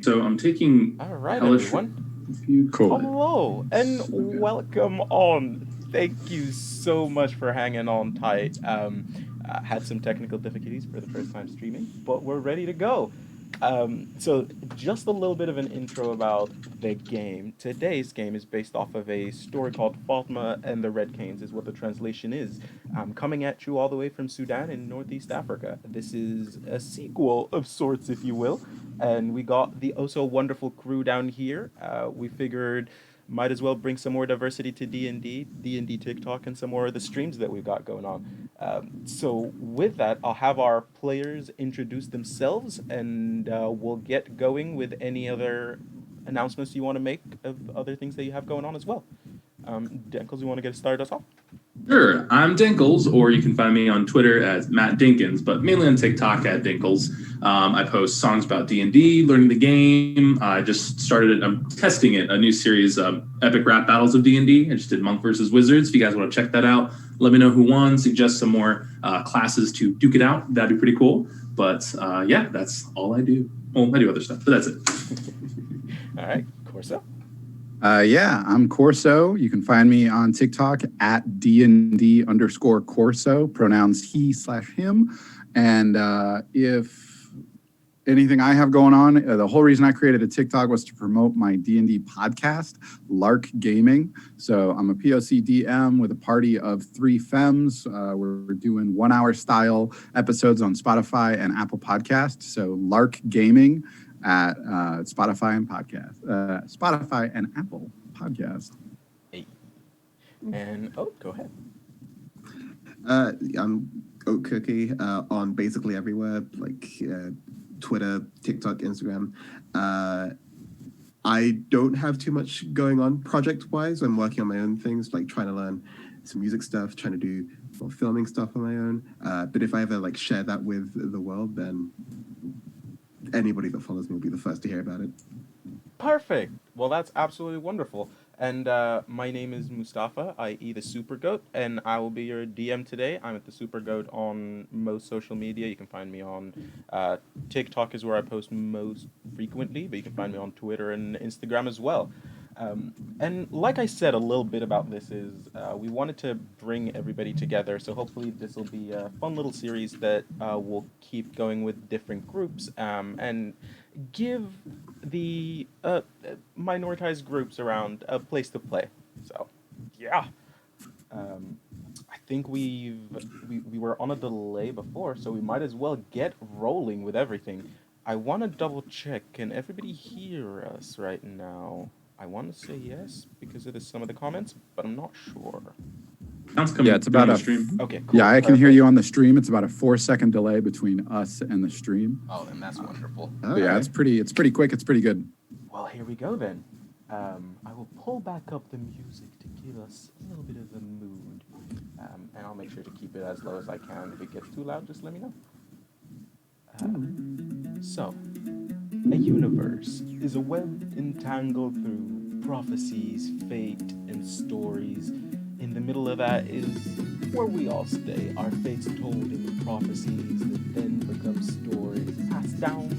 So I'm taking All right, hellish. everyone. Cool. Hello and welcome on. Thank you so much for hanging on tight. Had some technical difficulties for the first time streaming, but we're ready to go. So just a little bit of an intro about the game. Today's game is based off of a story called Fatima and the Red Canes, is what the translation is. Coming at you all the way from Sudan in Northeast Africa. This is a sequel of sorts, if you will, and we got the oh so wonderful crew down here. We figured might as well bring some more diversity to D&D TikTok, and some more of the streams that we've got going on. So with that, I'll have our players introduce themselves, and we'll get going with any other announcements you want to make of other things that you have going on as well. Denkles, you want to get started us off? Sure, I'm Dinkles, or you can find me on Twitter as Matt Dinkins, but mainly on TikTok at Dinkles. I post songs about D&D, learning the game. I just started, I'm testing it, a new series, Epic Rap Battles of D&D. I just did Monk versus Wizards. If you guys want to check that out, let me know who won, suggest some more classes to duke it out. That'd be pretty cool. But yeah, that's all I do. Well, I do other stuff, but that's it. All right, Corso. Yeah, I'm Corso. You can find me on TikTok at DND_Corso, pronouns he/him. And if anything I have going on, the whole reason I created a TikTok was to promote my D&D podcast, Lark Gaming. So I'm a POC DM with a party of 3 femmes. We're doing 1-hour style episodes on Spotify and Apple Podcasts. So Lark Gaming at Spotify and Apple Podcast. Hey. And go ahead. I'm Oat Cookie on basically everywhere, like Twitter, TikTok, Instagram. I don't have too much going on project-wise. I'm working on my own things, like trying to learn some music stuff, trying to do more filming stuff on my own. But if I ever share that with the world, then anybody that follows me will be the first to hear about it. Perfect. Well, that's absolutely wonderful. And my name is Mustafa, i.e. the Super Goat, and I will be your DM today. I'm at the Super Goat on most social media. You can find me on TikTok is where I post most frequently, but you can find me on Twitter and Instagram as well. And like I said, a little bit about this is we wanted to bring everybody together, so hopefully this will be a fun little series that will keep going with different groups and give the minoritized groups around a place to play. So, yeah. I think we were on a delay before, so we might as well get rolling with everything. I want to double check. Can everybody hear us right now? I want to say yes because of some of the comments, but I'm not sure. Yeah, it's about a stream. Okay, cool. Yeah, I can hear you on the stream. It's about a 4-second delay between us and the stream. Oh, then that's wonderful. Yeah, it's pretty quick. It's pretty good. Well, here we go then. I will pull back up the music to give us a little bit of a mood, and I'll make sure to keep it as low as I can. If it gets too loud, just let me know. So, a universe is a web entangled through prophecies, fate, and stories. In the middle of that is where we all stay, our fates told in prophecies that then become stories passed down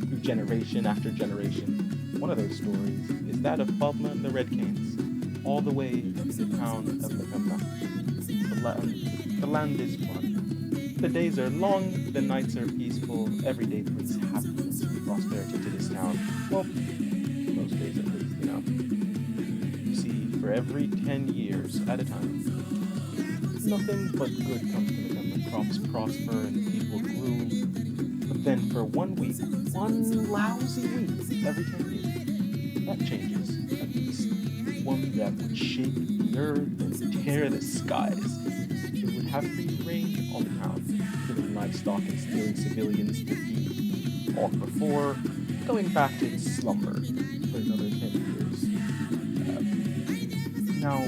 through generation after generation. One of those stories is that of Fatima and the Red Canes, all the way to the town of Fatima. The land is fun. The days are long, the nights are peaceful, every day brings happiness and prosperity to this town. Well, most days at least, you know. You see, for every 10 years at a time, nothing but good comes to them. The crops prosper and people grow. But then for 1 week, one lousy week, every 10 years, that changes. At least one that would shake the earth and tear the skies. It would have free reign on the town, killing livestock and stealing civilians to feed, all before going back to its slumber for another 10 years. Now,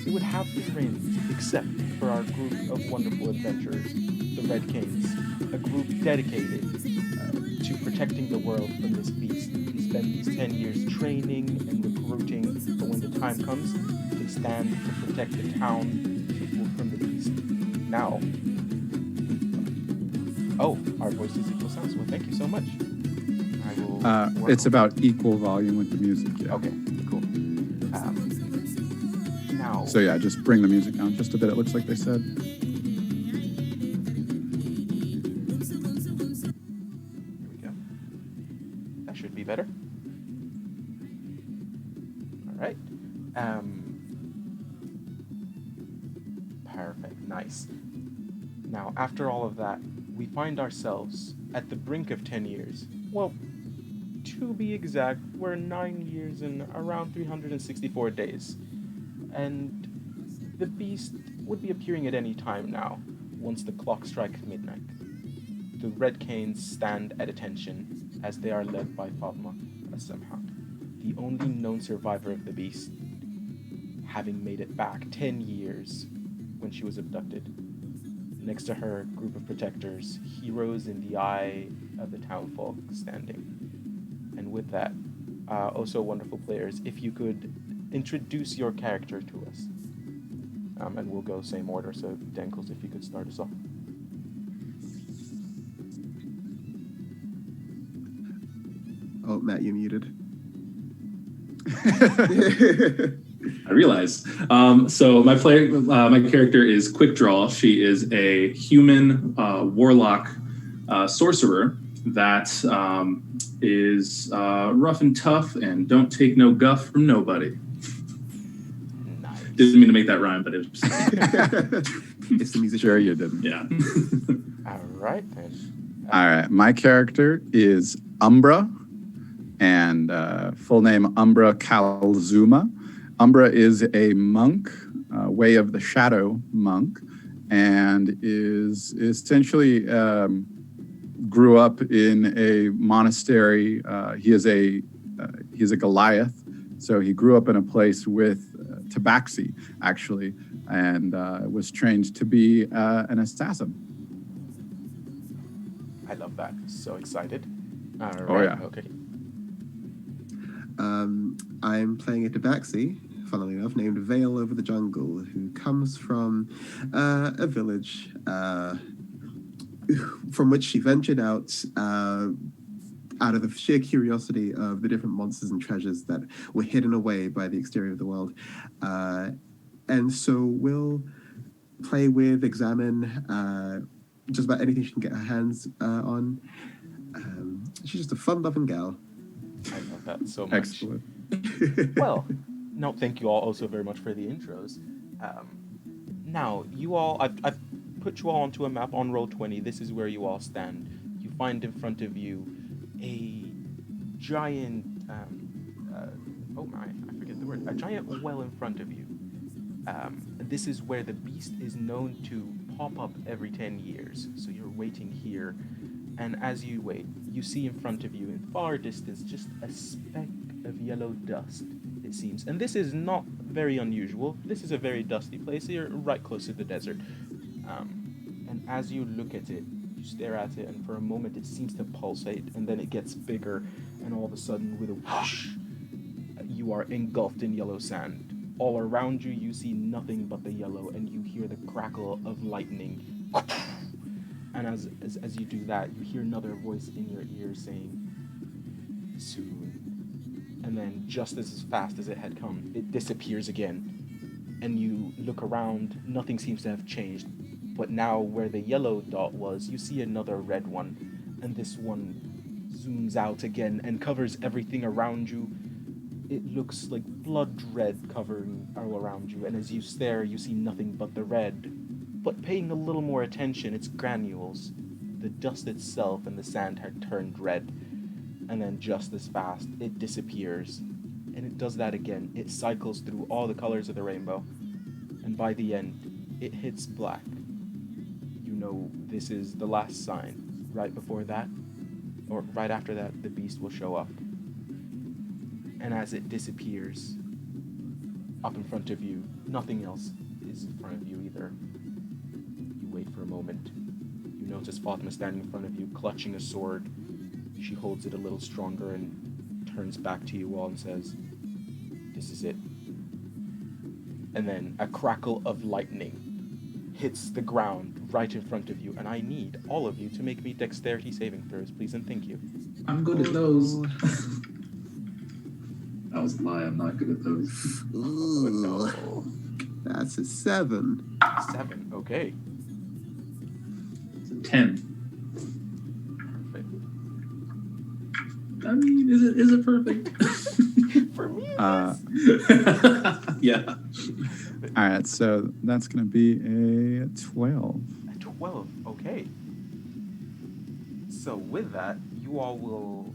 it would have free reign except for our group of wonderful adventurers, the Red Canes, a group dedicated to protecting the world from this beast. They spend these 10 years training and recruiting, but when the time comes, they stand to protect the town people from the beast. Now, oh, our voices equal sounds. Well, thank you so much. I will work It's on- about equal volume with the music. Yeah. Okay, cool. Now, So yeah, just bring the music down just a bit. It looks like they said. here we go. That should be better. All right. Perfect. Nice. Now, after all of that, we find ourselves at the brink of 10 years. Well, to be exact, we're 9 years and around 364 days. And the beast would be appearing at any time now, once the clock strikes midnight. The Red Canes stand at attention as they are led by Fatima, somehow, the only known survivor of the beast, having made it back 10 years when she was abducted. Next to her, group of protectors, heroes in the eye of the townfolk standing. And with that, also wonderful players, if you could introduce your character to us. And we'll go same order, so Denkles, if you could start us off. Oh, Matt, you're muted. I realize. So my character is Quick Draw. She is a human warlock sorcerer that is rough and tough and don't take no guff from nobody. Nice. Didn't mean to make that rhyme, but it was It's the musician. Sure you didn't. yeah. All right, then. All right. My character is Umbra, and full name Umbra Kalzuma. Umbra is a monk, Way of the Shadow monk, and is essentially grew up in a monastery. He is a Goliath, so he grew up in a place with tabaxi, actually, and was trained to be an assassin. I love that. So excited. All right. Oh, yeah. Okay. I'm playing a tabaxi, funnily enough, named Vale Over the Jungle, who comes from a village from which she ventured out of the sheer curiosity of the different monsters and treasures that were hidden away by the exterior of the world. And so we'll play with, examine just about anything she can get her hands on. She's just a fun-loving gal. I love that so much. Excellent. Well, no, thank you all also very much for the intros. Now, you all, I've put you all onto a map on Roll20. This is where you all stand. You find in front of you a giant, oh my, I forget the word, a giant well in front of you. This is where the beast is known to pop up every 10 years. So you're waiting here, and as you wait, you see in front of you, in far distance, just a speck of yellow dust, it seems. And this is not very unusual. This is a very dusty place. You're right close to the desert. And as you look at it, you stare at it, and for a moment it seems to pulsate, and then it gets bigger, and all of a sudden, with a whoosh, you are engulfed in yellow sand. All around you, you see nothing but the yellow, and you hear the crackle of lightning. And as you do that, you hear another voice in your ear saying, "Soon." And then, just as fast as it had come, it disappears again. And you look around, nothing seems to have changed. But now, where the yellow dot was, you see another red one. And this one zooms out again and covers everything around you. It looks like blood red covering all around you. And as you stare, you see nothing but the red. But paying a little more attention, it's granules. The dust itself and the sand had turned red. And then just as fast, it disappears. And it does that again. It cycles through all the colors of the rainbow. And by the end, it hits black. You know this is the last sign. Right before that, or right after that, the beast will show up. And as it disappears, up in front of you, nothing else is in front of you either. You wait for a moment. You notice Fatima standing in front of you, clutching a sword. She holds it a little stronger and turns back to you all and says, "This is it." And then a crackle of lightning hits the ground right in front of you, and I need all of you to make me dexterity saving throws, please, and thank you. I'm good at those. That was a lie. I'm not good at those. Oh, no. That's a 7. 7. Okay. It's a 10. Perfect. I mean, is it perfect? For me, it Uh, is. Yeah. all right, so that's going to be a 12. A 12. Okay. So with that, you all will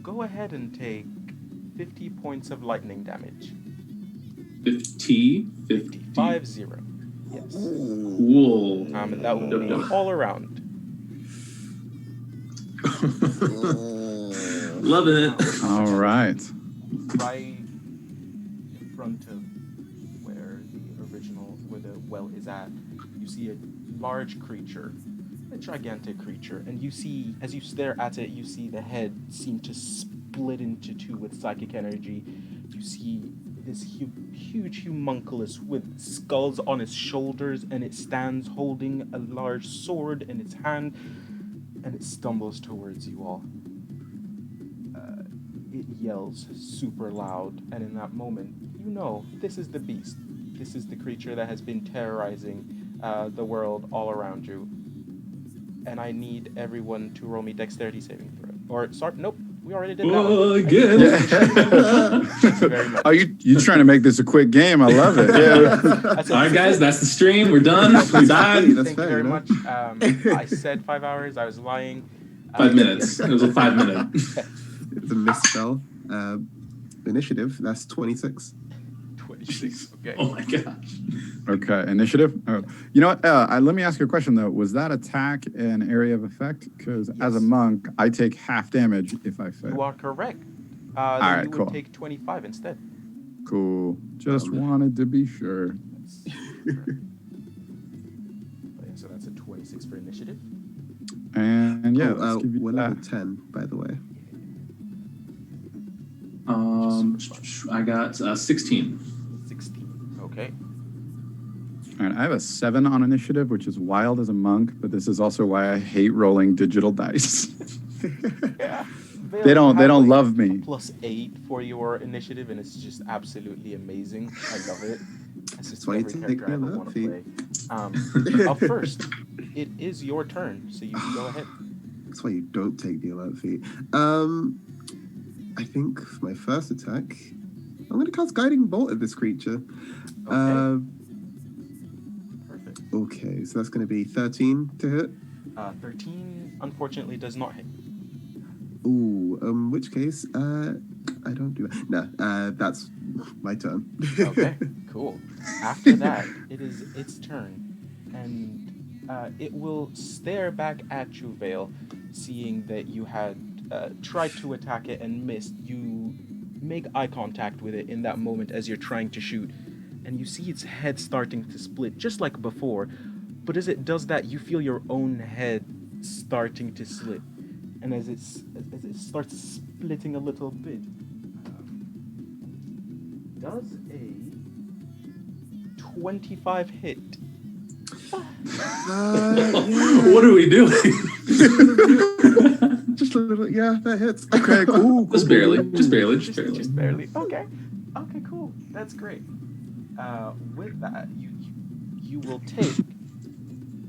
go ahead and take 50 points of lightning damage. 50. 5-0. Yes. Cool. And that will be Dub-dub. all around. Loving it. All right. Right in front of where the well is at, you see a large creature, a gigantic creature, and you see, as you stare at it, you see the head seem to split into two with psychic energy. You see this huge homunculus with skulls on its shoulders, and it stands holding a large sword in its hand, and it stumbles towards you all. It yells super loud, and in that moment, you know this is the beast. This is the creature that has been terrorizing the world all around you. And I need everyone to roll me dexterity saving throw. Or, sorry, nope, we already did that Oh, one. again. Thank you very much. Oh, you trying to make this a quick game? I love it. Yeah. That's it. All right, guys, that's the stream. We're done. We died. That's Thank fair, you very you know? much. I said 5 hours. I was lying. 5 minutes. It was a 5 minute. It's a misspell. Initiative, that's 26. 26. Okay. Oh my gosh. Okay, initiative. Oh. You know what? Let me ask you a question though. Was that attack an area of effect? Because as a Yes. monk, I take half damage if I fail. You are correct. Then right, you would cool. take 25 instead. Cool. Just wanted to be sure. So that's a 26 for initiative. And yeah, let's give you we're that. level 10, by the way. I got 16. 16. Okay. All right, I have a 7 on initiative, which is wild as a monk, but this is also why I hate rolling digital dice. Yeah. They don't have, love me. +8 for your initiative, and it's just absolutely amazing. I love it. That's just That's why you every take character I ever the want to feat. play. Up first, it is your turn, so you can go ahead. That's why you don't take the alert feat. I think for my first attack, I'm going to cast Guiding Bolt at this creature. Okay. Perfect. Okay, so that's going to be 13 to hit. 13, unfortunately, does not hit. Ooh, in which case, I don't do that. No, that's my turn. Okay, cool. After that, it is its turn, and it will stare back at you, Vale, seeing that you had tried to attack it and missed. You make eye contact with it in that moment as you're trying to shoot, and you see its head starting to split, just like before. But as it does that, you feel your own head starting to split, and as it starts splitting a little bit, does a 25 hit? What are we doing? Just a little, yeah, that hits. Okay, cool. Just barely. Just barely. Just barely. Okay. Okay, cool. That's great. With that, you will take.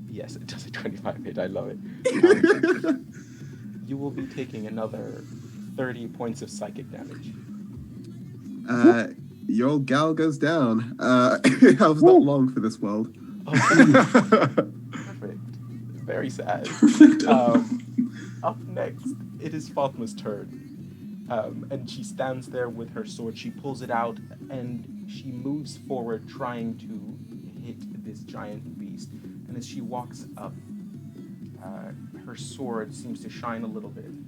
Yes, it does a 25 hit. I love it. You will be taking another 30 points of psychic damage. Your old gal goes down. I was not long for this world. Perfect. Very sad. Up next, it is Fatma's turn. And she stands there with her sword. She pulls it out and she moves forward, trying to hit this giant beast. And as she walks up, her sword seems to shine a little bit. And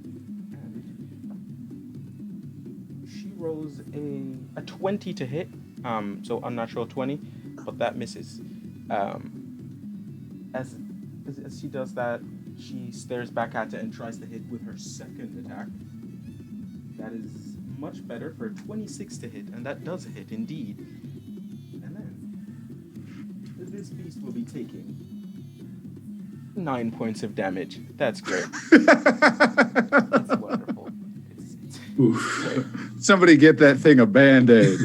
she rolls a 20 to hit, so unnatural 20, but that misses. As she does that, she stares back at it and tries to hit with her second attack. That is much better for a 26 to hit, and that does hit indeed. And then this beast will be taking 9 points of damage. That's great. That's wonderful. Oof. Somebody get that thing a Band-Aid.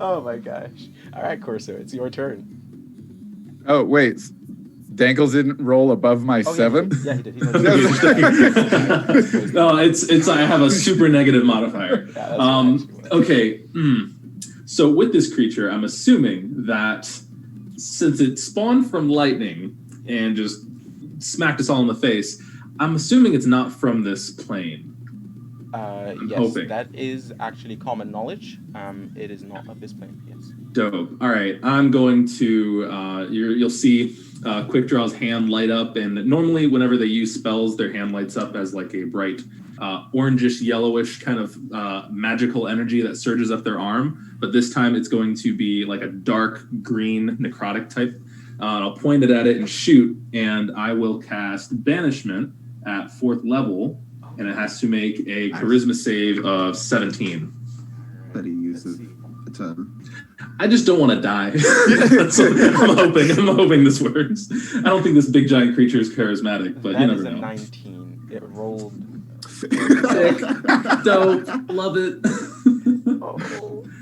Oh my gosh. All right, Corso, it's your turn. Oh, wait. Dankles didn't roll above my Oh, 7? Yeah, he did. No, it's I have a super negative modifier. Yeah, that's what Okay. So with this creature, I'm assuming that since it spawned from lightning and just smacked us all in the face, I'm assuming it's not from this plane. Yes, hoping. that is actually common knowledge. It is not of this plane. Yes. Dope. All right, I'm going to. You'll see Quick Draw's hand light up, and normally whenever they use spells, their hand lights up as like a bright orangish, yellowish kind of magical energy that surges up their arm. But this time, it's going to be like a dark green necrotic type. I'll point it at it and shoot, and I will cast Banishment at 4th level, and it has to make a Charisma save of 17. That he uses a turn. I just don't want to die. That's what I'm hoping this works. I don't think this big giant creature is charismatic, but you never know. That is a 19. It rolled. Sick. Dope. Love it.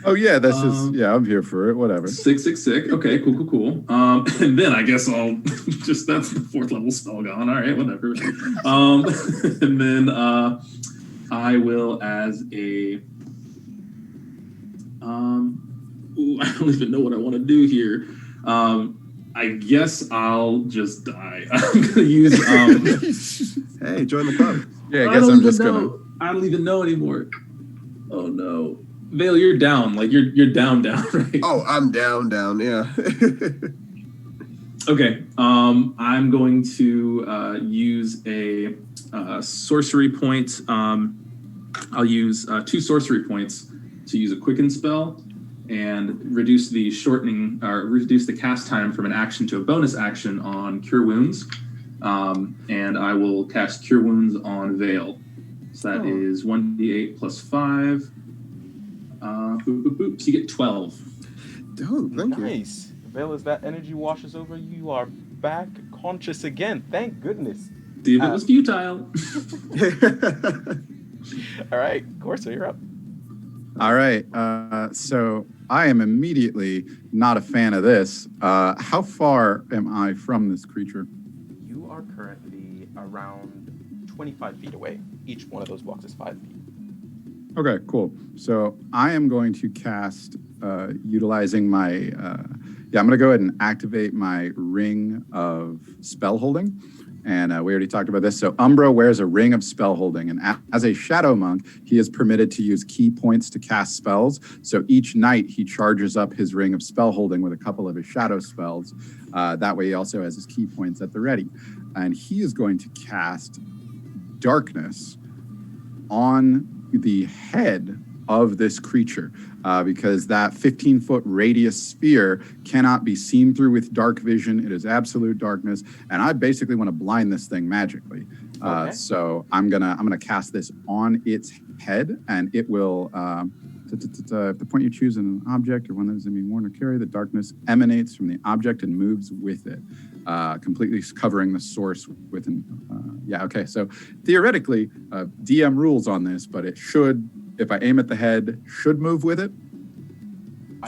Oh yeah, that's just I'm here for it. Whatever. Sick. Okay, cool. And then I guess I'll just that's the 4th level spell gone. All right, whatever. And then I will as a I don't even know what I want to do here. I guess I'll just die. I'm gonna use Hey, join the club. Yeah, I guess I'm just gonna. I don't even know anymore. Oh no. Vale, you're down. Like you're down, right? Oh, I'm down, yeah. Okay. I'm going to use a sorcery point. I'll use 2 sorcery points to use a quicken spell and reduce the cast time from an action to a bonus action on Cure Wounds. And I will cast Cure Wounds on Vale. So that is 1d8 plus 5. So you get 12. Dope, thank you. Nice. Vale, as that energy washes over you, you are back conscious again. Thank goodness. See if it was futile. All right, Corso, you're up. All right. So I am immediately not a fan of this. How far am I from this creature? You are currently around 25 feet away. Each one of those blocks is 5 feet. Okay, cool. So I am going to cast, utilizing my, I'm going to go ahead and activate my ring of spell holding. And we already talked about this. So Umbra wears a ring of spell holding. And as a shadow monk, he is permitted to use key points to cast spells. So each night he charges up his ring of spell holding with a couple of his shadow spells. That way he also has his key points at the ready. And he is going to cast darkness on the head of this creature because that 15-foot radius sphere cannot be seen through with dark vision. It is absolute darkness, and I basically want to blind this thing magically. Okay. So I'm gonna cast this on its head, and it will. At the point you choose an object or one that is to be worn or carry, the darkness emanates from the object and moves with it, completely covering the source within. Okay. So theoretically, DM rules on this, but it should, if I aim at the head, should move with it.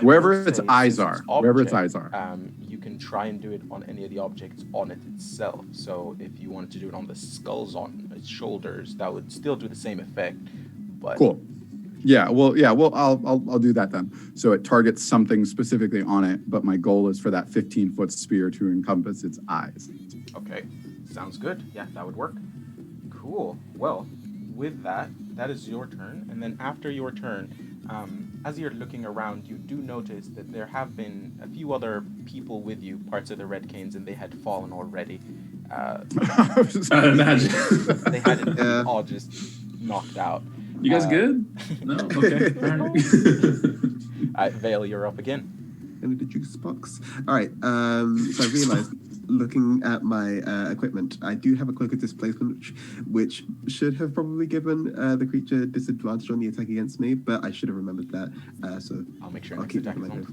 Wherever its eyes are. Wherever its eyes are. You can try and do it on any of the objects on it itself. So if you wanted to do it on the skulls on its shoulders, that would still do the same effect. But cool. Well, I'll do that then. So it targets something specifically on it, but my goal is for that 15-foot spear to encompass its eyes. Okay, sounds good. Yeah, that would work. Cool. Well, with that is your turn. And then after your turn, as you're looking around, you do notice that there have been a few other people with you, parts of the Red Canes, and they had fallen already. I imagine. They hadn't all just knocked out. You guys good? No? Okay. All right. Vale, you're up again. Into the juice box. All right. So I realized, looking at my equipment, I do have a cloak of displacement, which should have probably given the creature disadvantage on the attack against me, but I should have remembered that. So I'll make sure I'll keep that in mind.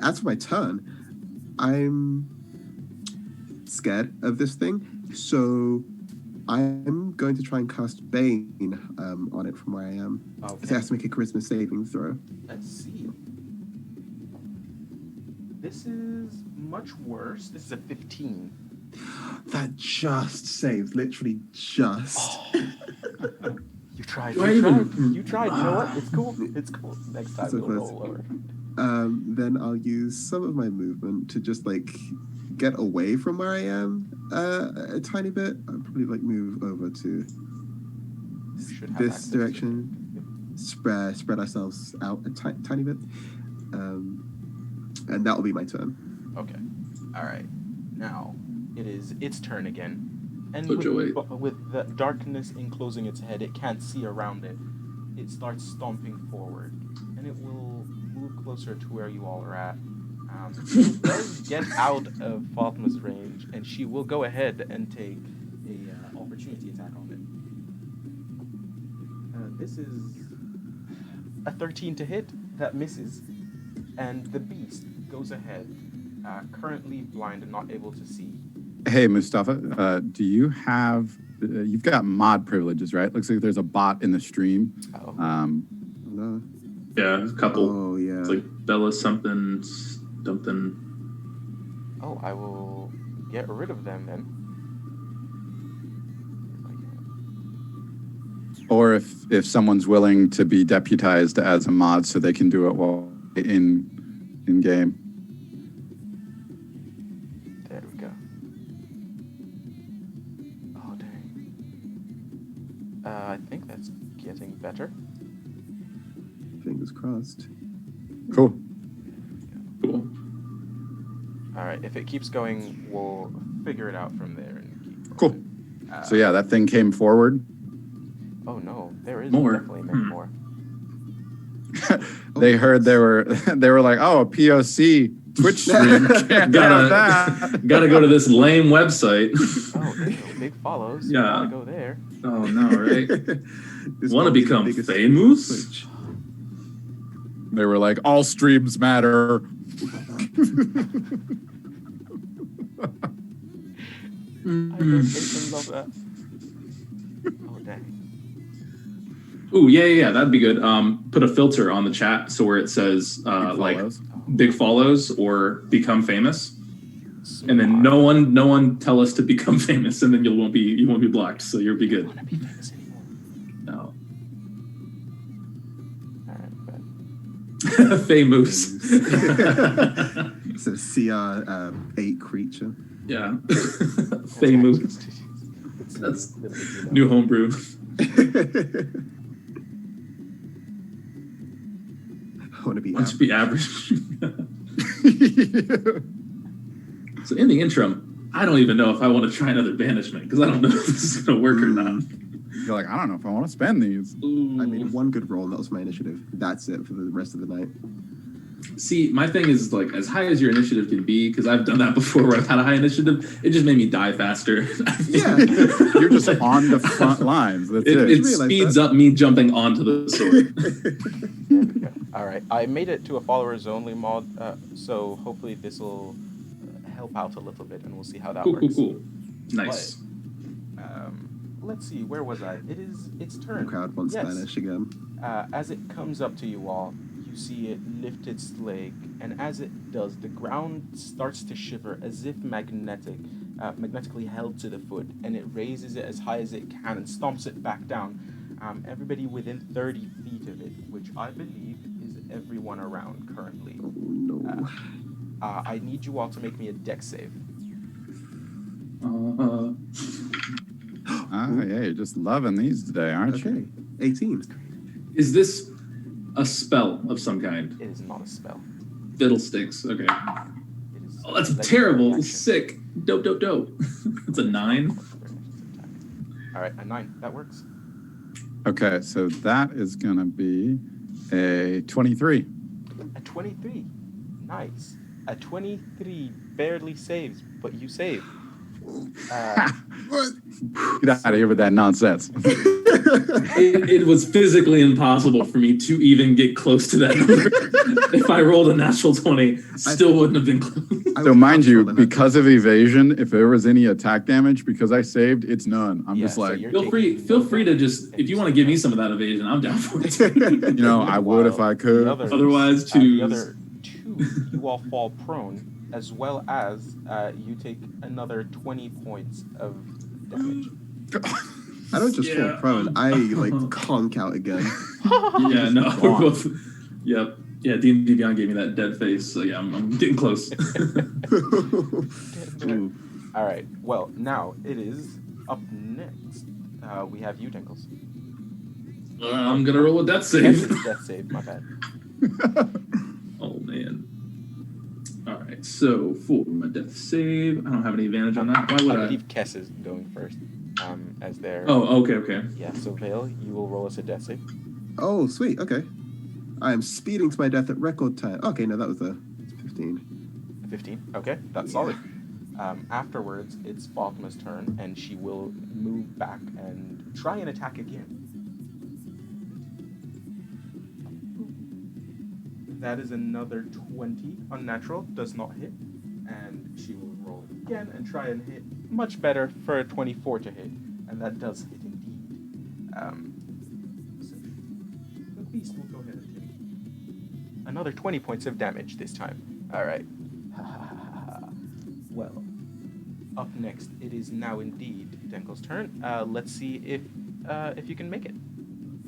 As for my turn, I'm scared of this thing, so I'm going to try and cast Bane on it from where I am. Okay. It has to make a charisma saving throw. Let's see. This is much worse. This is a 15. That just saved, literally just. You tried. Do I You even- tried. You tried. You know what? It's cool. It's cool. Next time So we'll close. roll lower. Then I'll use some of my movement to just like get away from where I am a tiny bit. I'll probably like move over to You should have this access to direction. Spread ourselves out a tiny bit. And that will be my turn. it. Okay. All right. Now it is its turn again. And Put your weight. with the darkness enclosing its head, it can't see around it. It starts stomping forward, and it will move closer to where you all are at. It does get out of Fatima's range, and she will go ahead and take a opportunity attack on it. This is a 13 to hit. That misses, and the beast goes ahead, currently blind and not able to see. Hey, Mustafa, do you have, you've got mod privileges, right? Looks like there's a bot in the stream. Oh. No. Yeah, a couple. Oh yeah. It's like Bella something. Oh, I will get rid of them then. If I can. Or if someone's willing to be deputized as a mod so they can do it while in game. There we go. Oh, dang. I think that's getting better. Fingers crossed. Cool. Cool. All right, if it keeps going, we'll figure it out from there and keep Cool. rolling. So yeah, that thing came forward. Oh no, there is More. definitely many more. They heard they were like, oh, a POC Twitch stream. Can't have that. Gotta go to this lame website. Oh, there you go. Big follows. Yeah. Gotta go there. Oh no, right? This Want to might be the become biggest famous? Twitch. They were like, all streams matter. I don't think love that. Oh dang. Ooh, yeah. That'd be good. Put a filter on the chat so where it says like Follows. big follows or become famous, and then Smart. no one tell us to become famous, and then you won't be blocked, so you'll be I don't good. wanna be famous anymore. No. All right, Famous. It's a CR8 creature. Yeah. but Famous. That's new homebrew. I want to be Wants to average. be average. So in the interim, I don't even know if I want to try another banishment because I don't know if this is going to work or not. You're like, I don't know if I want to spend these. Ooh. I made one good roll, and that was my initiative. That's it for the rest of the night. See, my thing is like as high as your initiative can be, because I've done that before where I've had a high initiative, it just made me die faster. Yeah. You're just on the front lines. That's It it. realize speeds that? up me jumping onto the sword. there we go. All right, I made it to a followers only mod, so hopefully this will help out a little bit, and we'll see how that works. Cool. Nice. Let's see, where was I? It is its The turn. crowd wants Yes. Spanish again. As it comes up to you all, you see it lift its leg, and as it does, the ground starts to shiver as if magnetically held to the foot, and it raises it as high as it can and stomps it back down. Everybody within 30 feet of it, which I believe is everyone around currently. Oh no. I need you all to make me a dex save. Yeah, you're just loving these today, aren't Okay. you? 18. Is this a spell of some kind? It is not a spell. Fiddlesticks. Okay. It is Oh, that's legendary terrible. action. Sick. Dope. It's a 9. All right, a 9. That works. Okay, so that is going to be a 23. A 23. Nice. A 23 barely saves, but you save. What? Get out of here with that nonsense. It was physically impossible for me to even get close to that number. If I rolled a natural 20, still wouldn't have been close. So mind you, because of evasion, if there was any attack damage, because I saved, it's none. I'm just like, feel free to just, if you want to give me some of that evasion, I'm down for it. I would if I could. Otherwise, the choose. other two, you all fall prone, as well as you take another 20 points of damage. I don't just fall prone. I conk out again. Yeah, no, we're both. Yep. Yeah, D&D Beyond gave me that dead face, so yeah, I'm getting close. All right. Well, now it is up next. We have you, Dinkles. I'm gonna roll a death save. Death save. My bad. Oh man. All right. So for my death save, I don't have any advantage on that. Why would I I? believe Kess is going first. As their. Oh, okay. Yeah. So Vale, you will roll us a death save. Oh, sweet. Okay. I am speeding to my death at record time. Okay, no, that was a 15. 15. Okay, that's solid. Afterwards, it's Fatima's turn, and she will move back and try and attack again. That is another 20. Unnatural, does not hit. And she will roll again and try and hit. Much better for a 24 to hit. And that does hit indeed. So the beast will go ahead and take another 20 points of damage this time. Alright. Well, up next, it is now indeed Denkel's turn. Let's see if you can make it.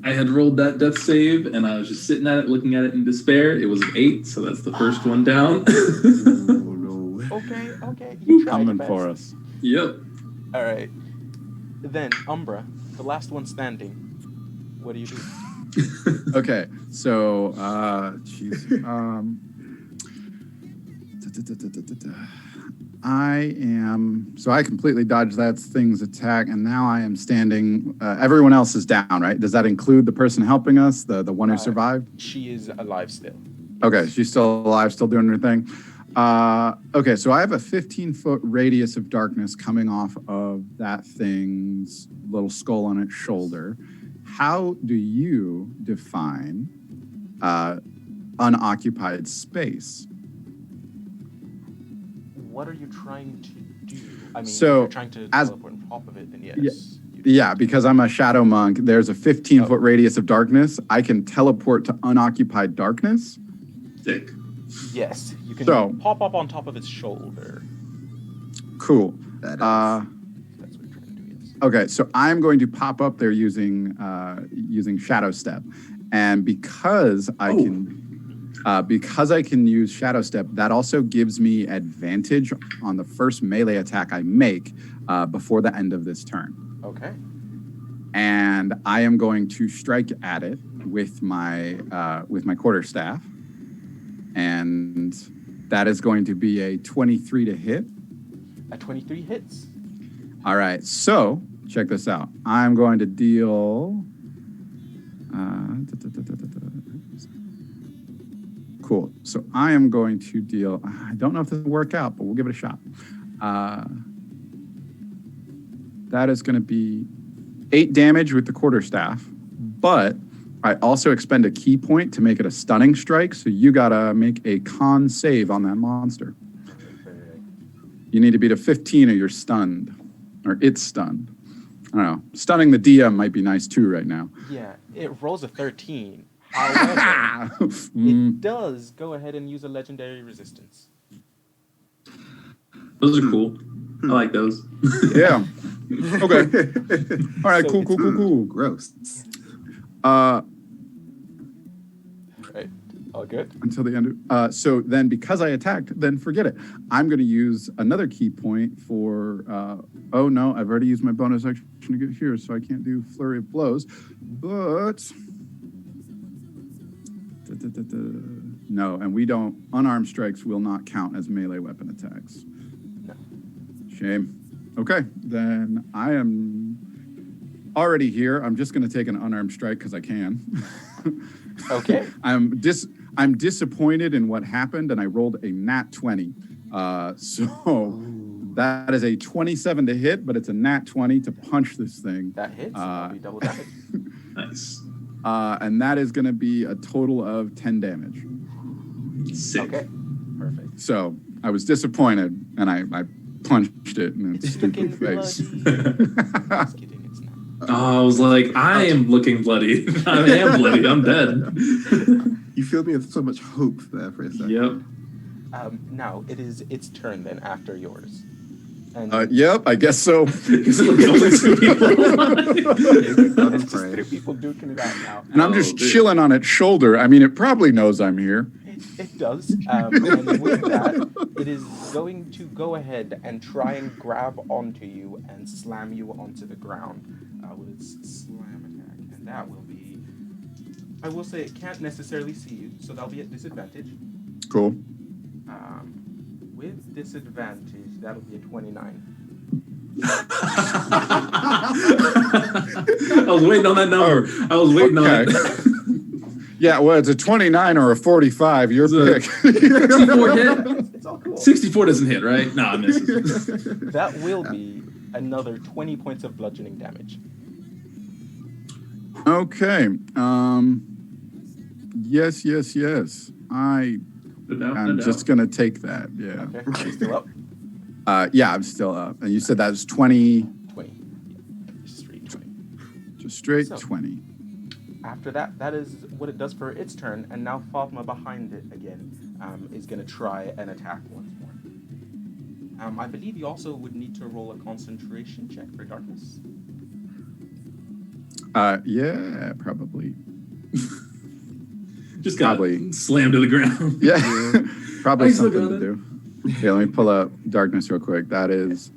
I had rolled that death save, and I was just sitting at it, looking at it in despair. It was an 8, so that's the first one down. Oh no. Okay. You tried Coming your for best. us. Yep. All right. Then Umbra, the last one standing. What do you do? Okay, so I completely dodged that thing's attack, and now I am standing. Everyone else is down, right? Does that include the person helping us, the one who survived? She is alive still. Okay, she's still alive, still doing her thing. Okay, so I have a 15-foot radius of darkness coming off of that thing's little skull on its shoulder. How do you define unoccupied space? What are you trying to do? I mean, So, if you're trying to teleport on top of it, then yes. Yeah, because I'm a shadow monk. There's a 15-foot radius of darkness. I can teleport to unoccupied darkness. Sick. Yes, you can pop up on top of its shoulder. Cool. That is. That's what you're trying to do, yes. Okay, so I'm going to pop up there using Shadow Step, and because I can use Shadow Step, that also gives me advantage on the first melee attack I make before the end of this turn. Okay. And I am going to strike at it with my quarterstaff, and that is going to be a 23 to hit. A 23 hits. All right, so check this out. I'm going to deal. Cool. So I am going to deal. I don't know if this will work out, but we'll give it a shot. That is going to be 8 damage with the quarterstaff, but I also expend a key point to make it a stunning strike. So you gotta make a con save on that monster. You need to beat a 15 or you're stunned, or it's stunned. I don't know. Stunning the DM might be nice too right now. Yeah, it rolls a 13. However, it does go ahead and use a legendary resistance. Those are cool. I like those. Yeah. Okay. All right. So Cool. Gross. Right. All good. Until the end. So then, because I attacked, then forget it. I'm going to use another key point for. Oh no, I've already used my bonus action to get here, so I can't do flurry of blows. But no, and we don't. Unarmed strikes will not count as melee weapon attacks. No. Shame. Okay, then I am already here. I'm just going to take an unarmed strike because I can. Okay. I'm disappointed in what happened, and I rolled a nat 20. So That is a 27 to hit, but it's a nat 20 to punch this thing. That hits. That'll be double damage. Nice. And that is going to be a total of 10 damage. Sick. Okay. Perfect. So I was disappointed, and I punched it in its stupid face. Just kidding, it's not. Oh, I was like, I am looking bloody. I am bloody. I'm dead. You filled me with so much hope there for a second. Yep. Now it is its turn then after yours. And Yep, I guess so. Because it looks only two people. it's just three people duking it out now. And I'm just chilling on its shoulder. I mean, it probably knows I'm here. It does. And with that, it is going to go ahead and try and grab onto you and slam you onto the ground with its slam attack. And that will be... I will say it can't necessarily see you, so that'll be at disadvantage. Cool. With disadvantage, that'll be a 29. I was waiting on that number. I was waiting on it. Yeah, well, it's a 29 or a 45. Your pick. 64 hit? It's all cool. 64 doesn't hit, right? No, it misses. That will be another 20 points of bludgeoning damage. Okay. Yes. I'm just going to take that. Yeah. Okay, are you still up? Yeah, I'm still up. And you said that was 20. 20. Just straight 20. Just straight So- 20. After that, that is what it does for its turn, and now Fatima behind it again is going to try and attack once more. I believe you also would need to roll a concentration check for darkness. Yeah, probably. Just got Probably. slammed to the ground. Yeah, probably I still something got to it. do. Yeah, let me pull up darkness real quick. That is,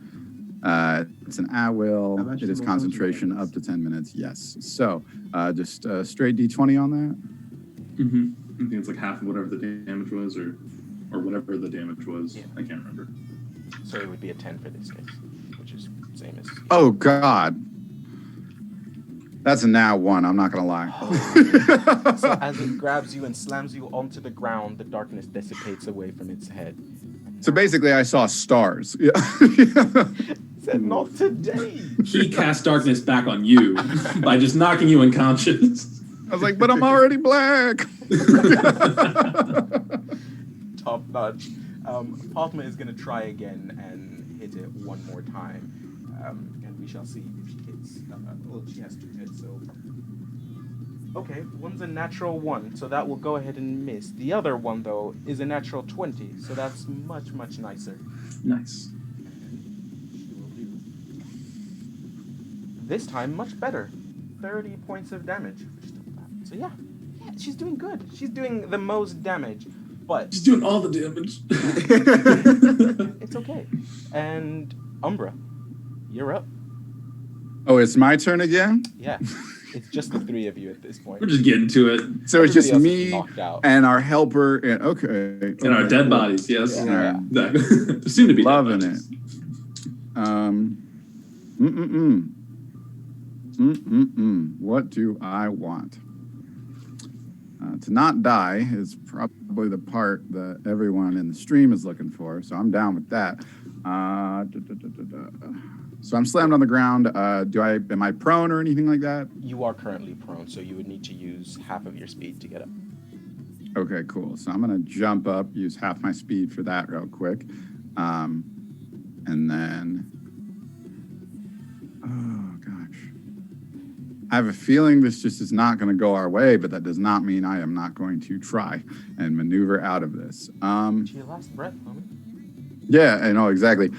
it's an at will. I'm actually It is more concentration up to 10 minutes. Yes. So just straight D20 on that. Mm-hmm. I think it's like half of whatever the damage was, or whatever the damage was. Yeah. I can't remember. So it would be a 10 for this case, which is same as... Oh God, that's a nat 1. I'm not gonna lie. So as it grabs you and slams you onto the ground, the darkness dissipates away from its head. So basically, I saw stars. Yeah. Said not today. He cast darkness back on you by just knocking you unconscious. I was like, but I'm already black. Top notch. Fatima is going to try again and hit it one more time. And we shall see if she hits. Well, she has 2 hits, so... Okay, one's a natural 1, so that will go ahead and miss. The other one, though, is a natural 20, so that's much, much nicer. Nice. She will do... This time, much better. 30 points of damage. So yeah, she's doing good. She's doing the most damage, but... Just doing all the damage. It's okay. And Umbra, you're up. Oh, it's my turn again. Yeah, it's just the 3 of you at this point. We're just getting to it. So it's just Everybody else is me knocked out. and our helper. And okay. In our dead bodies, yes. Yeah. Soon to be Loving dead it. bodies. What do I want? To not die is probably the part that everyone in the stream is looking for, so I'm down with that. So I'm slammed on the ground. Am I prone or anything like that? You are currently prone, so you would need to use half of your speed to get up. Okay, cool. So I'm gonna jump up, use half my speed for that real quick, and then, oh gosh, I have a feeling this just is not going to go our way, but that does not mean I am not going to try and maneuver out of this. To your last breath, homie. Yeah, I know exactly.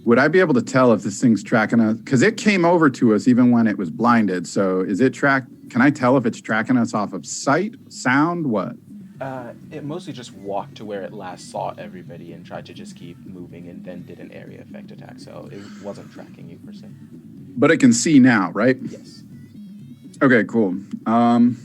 Would I be able to tell if this thing's tracking us? Because it came over to us even when it was blinded. So is it can I tell if it's tracking us off of sight, sound, what? It mostly just walked to where it last saw everybody and tried to just keep moving and then did an area effect attack. So it wasn't tracking you per se. But it can see now, right? Yes. Okay, cool. I'm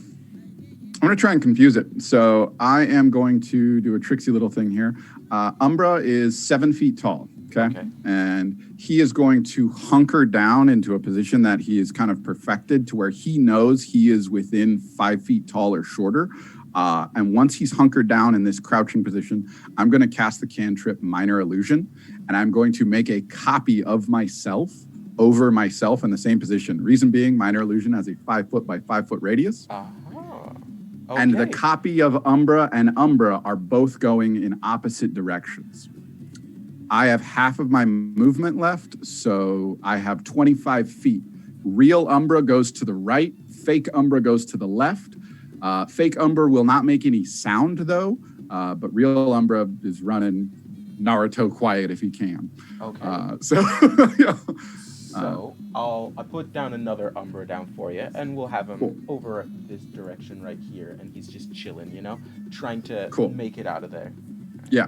going to try and confuse it. So I am going to do a tricksy little thing here. Umbra is 7 feet tall. Okay. And he is going to hunker down into a position that he is kind of perfected to where he knows he is within 5 feet tall or shorter. And once he's hunkered down in this crouching position, I'm going to cast the cantrip Minor Illusion, and I'm going to make a copy of myself over myself in the same position. Reason being, Minor Illusion has a 5 foot by 5 foot radius. Okay. And the copy of Umbra and Umbra are both going in opposite directions. I have half of my movement left, so I have 25 feet. Real Umbra goes to the right, fake Umbra goes to the left. Fake Umbra will not make any sound though, but real Umbra is running Naruto quiet if he can. Okay. So I'll put down another Umbra down for you, and we'll have him over this direction right here, and he's just chilling, trying to make it out of there. Yeah.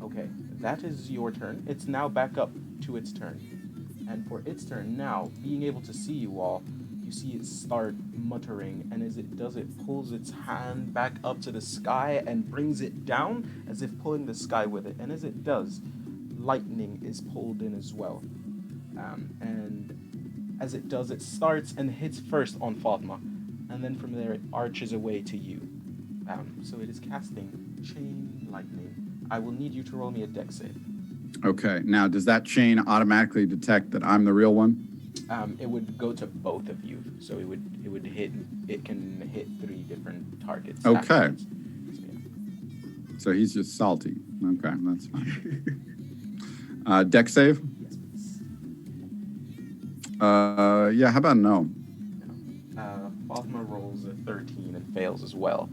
Okay, that is your turn. It's now back up to its turn. And for its turn now, being able to see you all, you see it start muttering, and as it does, it pulls its hand back up to the sky and brings it down as if pulling the sky with it. And as it does, lightning is pulled in as well. And as it does, it starts and hits first on Fatima, and then from there it arches away to you. So it is casting Chain Lightning. I will need you to roll me a dex save. Okay. Now, does that chain automatically detect that I'm the real one? It would go to both of you, so it would hit. It can hit 3 different targets. Okay. So, yeah. So he's just salty. Okay, that's fine. Dex save? Yes, please. Yeah. How about no? Fatima rolls a 13 and fails as well.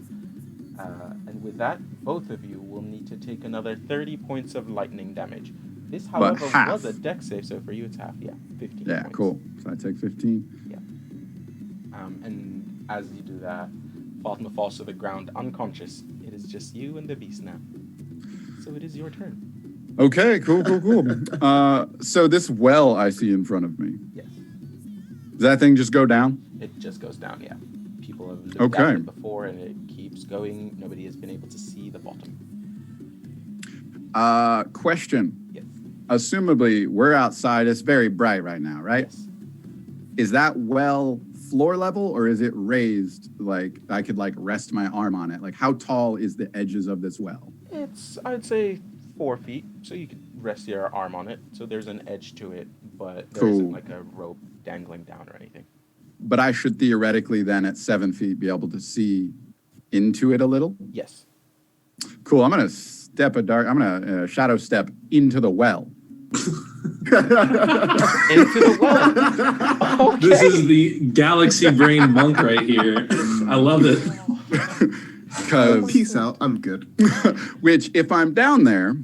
And with that, both of you will need to take another 30 points of lightning damage. This, however, was a dex save, so for you it's half. Yeah, 15 Yeah, points. cool. So I take 15. Yeah. And as you do that, Fatima falls to the ground unconscious. It is just you and the beast now. So it is your turn. Okay, cool. So this well I see in front of me, Yes. does that thing just go down? It just goes down, yeah. People have looked at it before, and it keeps going. Nobody has been able to see the bottom. Question. Yes. Assumably, we're outside. It's very bright right now, right? Yes. Is that well floor level, or is it raised? Like I could rest my arm on it. Like how tall is the edges of this well? It's, I'd say, 4 feet, so you could rest your arm on it. So there's an edge to it, but there isn't like a rope dangling down or anything. But I should theoretically then at 7 feet be able to see into it a little. Yes. Cool. I'm gonna shadow step into the well. Into the well. Okay. This is the galaxy brain monk right here. I love it. Peace out. I'm good. Which, if I'm down there,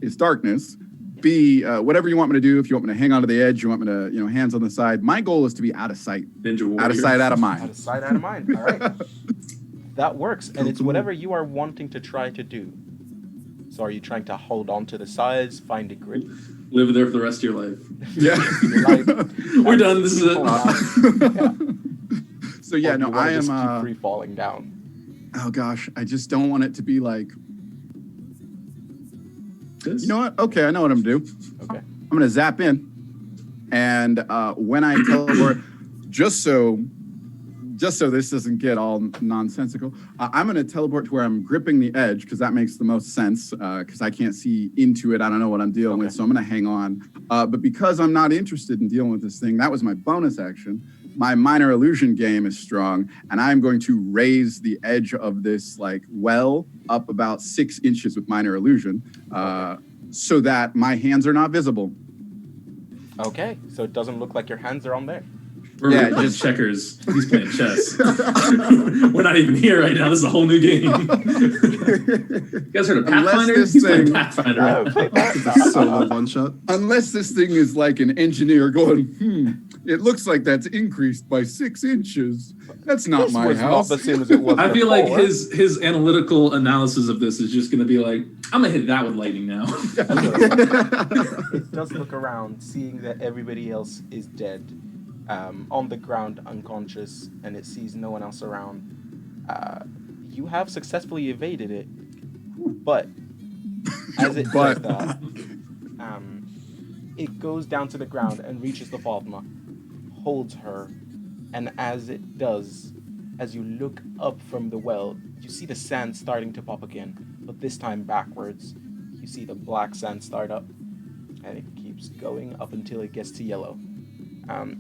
it's darkness. B, whatever you want me to do. If you want me to hang onto the edge, you want me to, hands on the side. My goal is to be out of sight. Ninja warrior. Out of sight, out of mind. Out of sight, out of mind. All right. That works, and it's whatever you are wanting to try to do. So are you trying to hold on to the sides, find a grip? Live there for the rest of your life. Yeah. We're done. This is it. So yeah, no, I am. Just keep free falling down. Oh gosh, I just don't want it to be like. This? You know what? Okay, I know what I'm gonna do. Okay. I'm gonna zap in, and when I teleport, just so this doesn't get all nonsensical, I'm gonna teleport to where I'm gripping the edge because that makes the most sense. Because I can't see into it, I don't know what I'm dealing with, so I'm gonna hang on. But because I'm not interested in dealing with this thing, that was my bonus action. My minor illusion game is strong, and I'm going to raise the edge of this well up about 6 inches with minor illusion, so that my hands are not visible. Okay, so it doesn't look like your hands are on there. We're just checkers. He's playing chess. We're not even here right now. This is a whole new game. You guys heard of Pathfinder? He's playing Pathfinder. Solo one shot. Unless this thing is like an engineer going, it looks like that's increased by 6 inches. That's not my house. Not the same as it was I feel like before. his analytical analysis of this is just going to be like, I'm going to hit that with lightning now. It does look around, seeing that everybody else is dead, on the ground, unconscious, and it sees no one else around. You have successfully evaded it, but as it does that, it goes down to the ground and reaches the Fatima, holds her, and as it does, As you look up from the well, you see the sand starting to pop again, but this time backwards. You see the black sand start up, and it keeps going up until it gets to yellow.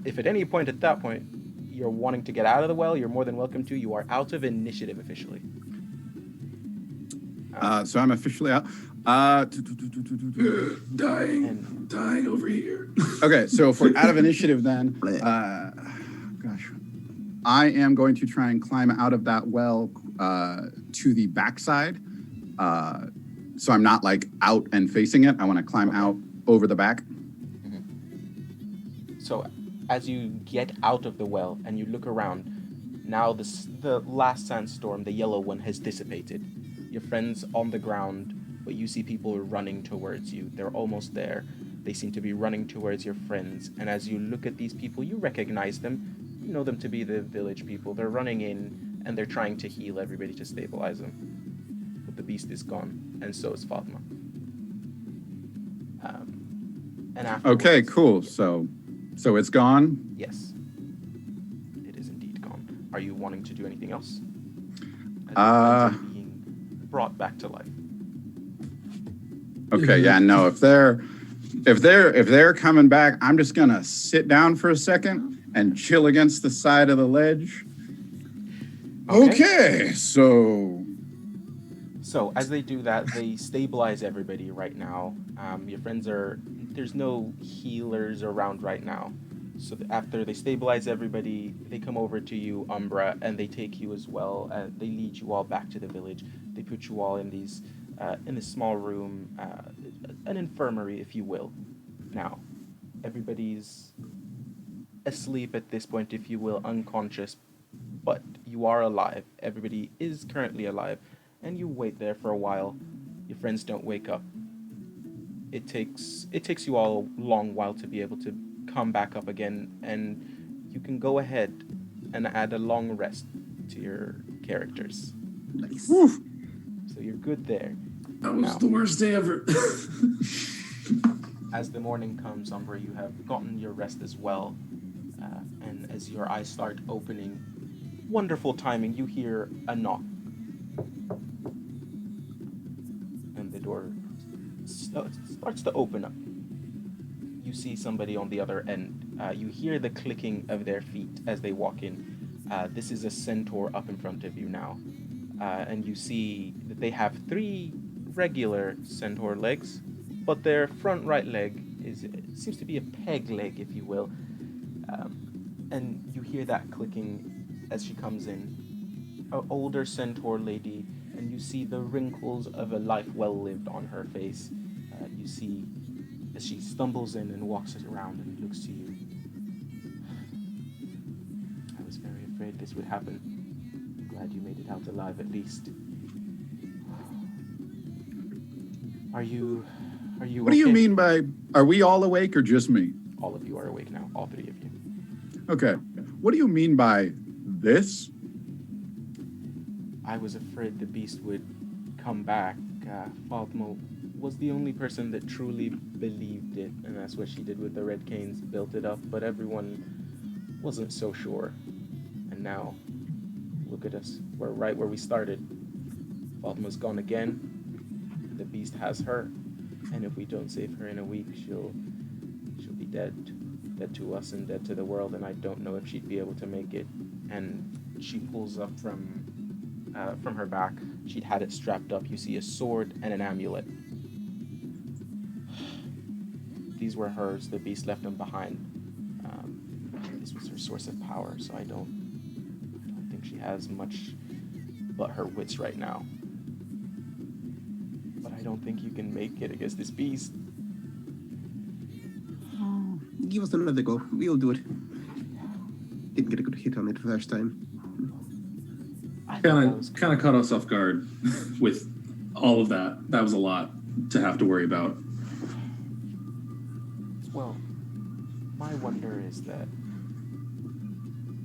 If at any point at that point you're wanting to get out of the well, you're more than welcome to. You are out of initiative officially. So I'm officially out. Dying over here. Okay, so if we're out of initiative, then, gosh, I am going to try and climb out of that well to the backside. So I'm not like out and facing it. I want to climb out over the back. So as you get out of the well and you look around, now the last sandstorm, the yellow one, has dissipated. Your friend's on the ground, but you see people running towards you. They're almost there. They seem to be running towards your friends. And as you look at these people, you recognize them. You know them to be the village people. They're running in, and they're trying to heal everybody to stabilize them. But the beast is gone, and so is Fatima. And Okay, cool. So it's gone. Yes, it is indeed gone. Are you wanting to do anything else? As your friends are being brought back to life. Okay, yeah, no. If they're coming back, I'm just gonna sit down for a second and chill against the side of the ledge. Okay, so as they do that, they stabilize everybody right now. Your friends there's no healers around right now. So after they stabilize everybody, they come over to you, Umbra, and they take you as well. They lead you all back to the village. They put you all in this small room, an infirmary, if you will. Now, everybody's asleep at this point, if you will, unconscious, but you are alive. Everybody is currently alive, and you wait there for a while. Your friends don't wake up. It takes you all a long while to be able to come back up again, and you can go ahead and add a long rest to your characters. Nice. whew, So you're good there. That was the worst day ever. As the morning comes, Umbra, you have gotten your rest as well. And as your eyes start opening, wonderful timing, you hear a knock. And the door starts to open up. You see somebody on the other end. You hear the clicking of their feet as they walk in. This is a centaur up in front of you now. And you see that they have 3 regular centaur legs, but their front right leg seems to be a peg leg, if you will. And you hear that clicking as she comes in. An older centaur lady, and you see the wrinkles of a life well lived on her face. You see as she stumbles in and walks around and looks to you. I was very afraid this would happen. I'm glad you made it out alive at least. Are you what okay? do you mean by, are we all awake or just me? All of you are awake now, all 3 of you. Okay, what do you mean by this? I was afraid the beast would come back. Fatima was the only person that truly believed it, and that's what she did with the Red Canes, built it up, but everyone wasn't so sure. And now, look at us. We're right where we started. Fatima's gone again. The beast has her, and if we don't save her in a week, she'll be dead to us and dead to the world, and I don't know if she'd be able to make it. And she pulls up from her back. She'd had it strapped up. You see a sword and an amulet. These were hers. The beast left them behind. This was her source of power, so I don't think she has much but her wits right now. But I don't think you can make it against this beast. Give us another go. We'll do it. Didn't get a good hit on it the first time. Kind of caught us off guard with all of that. That was a lot to have to worry about. Well, my wonder is that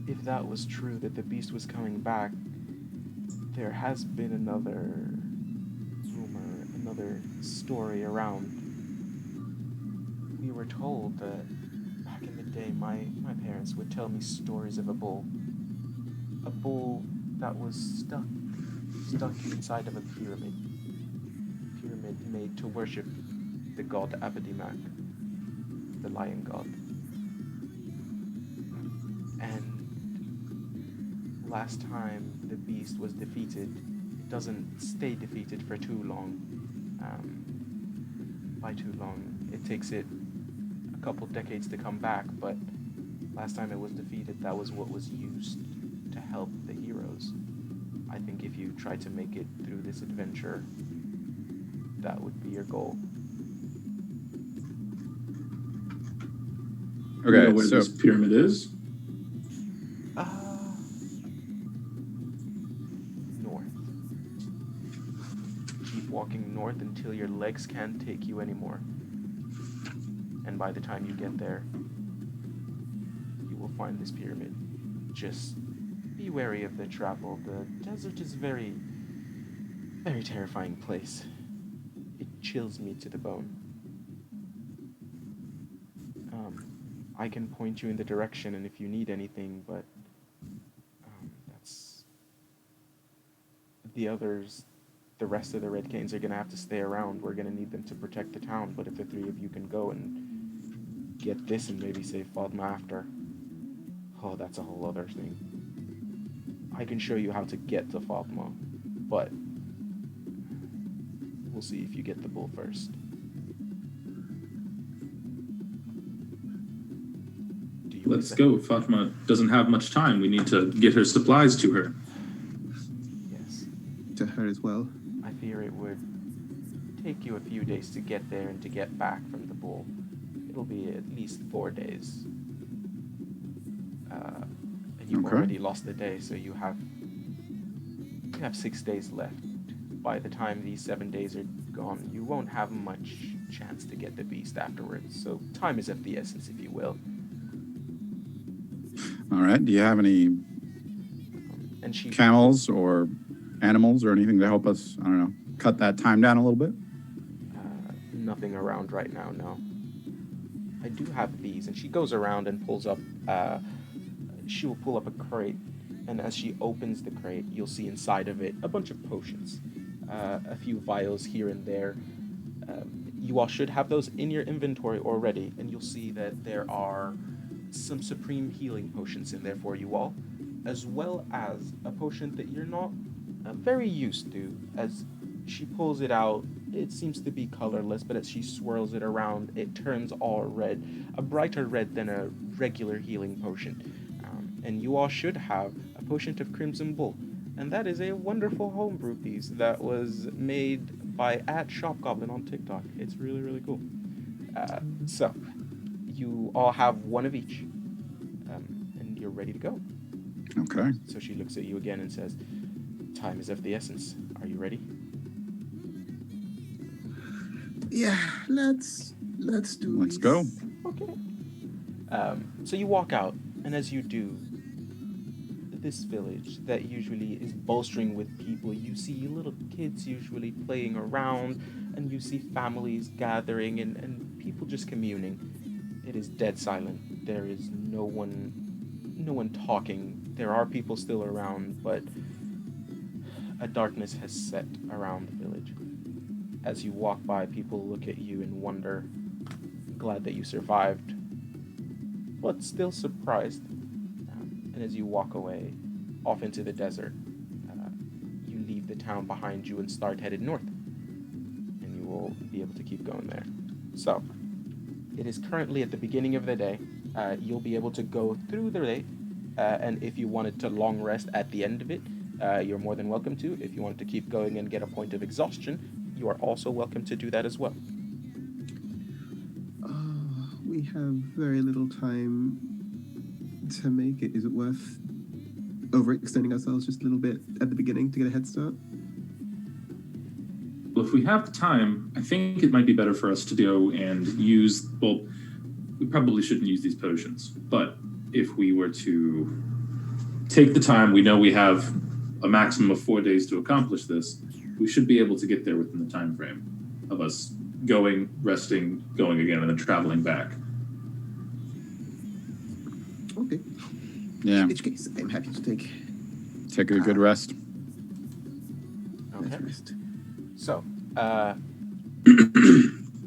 if that was true, that the beast was coming back, there has been another rumor, another story around. We were told that back in the day, my parents would tell me stories of a bull. a bull that was stuck inside of a pyramid made to worship the god Abadimak, the lion god. And last time the beast was defeated, it doesn't stay defeated for too long. By too long, it takes it a couple decades to come back, but last time it was defeated, that was what was used to help the heroes. I think if you try to make it through this adventure, that would be your goal. Do you know Okay, where so this pyramid is? North. Keep walking north until your legs can't take you anymore. And by the time you get there, you will find this pyramid. Just be wary of the travel. The desert is very, very terrifying place. It chills me to the bone. I can point you in the direction, and if you need anything, but that's the others. The rest of the Red Canes are gonna have to stay around. We're gonna need them to protect the town. But if the three of you can go and get this and maybe save Fatima after, oh, that's a whole other thing. I can show you how to get to Fatima, but we'll see if you get the bull first. Let's go. Fatima doesn't have much time. We need to get her supplies to her. Yes. To her as well. I fear it would take you a few days to get there and to get back from the bull. It'll be at least 4 days. And you've already lost a day, so you have 6 days left. By the time these 7 days are gone, you won't have much chance to get the beast afterwards. So time is of the essence, if you will. all right. Do you have any And she camels or animals or anything to help us, I don't know, cut that time down a little bit? nothing around right now, no. I do have these, and she goes around and pulls up, she will pull up a crate, and as she opens the crate, you'll see inside of it a bunch of potions, a few vials here and there. You all should have those in your inventory already, and you'll see that there are some supreme healing potions in there for you all, as well as a potion that you're not very used to. As she pulls it out, it seems to be colorless, but as she swirls it around, it turns all red, a brighter red than a regular healing potion. And you all should have a potion of Crimson Bull, and that is a wonderful homebrew piece that was made by @ShopGoblin on TikTok. It's really, really cool. So, you all have one of each, and you're ready to go. Okay. So she looks at you again and says, "Time is of the essence. Are you ready?" Yeah, let's do Let's this. go. Okay. So you walk out, and as you do, this village that usually is bolstering with people, you see little kids usually playing around, and you see families gathering and people just communing. It is dead silent. There is no one talking. There are people still around, but a darkness has set around the village. As you walk by, people look at you and wonder, glad that you survived, but still surprised. And as you walk away, off into the desert, you leave the town behind you and start headed north. And you will be able to keep going there. So, it is currently at the beginning of the day. You'll be able to go through the day, and if you wanted to long rest at the end of it, you're more than welcome to. If you wanted to keep going and get a point of exhaustion, you are also welcome to do that as well. We have very little time to make it. Is it worth overextending ourselves just a little bit at the beginning to get a head start? Well, if we have the time, I think it might be better for us to go and use, well, we probably shouldn't use these potions, but if we were to take the time, we know we have a maximum of 4 days to accomplish this, we should be able to get there within the time frame of us going, resting, going again, and then traveling back. Okay. Yeah. In which case, I'm happy to take Take a good rest. Okay. Rest. So, the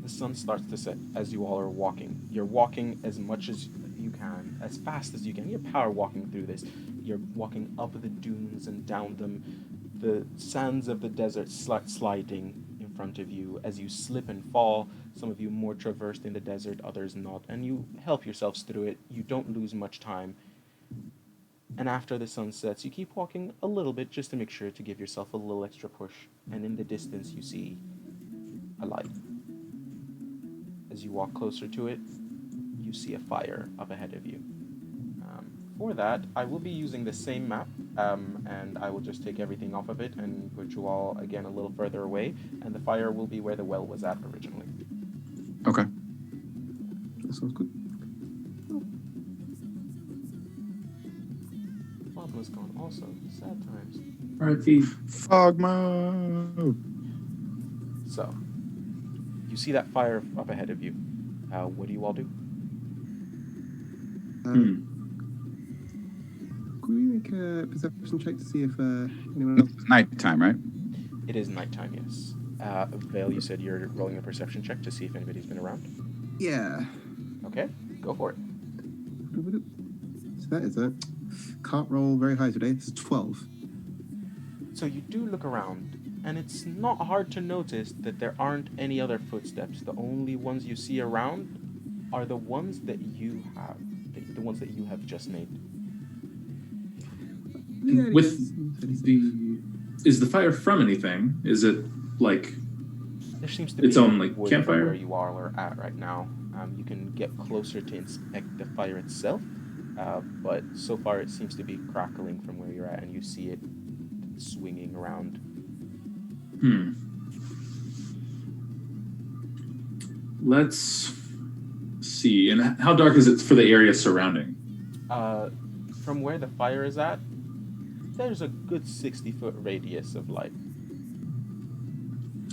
sun starts to set as you all are walking. You're walking as much as you can, as fast as you can. You're power walking through this. You're walking up the dunes and down them. The sands of the desert sliding in front of you as you slip and fall. Some of you more traversed in the desert, others not. And you help yourselves through it. You don't lose much time. And after the sun sets, you keep walking a little bit just to make sure to give yourself a little extra push. And in the distance, you see a light. As you walk closer to it, you see a fire up ahead of you. For that, I will be using the same map, and I will just take everything off of it and put you all again a little further away, and the fire will be where the well was at originally. Okay. That sounds good. Fatima gone also. Sad times. R.I.P. Fog mode. So, you see that fire up ahead of you. What do you all do? Could we make a perception check to see if anyone else? It's nighttime, right? It is nighttime, yes. Vale, you said you're rolling a perception check to see if anybody's been around. Yeah. Okay, go for it. So that is it. Can't roll very high today. This is 12. So you do look around, and it's not hard to notice that there aren't any other footsteps. The only ones you see around are the ones that you have, the ones that you have just made. Yeah, Is the fire from anything? Is it like There seems to its be own like wood campfire? from where you all are at right now. You can get closer to inspect the fire itself, but so far it seems to be crackling from where you're at, and you see it swinging around. Let's see. And how dark is it for the area surrounding? From where the fire is at, there's a good 60-foot radius of light.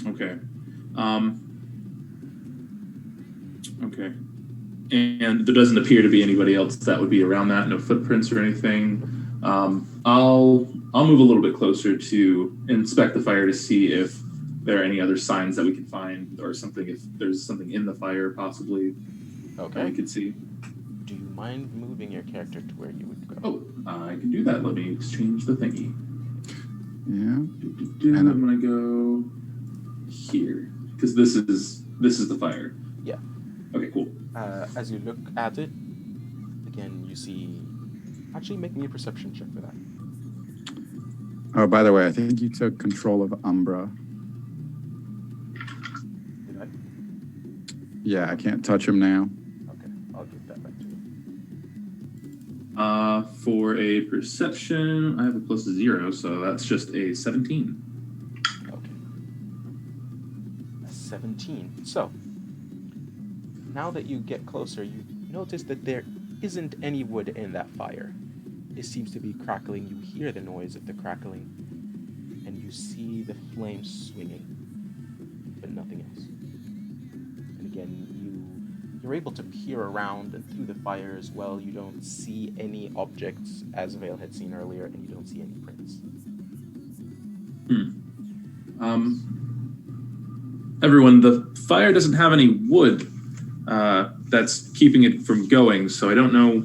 Okay. Okay. And there doesn't appear to be anybody else that would be around that. No footprints or anything. I'll move a little bit closer to inspect the fire to see if there are any other signs that we can find, or something. If there's something in the fire, possibly that we Okay. could see. Do you mind moving your character to where you would go? Oh, I can do that. Let me exchange the thingy. Yeah. I'm gonna go here because this is the fire. Yeah. Okay, cool. As you look at it, again, you see... Actually, make me a perception check for that. Oh, by the way, I think you took control of Umbra. Did I? Yeah, I can't touch him now. Okay, I'll give that back to you. For a perception, I have a plus 0, so that's just a 17. Okay. A 17. So, now that you get closer, you notice that there isn't any wood in that fire. It seems to be crackling. You hear the noise of the crackling, and you see the flames swinging, but nothing else. And again, you're able to peer around and through the fire as well. You don't see any objects, as Vale had seen earlier, and you don't see any prints. Everyone, the fire doesn't have any wood that's keeping it from going, so I don't know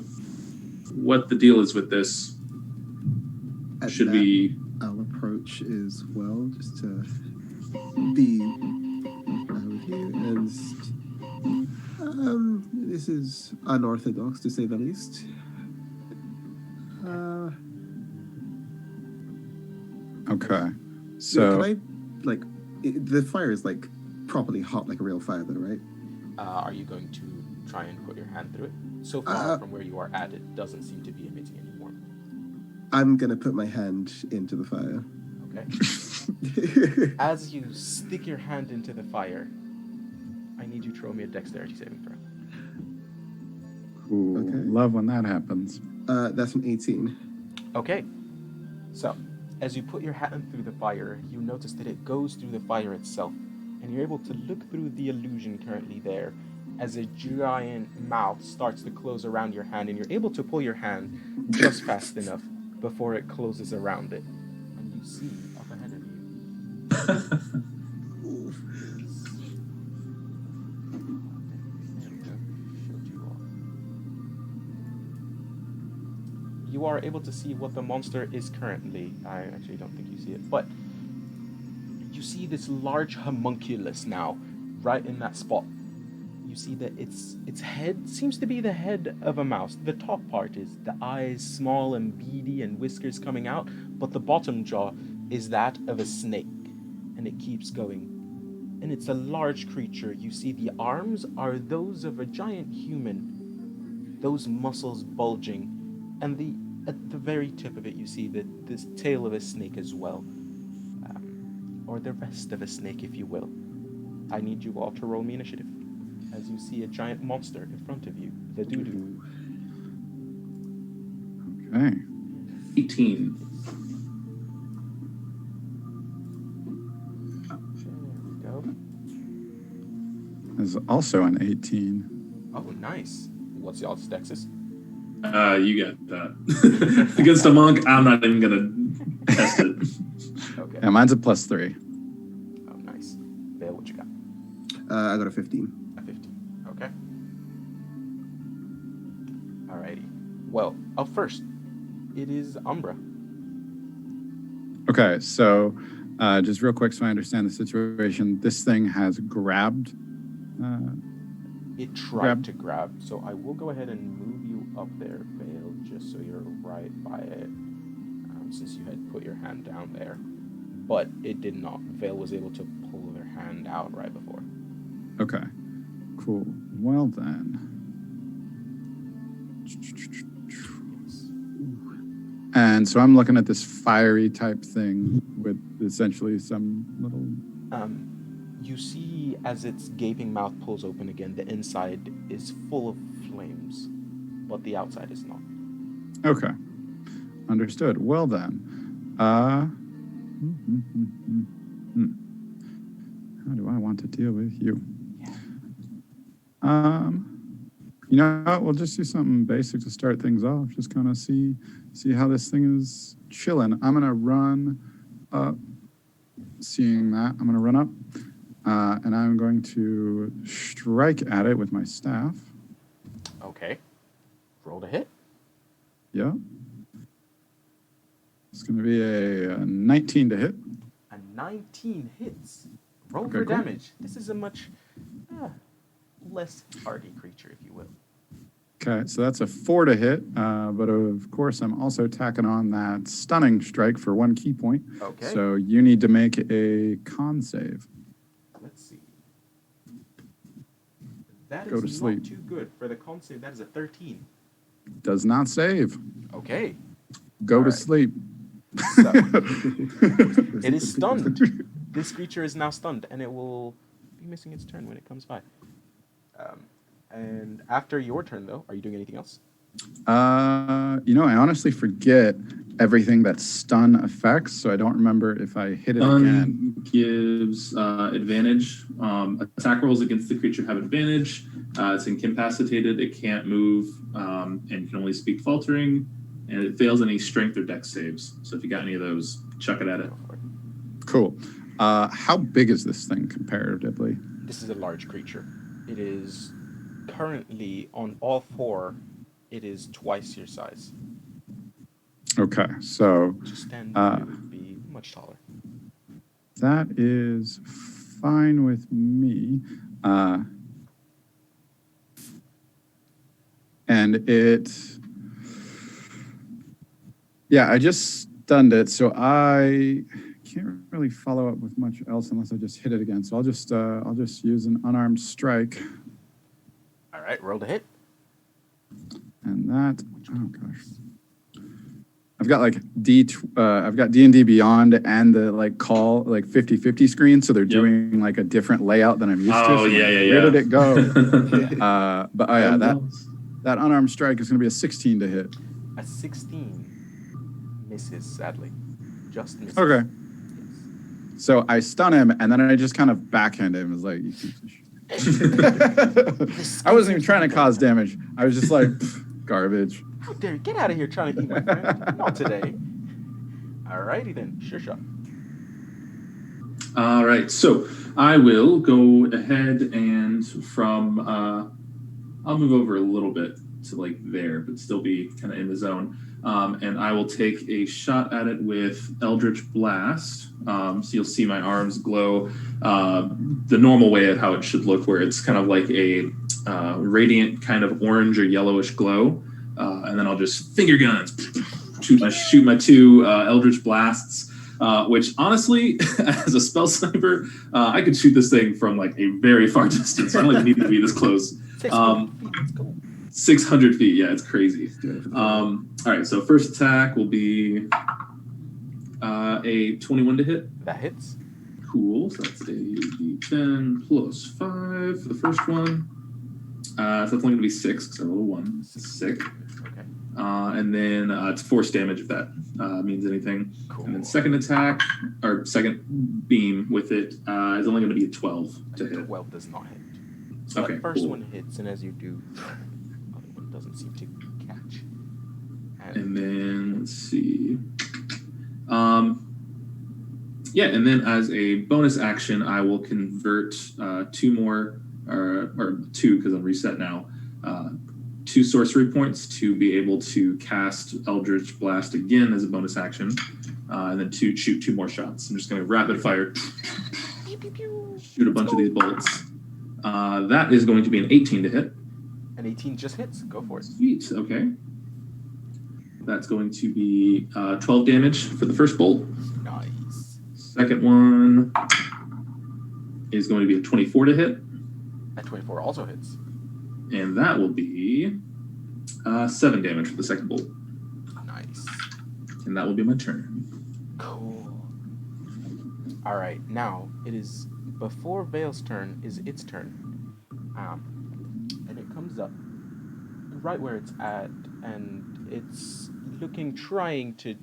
what the deal is with this. Should we... I'll approach as well, just to be with you. And this is unorthodox, to say the least. Okay. So So, can I, the fire is properly hot, like a real fire, though, right? Are you going to try and put your hand through it? So far from where you are at, it doesn't seem to be emitting any warmth. I'm gonna put my hand into the fire. Okay. As you stick your hand into the fire, I need you to throw me a dexterity saving throw. ooh, Okay. love when that happens. That's an 18. Okay. So, as you put your hand through the fire, you notice that it goes through the fire itself, and you're able to look through the illusion currently there as a giant mouth starts to close around your hand, and you're able to pull your hand just fast enough before it closes around it. And you see up ahead of you. There we go. Showed you all. You are able to see what the monster is currently. I actually don't think you see it, but you see this large homunculus now, right in that spot. You see that its head seems to be the head of a mouse. The top part is the eyes small and beady and whiskers coming out, but the bottom jaw is that of a snake, and it keeps going. And it's a large creature. You see the arms are those of a giant human, those muscles bulging, and at the very tip of it you see this tail of a snake as well, or the rest of a snake, if you will. I need you all to roll me initiative as you see a giant monster in front of you, the doo-doo. Okay. 18. There we go. There's also an 18. Oh, nice. What's y'all's dexes? You get that. Against a monk, I'm not even gonna test it. Okay. Yeah, mine's a +3. Oh, nice. Vale, what you got? I got a 15. A 15. Okay. Alrighty. Well, up first, it is Umbra. Okay, so just real quick so I understand the situation. This thing has grabbed. It tried to grab, so I will go ahead and move you up there, Vale, just so you're right by it, since you had put your hand down there. But it did not. Vale was able to pull their hand out right before. Okay, cool. Well then. And so I'm looking at this fiery type thing with essentially some little... You see, as its gaping mouth pulls open again, the inside is full of flames, but the outside is not. Okay, understood. Well then, how do I want to deal with you? You know what? We'll just do something basic to start things off. Just kind of see how this thing is chilling. I'm gonna run up. Seeing that, I'm gonna run up, and I'm going to strike at it with my staff. Okay. Roll to hit. Yeah. It's gonna be a 19 to hit. A 19 hits. Roll Okay, for cool. damage. This is a much less hardy creature, if you will. Okay, so that's a 4 to hit, but of course I'm also tacking on that stunning strike for 1 key point. Okay. So you need to make a con save. Let's see. That Go is to sleep. not too good for the con save. That is a 13. Does not save. Okay. Go All to right. sleep. So, it is stunned. This creature is now stunned, and it will be missing its turn when it comes by. And after your turn, though, are you doing anything else? You know, I honestly forget everything that stun affects, so I don't remember if I hit it again. Gives advantage. Attack rolls against the creature have advantage. It's incapacitated. It can't move, and can only speak faltering. And it fails any strength or dex saves. So if you got any of those, chuck it at it. Go for it. Cool. How big is this thing comparatively? This is a large creature. It is currently on all four. It is twice your size. Okay, so To stand, it would be much taller. that is fine with me. And it, yeah, I just stunned it, so I can't really follow up with much else unless I just hit it again. So I'll just use an unarmed strike, All right, roll to hit. and that, oh gosh. I've got like I've got D&D Beyond and the like call like 50/50 screen, so they're doing like a different layout than I'm used to. Oh, So yeah, yeah, Where yeah. did it go? But oh yeah, that unarmed strike is going to be a 16 to hit. A 16 misses, sadly. Just misses. Okay. Yes. So I stun him, and then I just kind of backhand him. It's like, you piece of shit. I wasn't even trying to cause damage. I was just like, Garbage. How dare you? Get out of here trying to eat my friend. Not today. Alrighty then. Sure shot. All right, so I will go ahead and I'll move over a little bit to like there, but still be kind of in the zone. And I will take a shot at it with Eldritch Blast. So you'll see my arms glow the normal way of how it should look, where it's kind of like a radiant kind of orange or yellowish glow. And then I'll just finger guns, shoot my two Eldritch Blasts. Which honestly, as a spell sniper, I could shoot this thing from like a very far distance. I don't even need to be this close. 600 feet, yeah, it's crazy. All right, so first attack will be a 21 to hit. That hits. Cool, so that's a d10 plus 5 for the first one. So that's only going to be 6 because I rolled a 1. Sick. Okay. And then it's force damage if that means anything. Cool. And then second attack, or second beam with it is only going to be a 12 to hit. 12 does not hit. So Okay, that first cool. one hits, and as you do, the other one doesn't seem to catch. And then let's see. Yeah, and then as a bonus action, I will convert 2 more, or 2 because I'm reset now. 2 sorcery points to be able to cast Eldritch Blast again as a bonus action, and then shoot 2 more shots. I'm just going to rapid fire, shoot a bunch of these bolts. That is going to be an 18 to hit. An 18 just hits. Go for it. Sweet. Okay. That's going to be 12 damage for the first bolt. Nice. Second one is going to be a 24 to hit. That 24 also hits. And that will be 7 damage for the second bolt. Nice. And that will be my turn. Cool. All right, now it is before Vale's turn is its turn. And it comes up right where it's at, and it's trying to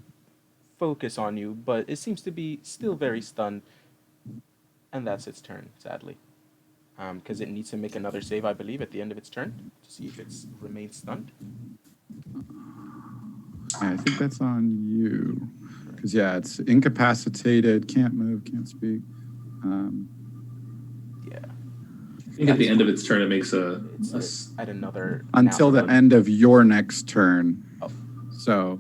focus on you, but it seems to be still very stunned. And that's its turn, sadly. Because it needs to make another save, I believe, at the end of its turn to see if it's remains stunned. I think that's on you. Because, yeah, it's incapacitated, can't move, can't speak. Yeah. I think at the end of its turn, it makes At another... Until the end of your next turn. Oh. So,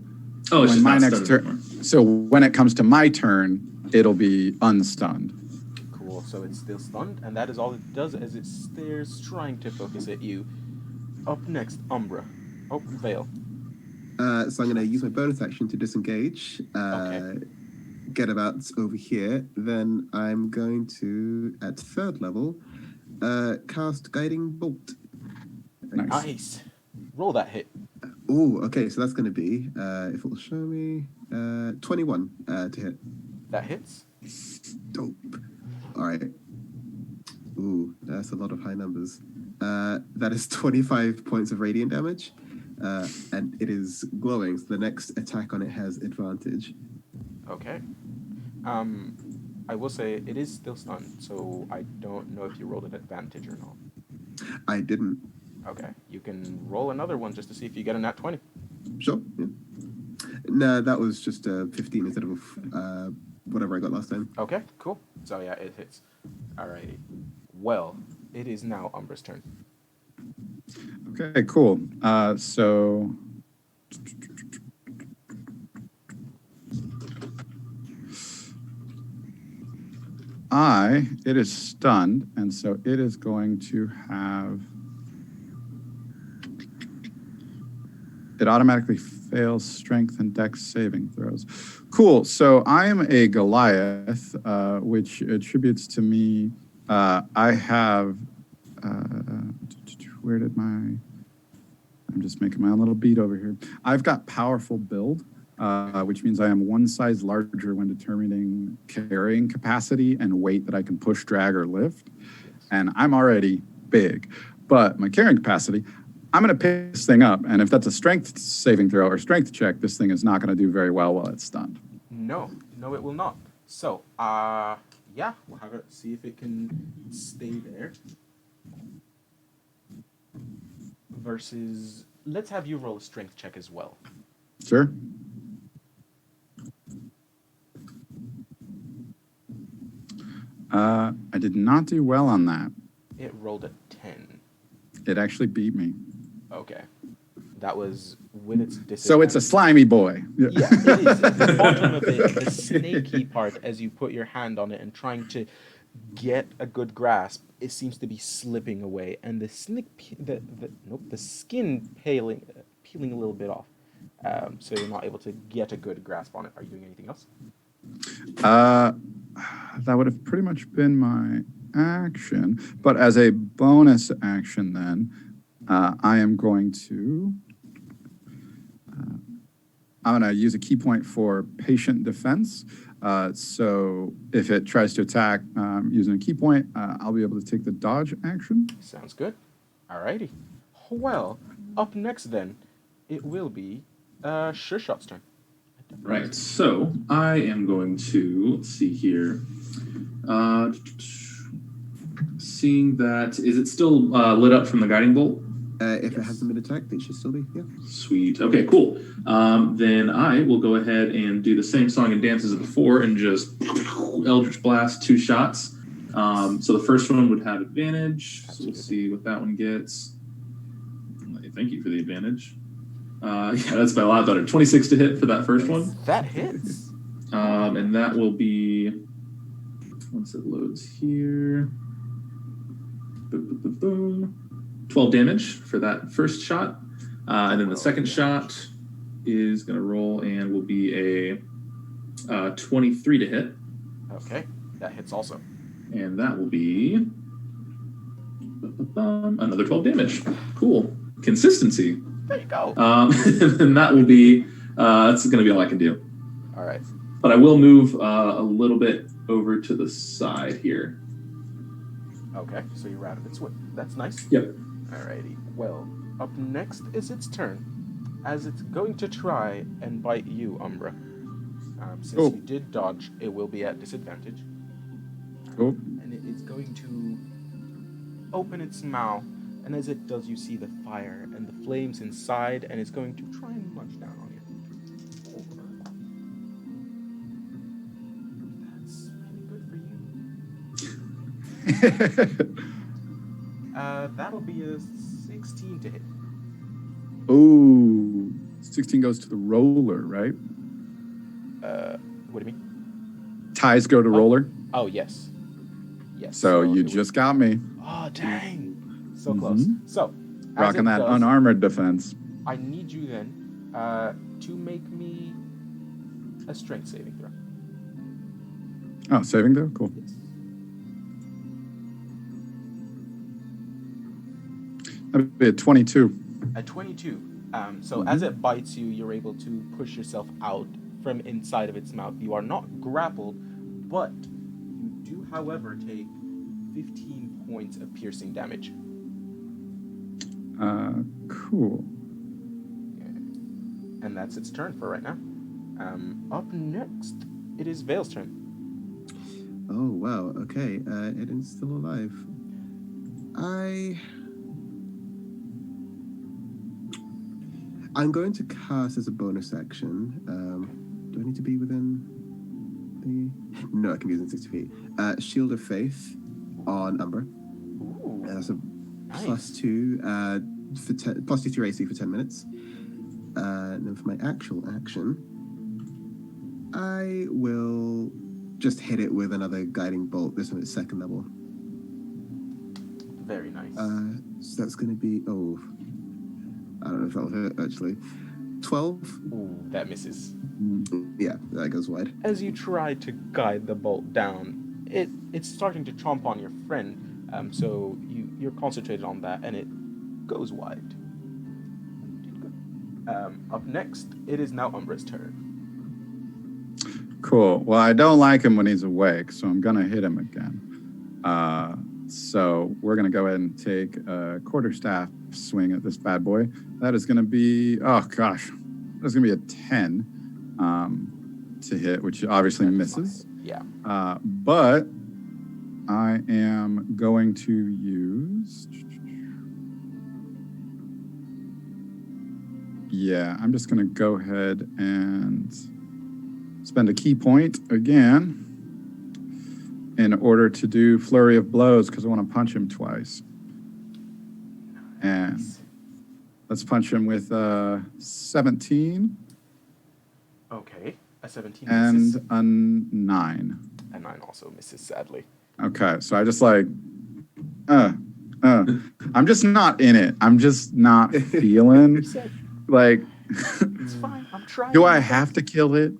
Oh, it's when just my not next stunned turn. anymore. So when it comes to my turn, it'll be unstunned. Cool, so it's still stunned, and that is all it does as it stares, trying to focus at you. Up next, Umbra. Oh, Vale. So I'm going to use my bonus action to disengage. Okay. Get about over here. Then I'm going to, at 3rd level, cast Guiding Bolt. Nice. Roll that hit. Oh, okay. So that's going to be, if it'll show me, 21 to hit. That hits. Dope. All right. Ooh, that's a lot of high numbers. That is 25 points of radiant damage. And it is glowing, so the next attack on it has advantage. Okay. I will say it is still stunned, so I don't know if you rolled an advantage or not. I didn't. Okay. You can roll another one just to see if you get a nat 20. Sure. Yeah. No, that was just a 15 instead of whatever I got last time. Okay, cool. So yeah, it hits. Alrighty. Well, it is now Umbra's turn. Okay, cool. So it is stunned, and so it is going to have, it automatically fails strength and dex saving throws. Cool, so I am a Goliath, which attributes to me, I have, where did I'm just making my own little beat over here. I've got powerful build, which means I am 1 size larger when determining carrying capacity and weight that I can push, drag, or lift. And I'm already big, but my carrying capacity, I'm going to pick this thing up. And if that's a strength saving throw or strength check, this thing is not going to do very well while it's stunned. No, it will not. So, yeah, we'll have it see if it can stay there. Versus let's have you roll a strength check as well. Sure. I did not do well on that. It rolled a 10. It actually beat me. Okay. That was with its disadvantage. So it's a slimy boy. Yeah, it is. At the bottom of it, the snaky part, as you put your hand on it and trying to get a good grasp, it seems to be slipping away, and the skin peeling a little bit off. So you're not able to get a good grasp on it. Are you doing anything else? That would have pretty much been my action. But as a bonus action, then I am going to. I'm going to use a key point for patient defense. So if it tries to attack using a key point, I'll be able to take the dodge action. Sounds good. Alrighty. Well, up next then, it will be Sure Shot's turn. Right. So I am going to, let's see here. Seeing that, is it still lit up from the guiding bolt? If it hasn't been attacked, it should still be, yeah. Sweet. Okay, cool. Then I will go ahead and do the same song and dance as before and just Eldritch Blast 2 shots. So the first one would have advantage. So we'll see what that one gets. Thank you for the advantage. Yeah, that's by a lot better. 26 to hit for that first one. That hits. And that will be, once it loads here, boom, boom, boom, boom. 12 damage for that first shot. And then the second shot is going to roll and will be a 23 to hit. Okay, that hits also. And that will be another 12 damage. Cool. Consistency. There you go. And that will be, that's going to be all I can do. All right. But I will move a little bit over to the side here. Okay, so you're out of its way. That's nice. Yep. Alrighty. Well, up next is its turn, as it's going to try and bite you, Umbra. Since you did dodge, it will be at disadvantage. And it is going to open its mouth, and as it does, you see the fire and the flames inside, and it's going to try and munch down on you. That's really good for you. That'll be a 16 to hit. Ooh, 16 goes to the roller, right? What do you mean? Ties go to roller. Oh, yes. Yes. So you just got me. Oh, dang. So close. So, rocking that unarmored defense. I need you then to make me a strength saving throw. Oh, saving throw? Cool. Yes. That'd be a 22. A 22. So as it bites you, you're able to push yourself out from inside of its mouth. You are not grappled, but you do, however, take 15 points of piercing damage. Cool. And that's its turn for right now. Up next, it is Vale's turn. Oh, wow. Okay. Eden's still alive. I'm going to cast as a bonus action. Do I need to be within the... No, I can be within 60 feet. Shield of Faith on Umbra. Ooh, That's a nice. plus 2 to your AC for 10 minutes. And then for my actual action, I will just hit it with another guiding bolt, this one at 2nd level. Very nice. So that's going to be... Oh, I don't know if that'll hit, actually. 12? Ooh, that misses. Yeah, that goes wide. As you try to guide the bolt down, it's starting to chomp on your friend. So you're concentrated on that, and it goes wide. Up next, it is now Umbra's turn. Cool. Well, I don't like him when he's awake, so I'm going to hit him again. So we're going to go ahead and take a quarterstaff swing at this bad boy. That is going to be, oh gosh, that's going to be a 10 to hit, which obviously misses. Yeah. But I am going to use Yeah, I'm just gonna go ahead and spend a key point again in order to do flurry of blows because I want to punch him twice. And let's punch him with 17 Okay, a 17 and misses. a 9. A 9 also misses, sadly. Okay, so I just like, I'm just not in it. I'm just not feeling like. It's fine. I'm trying. Do I have to kill it?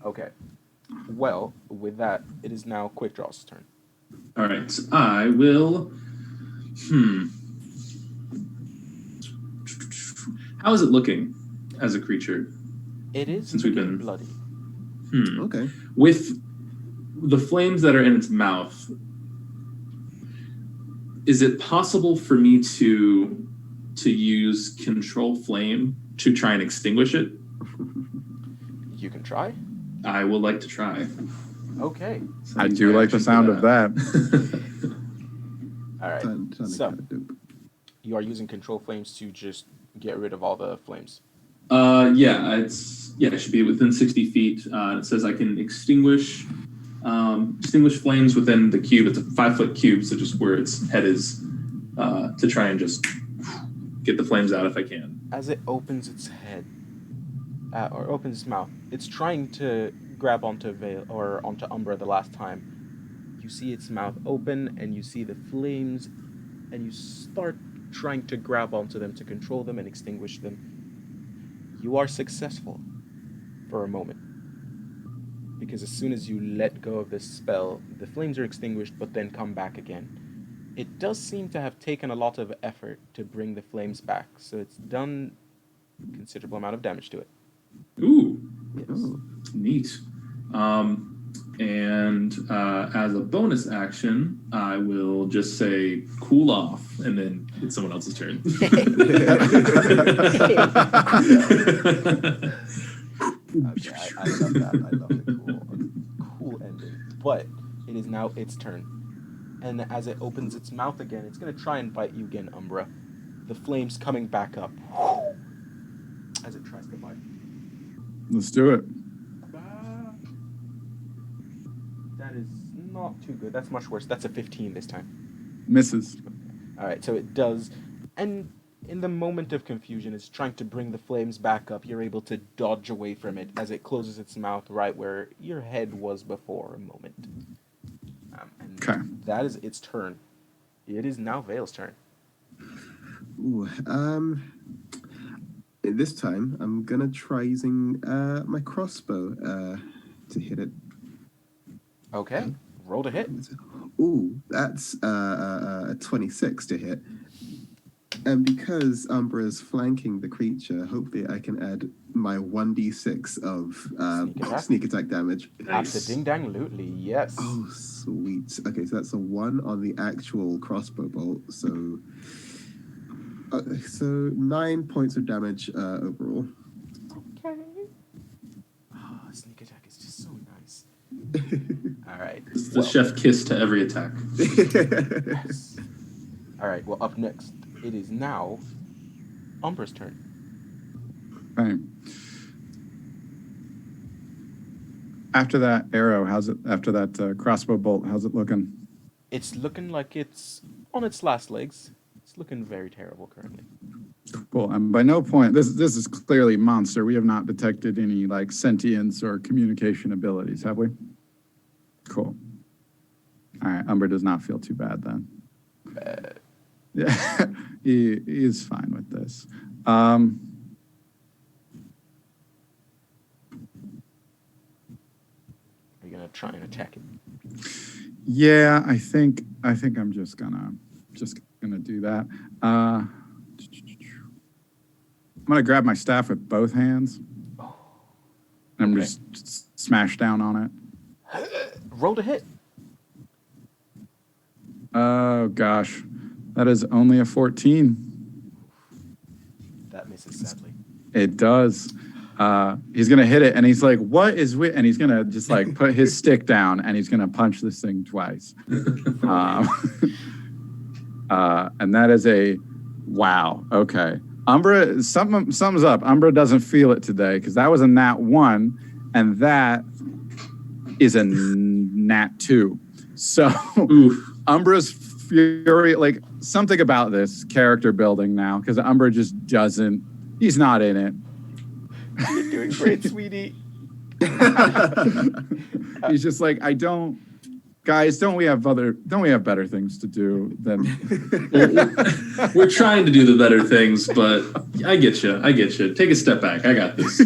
Okay. Well, with that, it is now Quick Draw's turn. All right, I will. How is it looking as a creature? It is Since we've looking been- bloody. Okay. With the flames that are in its mouth, is it possible for me to use control flame to try and extinguish it? You can try. I would like to try. Okay. I do like the sound of that. All right. Sounding So kinda dope. you are using control flames to just get rid of all the flames. It should be within 60 feet. It says I can extinguish flames within the cube. It's a 5-foot cube, so just where its head is, to try and just get the flames out if I can. As it opens its head, or opens its mouth, it's trying to grab onto Vale or onto Umbra the last time. You see its mouth open, and you see the flames, and you start trying to grab onto them to control them and extinguish them. You are successful for a moment. Because as soon as you let go of this spell, the flames are extinguished but then come back again. It does seem to have taken a lot of effort to bring the flames back, so it's done a considerable amount of damage to it. Ooh, Yes. neat. And as a bonus action, I will just say cool off, and then it's someone else's turn. Okay, I love that. I love the cool ending. But it is now its turn. And as it opens its mouth again, it's going to try and bite you again, Umbra. The flames coming back up as it tries to bite. Let's do it. That is not too good. That's much worse. That's a 15 this time. Misses. All right, so it does. And in the moment of confusion, it's trying to bring the flames back up. You're able to dodge away from it as it closes its mouth right where your head was before a moment. And Okay. that is its turn. It is now Vale's turn. Ooh, this time I'm gonna try using my crossbow to hit it. Okay, roll to hit. Ooh, that's a 26 to hit. And because Umbra's flanking the creature, hopefully I can add my 1d6 of sneak attack damage. Abso-ding-dang-lutely, yes. Oh, sweet. Okay, so that's a 1 on the actual crossbow bolt. So 9 points of damage overall. Okay. Oh, sneak attack is just so nice. All right. It's the chef kiss to every attack. Yes. All right, well, up next, it is now Umbra's turn. Right. After that arrow, how's it? After that crossbow bolt, how's it looking? It's looking like it's on its last legs. It's looking very terrible currently. Cool. And by no point, this is clearly monster. We have not detected any like sentience or communication abilities, have we? Cool. All right. Umbra does not feel too bad then. Yeah, he is fine with this. Are you gonna try and attack it? Yeah, I think I'm just gonna do that. I'm gonna grab my staff with both hands. And I'm Okay. just smash down on it. Roll to hit. Oh gosh, that is only a 14. That misses sadly. It does. He's gonna hit it, and he's like, "What is with?" And he's gonna just like put his stick down, and he's gonna punch this thing twice. And that is a wow. Okay. Umbra, something's up. Umbra doesn't feel it today because that was a nat 1, and that is a nat 2. So Umbra's fury, like something about this character building now, because Umbra just doesn't. He's not in it. You're doing great, sweetie. He's just like, I don't. Guys, don't we have better things to do than? We're trying to do the better things, but I get you. Take a step back. I got this.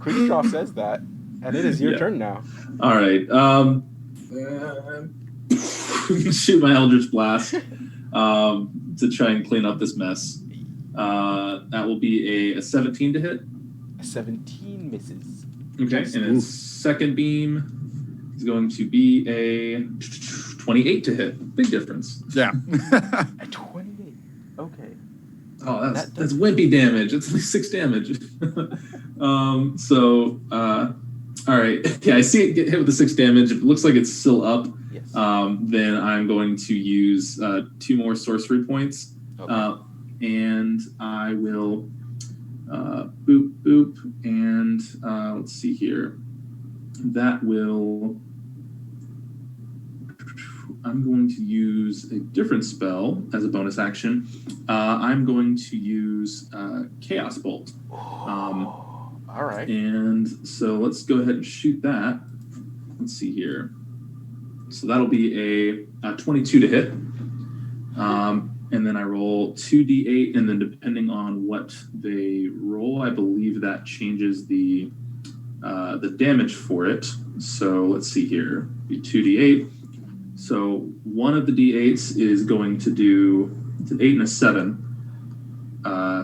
Quickdraw says that, and it is your turn now. All right. Shoot my Eldritch Blast to try and clean up this mess. That will be a 17 to hit. A 17 misses. Okay, and its second beam is going to be a 28 to hit. Big difference. Yeah. A 28. Okay. Oh, that's wimpy damage. It's only 6 damage. All right. Yeah, I see it get hit with the 6 damage. If it looks like it's still up, yes. Then I'm going to use 2 more sorcery points. Okay. And I will boop, and let's see here. That will... I'm going to use a different spell as a bonus action. I'm going to use Chaos Bolt. All right. And so let's go ahead and shoot that. Let's see here. So that'll be a 22 to hit. And then I roll 2d8, and then depending on what they roll, I believe that changes the damage for it. So let's see here. Be 2d8. So one of the d8s is going to do, it's an 8 and a 7.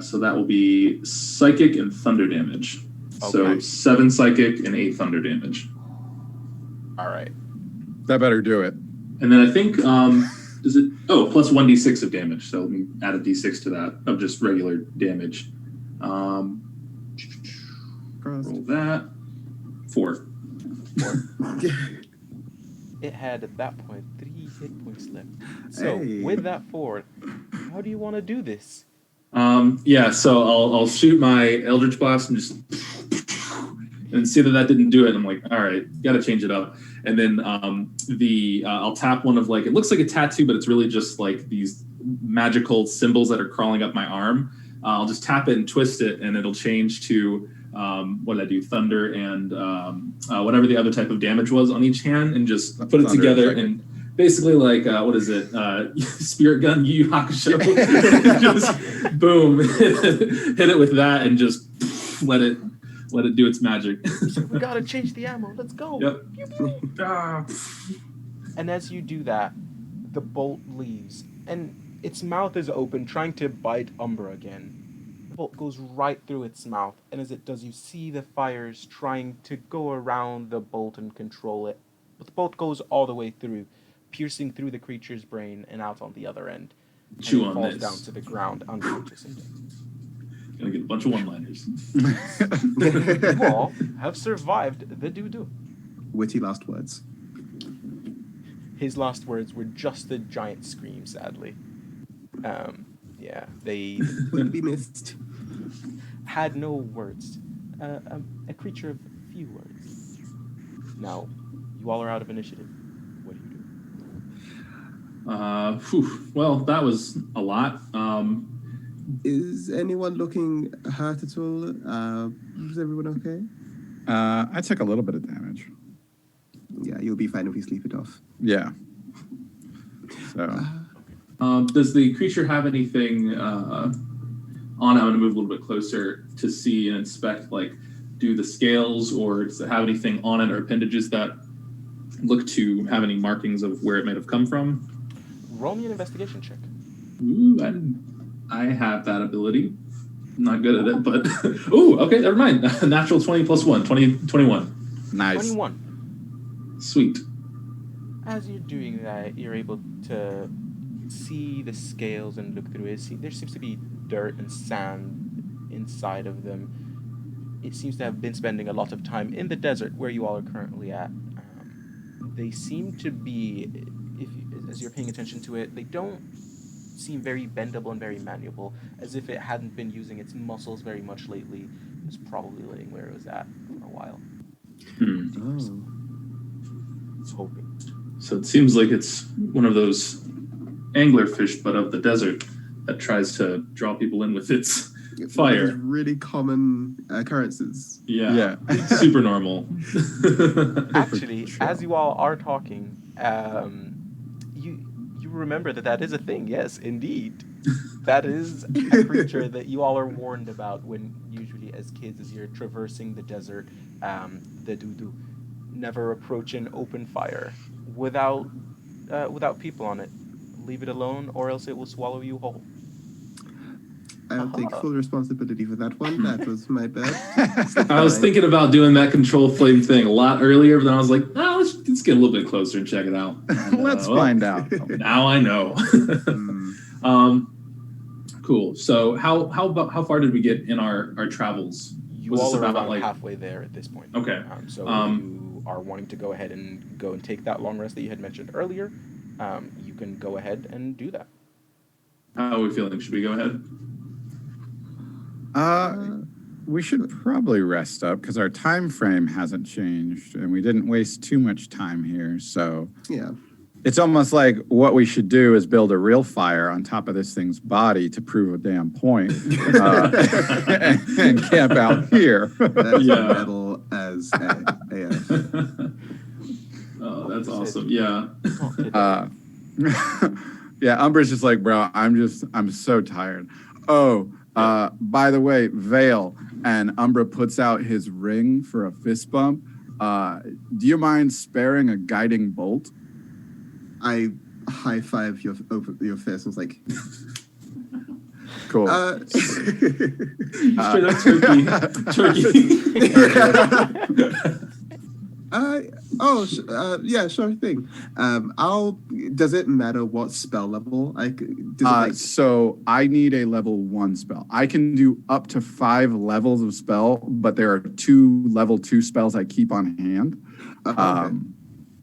So that will be psychic and thunder damage. Okay. So 7 psychic and 8 thunder damage. All right. That better do it. And then I think, does it, plus 1d6 of damage. So let me add a d6 to that of just regular damage. Roll that. 4. It had at that point 3 hit points left. So with that 4, how do you want to do this? So I'll shoot my Eldritch Blast and just and see that didn't do it. I'm like, all right, got to change it up. And then I'll tap one of, like, it looks like a tattoo, but it's really just like these magical symbols that are crawling up my arm. I'll just tap it and twist it, and it'll change to what did I do? Thunder and whatever the other type of damage was on each hand, and just put it together and basically like what is it? Spirit Gun Yu Yu Hakusho. Just boom, hit it with that, and just let it do its magic. We gotta change the ammo. Let's go. Yep. Pew, pew. And as you do that, the bolt leaves, and its mouth is open, trying to bite Umbra again. The bolt goes right through its mouth, and as it does, you see the fires trying to go around the bolt and control it. But the bolt goes all the way through, piercing through the creature's brain and out on the other end. Chew and on falls this. down to the ground, unconscious and dead. Gonna get a bunch of one-liners. You all have survived the doo-doo. Witty last words. His last words were just a giant scream, sadly. They Wouldn't be missed. had no words. A creature of few words. Now, you all are out of initiative. What do you do? Well, that was a lot. Is anyone looking hurt at all? Is everyone okay? I took a little bit of damage. Yeah, you'll be fine if we sleep it off. Yeah. So. Does the creature have anything on? I'm going to move a little bit closer to see and inspect, like, do the scales, or does it have anything on it or appendages that look to have any markings of where it might have come from? Roll me an investigation check. Ooh, I have that ability. I'm not good at it, but... Ooh, okay, never mind. Natural 20 plus 1, 21. Nice. 21. Sweet. As you're doing that, you're able to see the scales and look through it. There seems to be dirt and sand inside of them. It seems to have been spending a lot of time in the desert where you all are currently at. They seem to be, as you're paying attention to it, they don't seem very bendable and very malleable, as if it hadn't been using its muscles very much lately. It was probably laying where it was at for a while. Hmm. Oh. I was hoping. So it seems like it's one of those anglerfish, but of the desert, that tries to draw people in with its fire. Those really common occurrences. Yeah. Super normal. Actually, Sure. as you all are talking, you remember that is a thing. Yes, indeed. That is a creature that you all are warned about when usually as kids, as you're traversing the desert, the dudu. Never approach an open fire without people on it. Leave it alone, or else it will swallow you whole. I'll take Aha. full responsibility for that one. That was my bad. I was thinking about doing that control flame thing a lot earlier, but then I was like, oh, let's get a little bit closer and check it out. And, Let's well, find out. Now I know. Cool. So how far did we get in our travels? You Was all this are about, around like- halfway there at this point. Okay. So you are wanting to go ahead and take that long rest that you had mentioned earlier. You can go ahead and do that. How are we feeling? Should we go ahead? We should probably rest up because our time frame hasn't changed and we didn't waste too much time here. So Yeah. it's almost like what we should do is build a real fire on top of this thing's body to prove a damn point and camp out here. That's Yeah. metal as AF. Oh, that's awesome. Yeah. Not today. Yeah, Umbra's just like, bro, I'm so tired. Oh, by the way, Vale, and Umbra puts out his ring for a fist bump. Do you mind sparing a guiding bolt? I high five your fist and was like, Cool. Straight up turkey. Yeah, sure thing. Does it matter what spell level? So I need a level 1 spell. I can do up to 5 levels of spell, but there are 2 level 2 spells I keep on hand. Okay.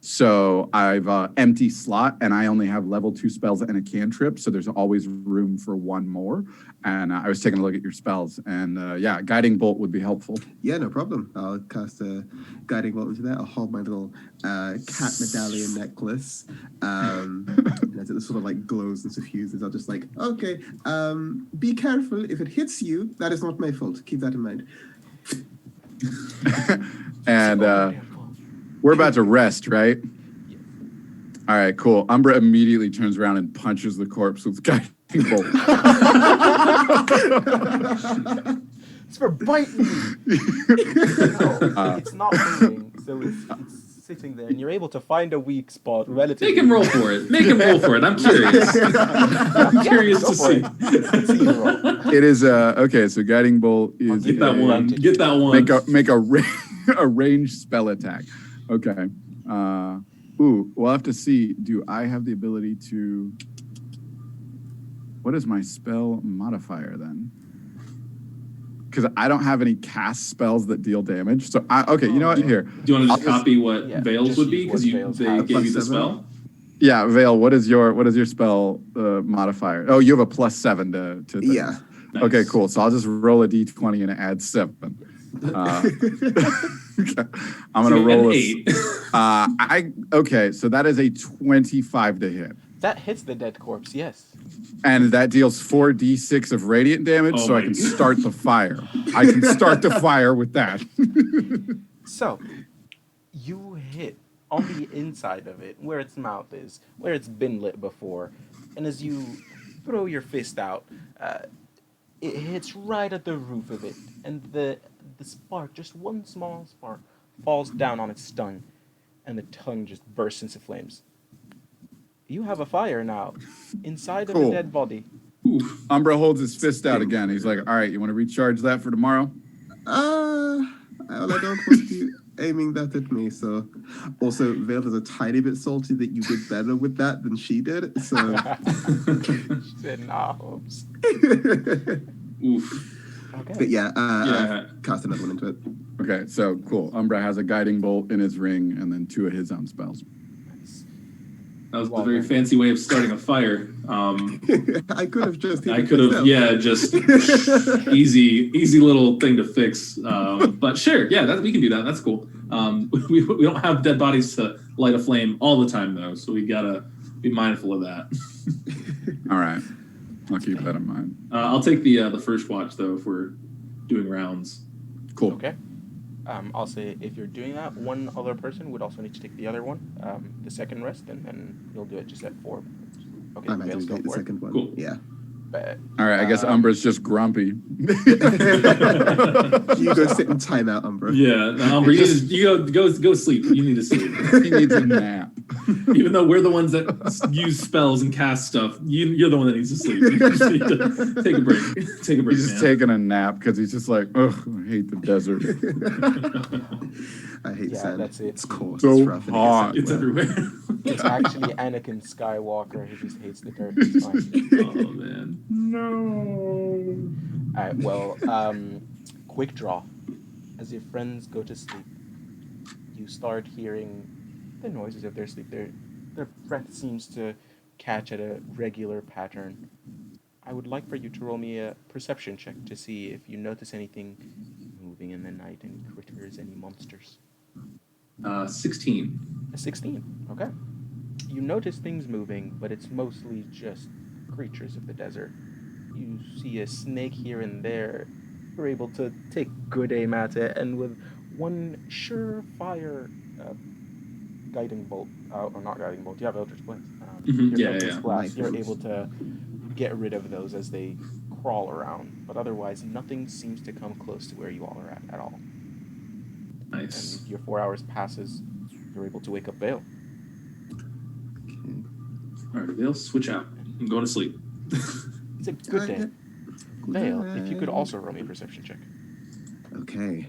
So I've empty slot, and I only have level 2 spells and a cantrip, so there's always room for 1 more. And I was taking a look at your spells, and yeah, guiding bolt would be helpful. Yeah, no problem. I'll cast a guiding bolt into that. I'll hold my little cat medallion necklace. And as it sort of like glows and suffuses, I'll just like, okay, be careful. If it hits you, that is not my fault. Keep that in mind. And we're about to rest, right? Yeah. All right, cool. Umbra immediately turns around and punches the corpse with guiding bolt. It's for biting me. No, it's not moving, so it's sitting there, and you're able to find a weak spot relatively. Make him roll for it. I'm curious. I'm curious go to for see. it. Let's see you roll. It is okay. So guiding bolt is Get that one. Get that one. make a ranged spell attack. Okay. We'll have to see. Do I have the ability to? What is my spell modifier then? Because I don't have any cast spells that deal damage. So you know what? Here. Do you want to just copy what yeah, Veils just would be? use Because what Veils they have. gave you the +7. spell. Yeah, Vale. What is your spell modifier? Oh, you have a +7 to things. Yeah. Nice. Okay, cool. So I'll just roll a d20 and add 7. I'm gonna So roll an a 8. Okay, so that is a 25 to hit. That hits the dead corpse, yes. And that deals 4d6 of radiant damage, Oh so I my can God. start the fire. I can start the fire with that. So, you hit on the inside of it, where its mouth is, where it's been lit before, and as you throw your fist out, it hits right at the roof of it, and the spark, just one small spark, falls down on its tongue, and the tongue just bursts into flames. You have a fire now, inside of Cool. a dead body. Oof. Umbra holds his fist out again. He's like, all right, you want to recharge that for tomorrow? Well, I don't want you aiming that at me. So, also, Vale is a tiny bit salty that you did better with that than she did. So, She said, nah, Holmes. Oof. Okay. but yeah, Yeah. cast another one into it. Okay, so cool. Umbra has a guiding bolt in his ring and then 2 of his own spells. Nice. That was a very fancy way of starting a fire. I could have just. Just easy little thing to fix. But sure, yeah, we can do that. That's cool. We don't have dead bodies to light a flame all the time though, so we gotta be mindful of that. All right, I'll keep that in mind. I'll take the first watch though if we're doing rounds. Cool. Okay. I'll say if you're doing that, one other person would also need to take the other one, the second rest, and then you'll do it just at 4. Okay, I might as well take the second one. Cool. Yeah. But, All right, I guess Umbra's just grumpy. You go sit in timeout, Umbra. Yeah, Umbra, you go sleep. You need to sleep. He needs a nap. Even though we're the ones that use spells and cast stuff, you're the one that needs to sleep. You just need to take a break. Take a break. He's just taking a nap because he's just like, ugh, I hate the desert. I hate sand. That's it. It's cool. So it's rough. hot. It's everywhere. It's actually Anakin Skywalker who just hates the dirt. It's fine. Oh man. No. All right. Well, quick draw. As your friends go to sleep, you start hearing the noises of their sleep. Their breath seems to catch at a regular pattern. I would like for you to roll me a perception check to see if you notice anything moving in the night, any critters, any monsters. 16. A 16. Okay. You notice things moving, but it's mostly just creatures of the desert. You see a snake here and there. You're able to take good aim at it, and with one surefire guiding bolt, or not guiding bolt, you have Eldritch Blast. Yeah. Blast, you're able to get rid of those as they crawl around. But otherwise, nothing seems to come close to where you all are at all. Nice. And your 4 hours passes. You're able to wake up Vale. All right, Vale, switch out. I'm going to sleep. It's a good day. Vale, if you could also roll me a perception check. Okay.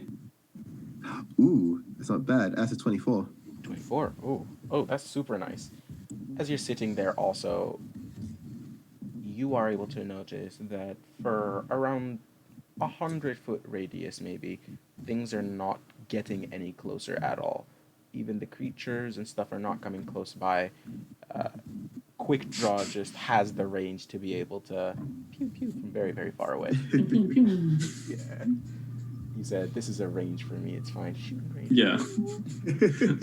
Ooh, that's not bad. That's a 24. 24. Oh, that's super nice. As you're sitting there also, you are able to notice that for around 100-foot radius maybe, things are not getting any closer at all. Even the creatures and stuff are not coming close by. Quick Draw just has the range to be able to pew pew from very, very far away. Yeah. He said, "This is a range for me. It's fine. Shooting range." Yeah.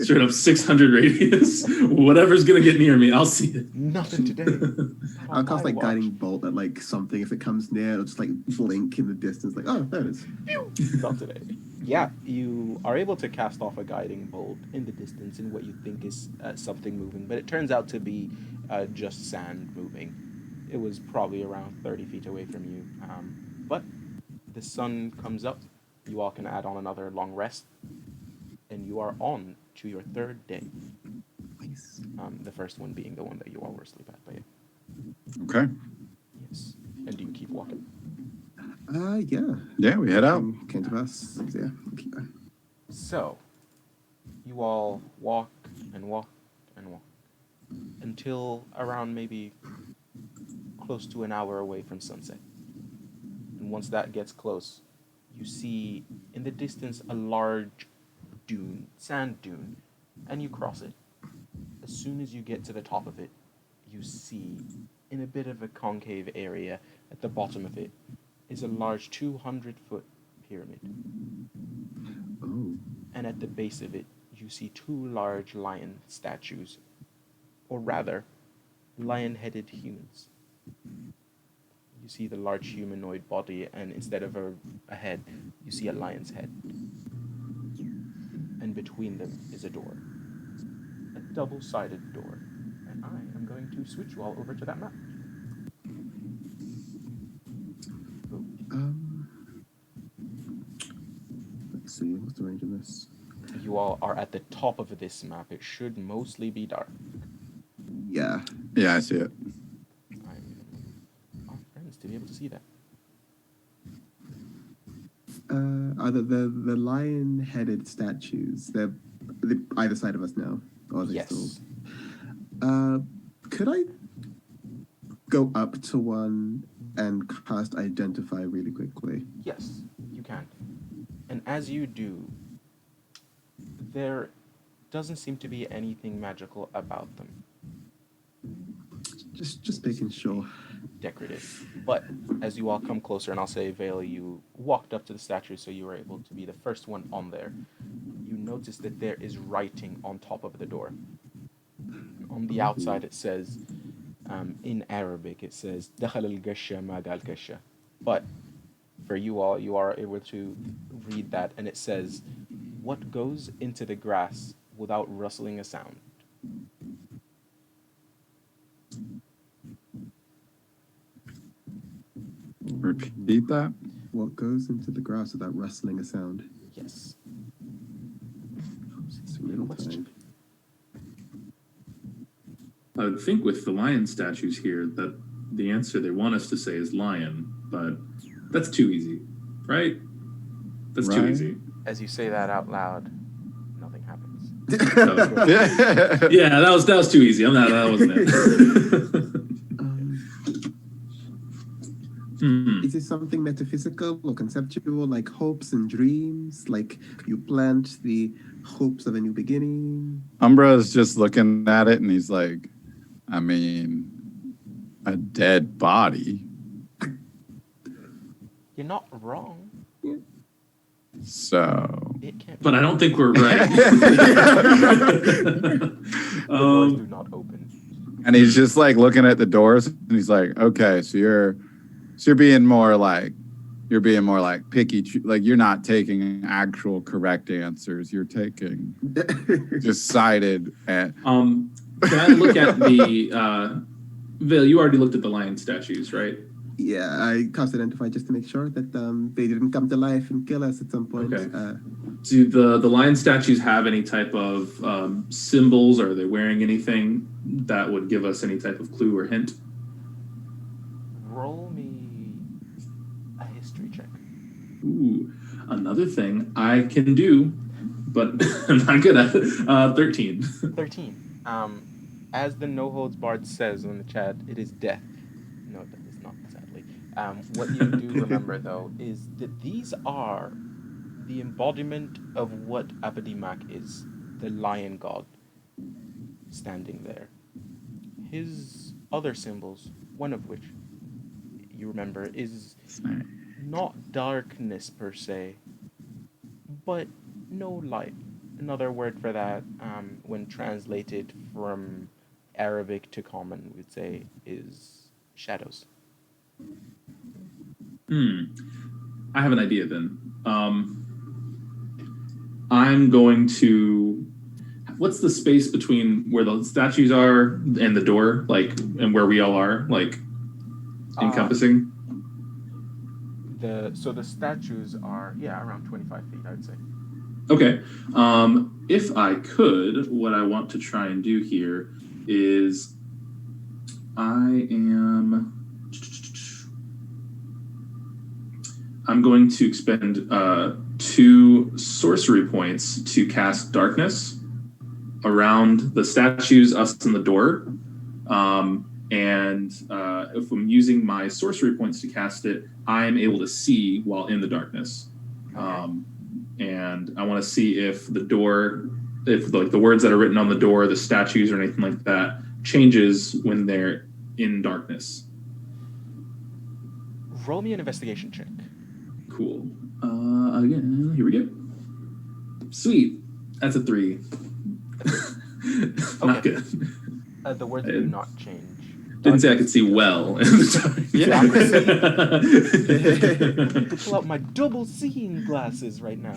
Straight up 600 radius. Whatever's going to get near me, I'll see it. Nothing today. I'll cast like guiding bolt at like something. If it comes near, it'll just like blink in the distance. Like, oh, there it is. Not today. Yeah, you are able to cast off a guiding bolt in the distance in what you think is something moving, but it turns out to be just sand moving. It was probably around 30 feet away from you. But the sun comes up. You all can add on another long rest, and you are on to your 3rd day. Nice. The first one being the one that you all were asleep at. But yeah. Okay. Yes. And do you keep walking? Yeah. Yeah, we head out. Came to pass. Yeah, we'll keep going. So, you all walk and walk and walk until around maybe close to an hour away from sunset. And once that gets close, you see in the distance a large dune, sand dune, and you cross it. As soon as you get to the top of it, you see in a bit of a concave area at the bottom of it is a large 200-foot pyramid. Oh. And at the base of it, you see 2 large lion statues, or rather, lion-headed humans. You see the large humanoid body, and instead of a head, you see a lion's head. And between them is a door. A double-sided door. And I am going to switch you all over to that map. Let's see. What's the range of this? You all are at the top of this map. It should mostly be dark. Yeah. Yeah, I see it. I'm our friends to be able to see that. Are the lion-headed statues? They're either side of us now. Or are they Yes. still? Could I go up to one and cast Identify really quickly? Yes, you can. And as you do, there doesn't seem to be anything magical about them. Just making sure. Decorative. But as you all come closer, and I'll say, Vale, you walked up to the statue, so you were able to be the first one on there. You notice that there is writing on top of the door. On the outside, it says, in Arabic, it says, دخل القشة ما قال كشة. But for you all, you are able to read that, and it says, what goes into the grass without rustling a sound? Repeat that. What goes into the grass without rustling a sound? Yes. It's a riddle Question. time. I would think with the lion statues here that the answer they want us to say is lion, but that's too easy, right? That's too Right. easy. As you say that out loud, nothing happens. Yeah, that was too easy. That wasn't it. Is it something metaphysical or conceptual, like hopes and dreams? Like you plant the hopes of a new beginning? Umbra is just looking at it and he's like, I mean, a dead body. You're not wrong. So. It can't be. But I don't think we're right. The doors do not open. And he's just like looking at the doors and he's like, okay, so you're being more like picky, like you're not taking actual correct answers. You're taking decided and Can I look at the Vale? You already looked at the lion statues, right? Yeah, I cast identify just to make sure that they didn't come to life and kill us at some point. Okay. Do the lion statues have any type of symbols? Are they wearing anything that would give us any type of clue or hint? Roll me a history check. Ooh, another thing I can do, but I'm not good at it. 13. 13. As the No Holds Barred says on the chat, it is death. No, that is not, sadly. What you do remember, though, is that these are the embodiment of what Abadimak is, the lion god, standing there. His other symbols, one of which you remember, is not darkness per se, but no light. Another word for that, when translated from Arabic to common, we'd say is shadows. I have an idea then. I'm going to. What's the space between where the statues are and the door, like, and where we all are, like, encompassing? So the statues are around 25 feet, I'd say. Okay. If I could, what I want to try and do here is I'm going to expend 2 sorcery points to cast darkness around the statues, us, and the door. And if I'm using my sorcery points to cast it, I am able to see while in the darkness. And I want to see if the door, if like the words that are written on the door, the statues or anything like that, changes when they're in darkness. Roll me an investigation check. Cool. Again, here we go. Sweet. That's a 3. Not good. The words do not change. Didn't say I could see well in the dark. I could pull out my double seeing glasses right now.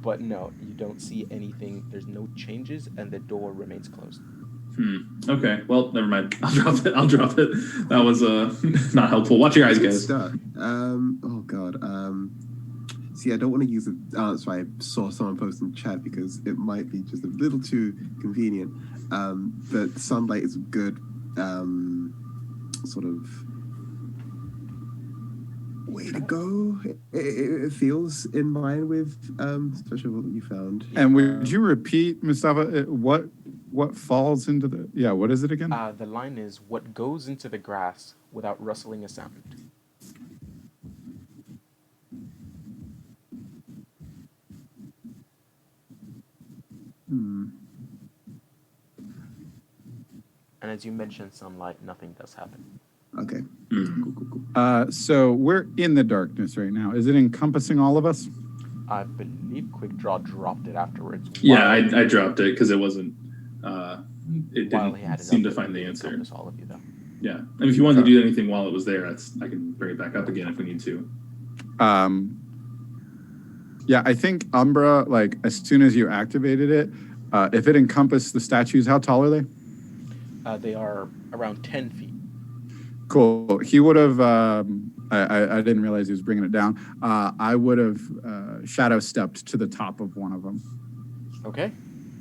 But no, you don't see anything. There's no changes, and the door remains closed. Okay. Well, never mind. I'll drop it. That was not helpful. Watch your eyes, Good guys. stuff. Oh god. See, I don't want to use it. That's why I saw someone post in chat because it might be just a little too convenient. But sunlight is a good sort of way to go. It feels in line with especially what you found. And would you repeat, Mustafa, what falls into the, what is it again? The line is, what goes into the grass without rustling a sound. And as you mentioned sunlight, nothing does happen. Okay. So we're in the darkness right now. Is it encompassing all of us? I believe Quick Draw dropped it afterwards. Yeah, I dropped it because it wasn't. It While he didn't had it seem up, to it find the did answer. encompass all of you, though. Yeah, and if you wanted to do anything while it was there, I can bring it back up again if we need to. Yeah, I think Umbra, like, as soon as you activated it, if it encompassed the statues, how tall are they? They are around 10 feet. Cool. He would have, I didn't realize he was bringing it down. I would have shadow stepped to the top of one of them. Okay.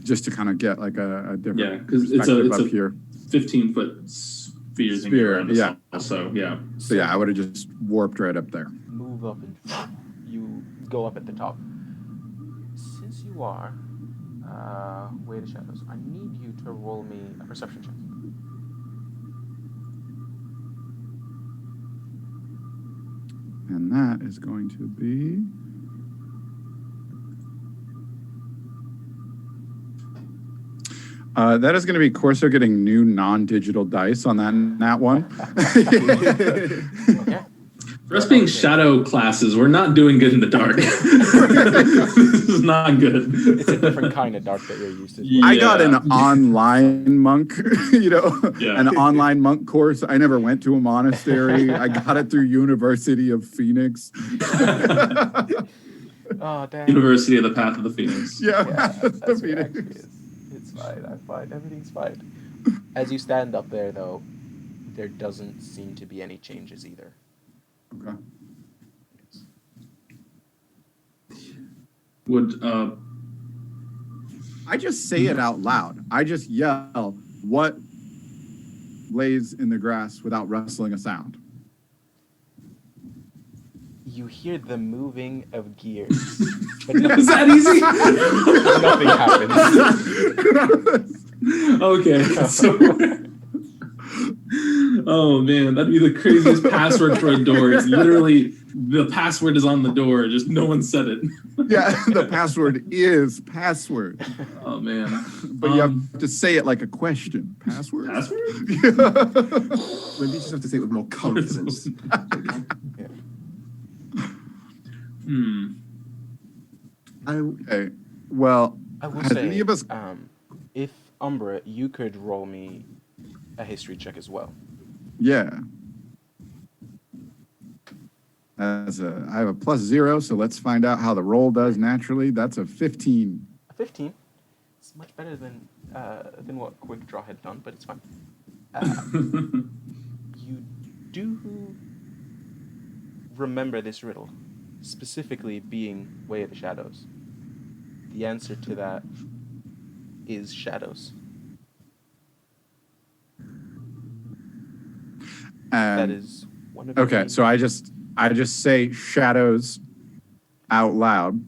Just to kind of get like a different because it's a here. 15-foot sphere around the so yeah. So yeah, I would have just warped right up there. Move up and you go up at the top. Since you are way to shadows, I need you to roll me a perception check. And that is going to be... that is going to be Corso getting new non-digital dice on that one. Okay. For us being shadow classes, we're not doing good in the dark. This is not good. It's a different kind of dark that you're used to. Yeah. I got an online monk, an online monk course. I never went to a monastery. I got it through University of Phoenix. Oh, damn. University of the Path of the Phoenix. Yeah, That's the what it Phoenix. actually is. It's fine. I'm fine. Everything's fine. As you stand up there, though, there doesn't seem to be any changes either. Okay. Would I just say it out loud. I just yell, "What lays in the grass without rustling a sound?" You hear the moving of gears, but is that easy? nothing happens. Okay. So, oh man, that'd be the craziest password for a door. It's literally the password is on the door, just no one said it. Yeah, the password is password. Oh man. But you have to say it like a question. Password? Password? Maybe you just have to say it with more confidence. Yeah. Okay. Well, I will has say, any of us... if Umbra, you could roll me a history check as well. Yeah. I have a +0, so let's find out how the roll does naturally. That's a 15. A 15. It's much better than what Quick Draw had done, but it's fine. You do remember this riddle, specifically being Way of the Shadows. The answer to that is shadows. That is one of Okay, the... so I just say shadows out loud.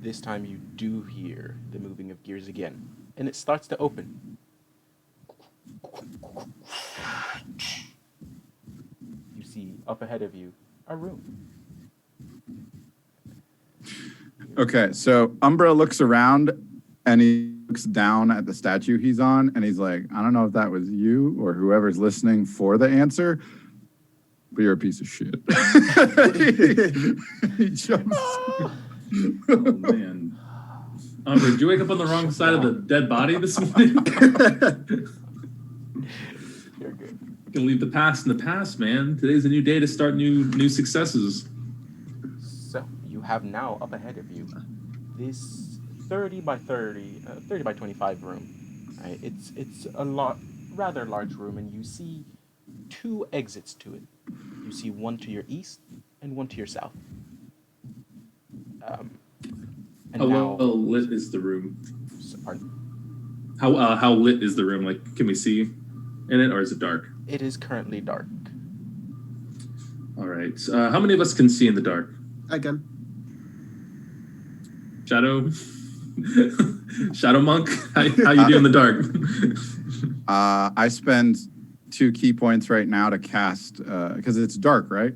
This time you do hear the moving of gears again, and it starts to open. You see up ahead of you a room. Okay, so Umbra looks around and he looks down at the statue he's on and he's like, I don't know if that was you or whoever's listening for the answer, but you're a piece of shit. He jumps. Oh man. Umbra, did you wake up on the wrong side of the dead body this morning? You're good. You can leave the past in the past, man. Today's a new day to start new successes. So you have now up ahead of you this 30 by 25 room. Right? It's a rather large room, and you see two exits to it. You see one to your east and one to your south. How well lit is the room? Pardon? How lit is the room? Like, can we see in it, or is it dark? It is currently dark. All right. How many of us can see in the dark? Again. Shadow? Shadow Monk? How you do in the dark? I spend 2 key points right now to cast, because it's dark, right?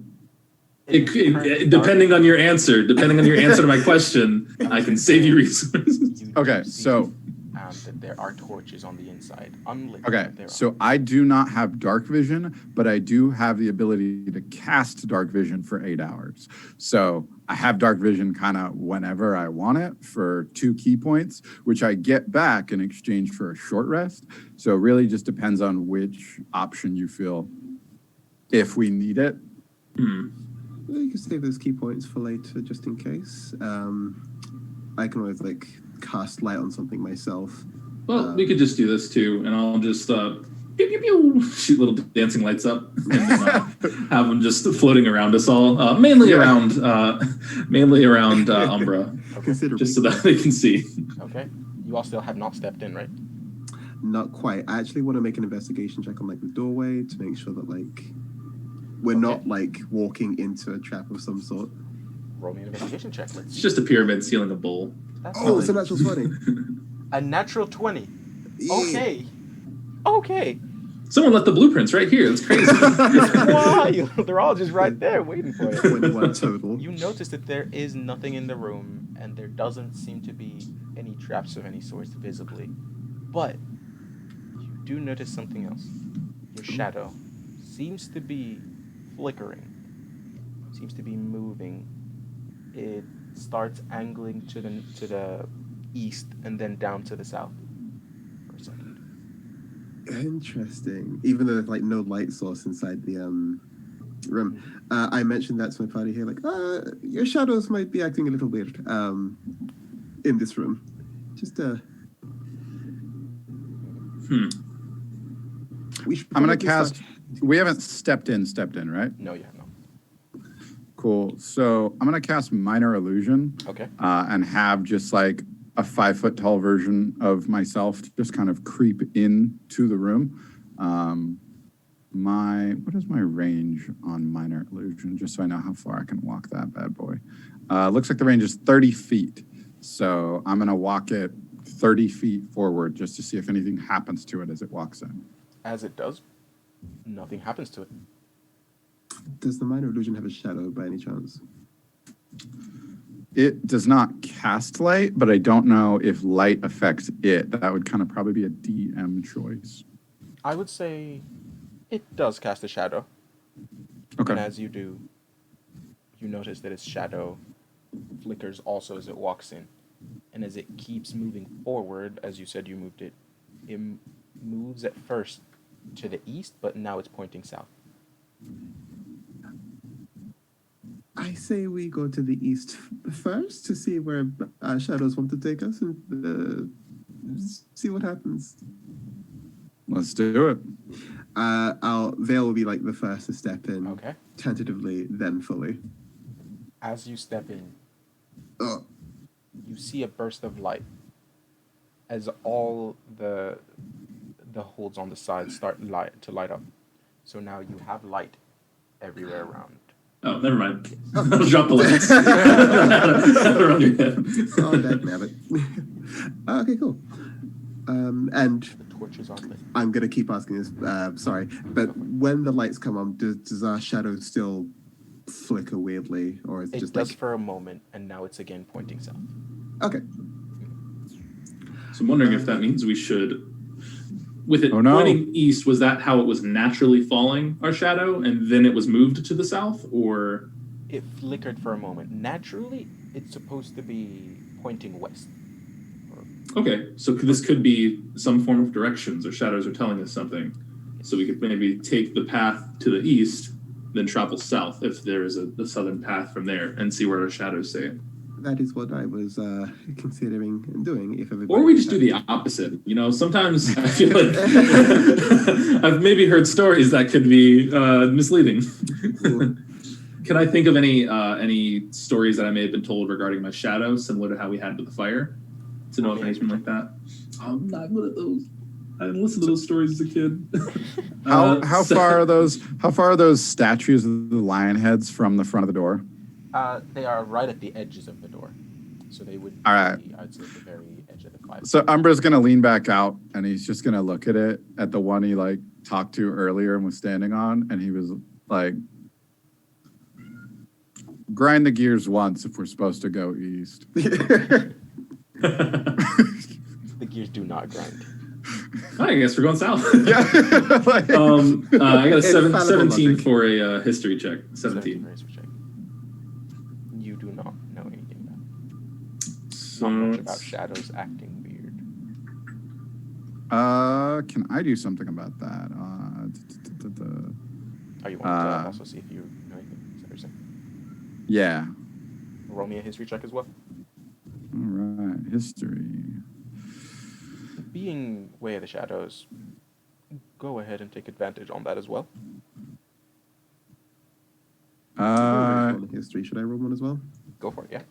Depending on your answer to my question, I can save you resources. Okay, so that there are torches on the inside. Unlit. Okay, but there so I do not have dark vision, but I do have the ability to cast dark vision for 8 hours. So I have dark vision kind of whenever I want it for 2 key points, which I get back in exchange for a short rest. So it really just depends on which option you feel if we need it. Well, you can save those key points for later, just in case. I can always like cast light on something myself. Well, we could just do this too, and I'll just pew, pew, pew, shoot little dancing lights up, and then, have them just floating around us all, mainly around Umbra, Considerably. just so that they can see. Okay. You all still have not stepped in, right? Not quite. I actually want to make an investigation check on like the doorway to make sure that like we're not like walking into a trap of some sort. Roll me an investigation check. Let's It's see. just a pyramid sealing a bowl. That's Oh, not it's a natural 20. a natural 20. Yeah. Okay. Okay. Someone left the blueprints right here. That's crazy. Why? They're all just right there waiting for you. 21 total. You notice that there is nothing in the room, and there doesn't seem to be any traps of any sort visibly. But you do notice something else. Your shadow seems to be flickering, seems to be moving. It starts angling to the east and then down to the south for a second. Interesting. Even though there's like no light source inside the room. I mentioned that to my party here, like, your shadows might be acting a little weird in this room. Just I'm going to cast... We haven't stepped in, right? No, you have not. Cool. So I'm going to cast Minor Illusion. Okay. And have just like a 5-foot tall version of myself just kind of creep into the room. What is my range on Minor Illusion? Just so I know how far I can walk that bad boy. Looks like the range is 30 feet. So I'm going to walk it 30 feet forward just to see if anything happens to it as it walks in. As it does, nothing happens to it. Does the minor illusion have a shadow by any chance? It does not cast light, but I don't know if light affects it. That would kind of probably be a DM choice. I would say it does cast a shadow. Okay. And as you do, you notice that its shadow flickers also as it walks in. And as it keeps moving forward, as you said you moved it, it moves at first to the east, but now it's pointing south. I say we go to the east first to see where shadows want to take us and see what happens. Let's do it. Vale will be like the first to step in. Okay. Tentatively, then fully. As you step in, Oh, you see a burst of light as all the holes on the side start to light up. So now you have light everywhere around. Oh, never mind. I'll drop the lights. Around your head. oh, that nabbit. Okay, cool. And The torches are lit. I'm gonna keep asking this. Sorry, but when the lights come on, does our shadow still flicker weirdly, or is it It just does like for a moment, and now it's again pointing south. okay? So I'm wondering if that means we should, with it Oh, no. pointing east, was that how it was naturally falling, our shadow, and then it was moved to the south, or? It flickered for a moment. Naturally, it's supposed to be pointing west. Okay, so this could be some form of directions, or shadows are telling us something. So we could maybe take the path to the east, then travel south if there is a southern path from there, and see where our shadows say. That is what I was considering doing. If everybody Or we just do the opposite. You know, sometimes I feel like I've maybe heard stories that could be misleading. Can I think of any stories that I may have been told regarding my shadow, similar to how we had with the fire? To know if anything like that. I'm not good at those. I didn't listen to those stories as a kid. How far are those? How far are those statues of the lion heads from the front of the door? They are right at the edges of the door. So they would All right. be, I'd say, at the very edge of the 5. So Umbra's gonna lean back out and he's just gonna look at it, at the one he like talked to earlier and was standing on, and he was like, grind the gears once if we're supposed to go east. The gears do not grind. I guess we're going south. Yeah. Like- I got a Infallible 17 logic. for a history check. 17. History check. You do not know anything about. So Not much it's- about shadows acting weird. Can I do something about that? Oh, you want to also see if you know anything? Is that what you're saying? Yeah. Roll me a history check as well. All right. History. Being Way of the Shadows, go ahead and take advantage on that as well. On history. Should I roll one as well? Go for it, yeah.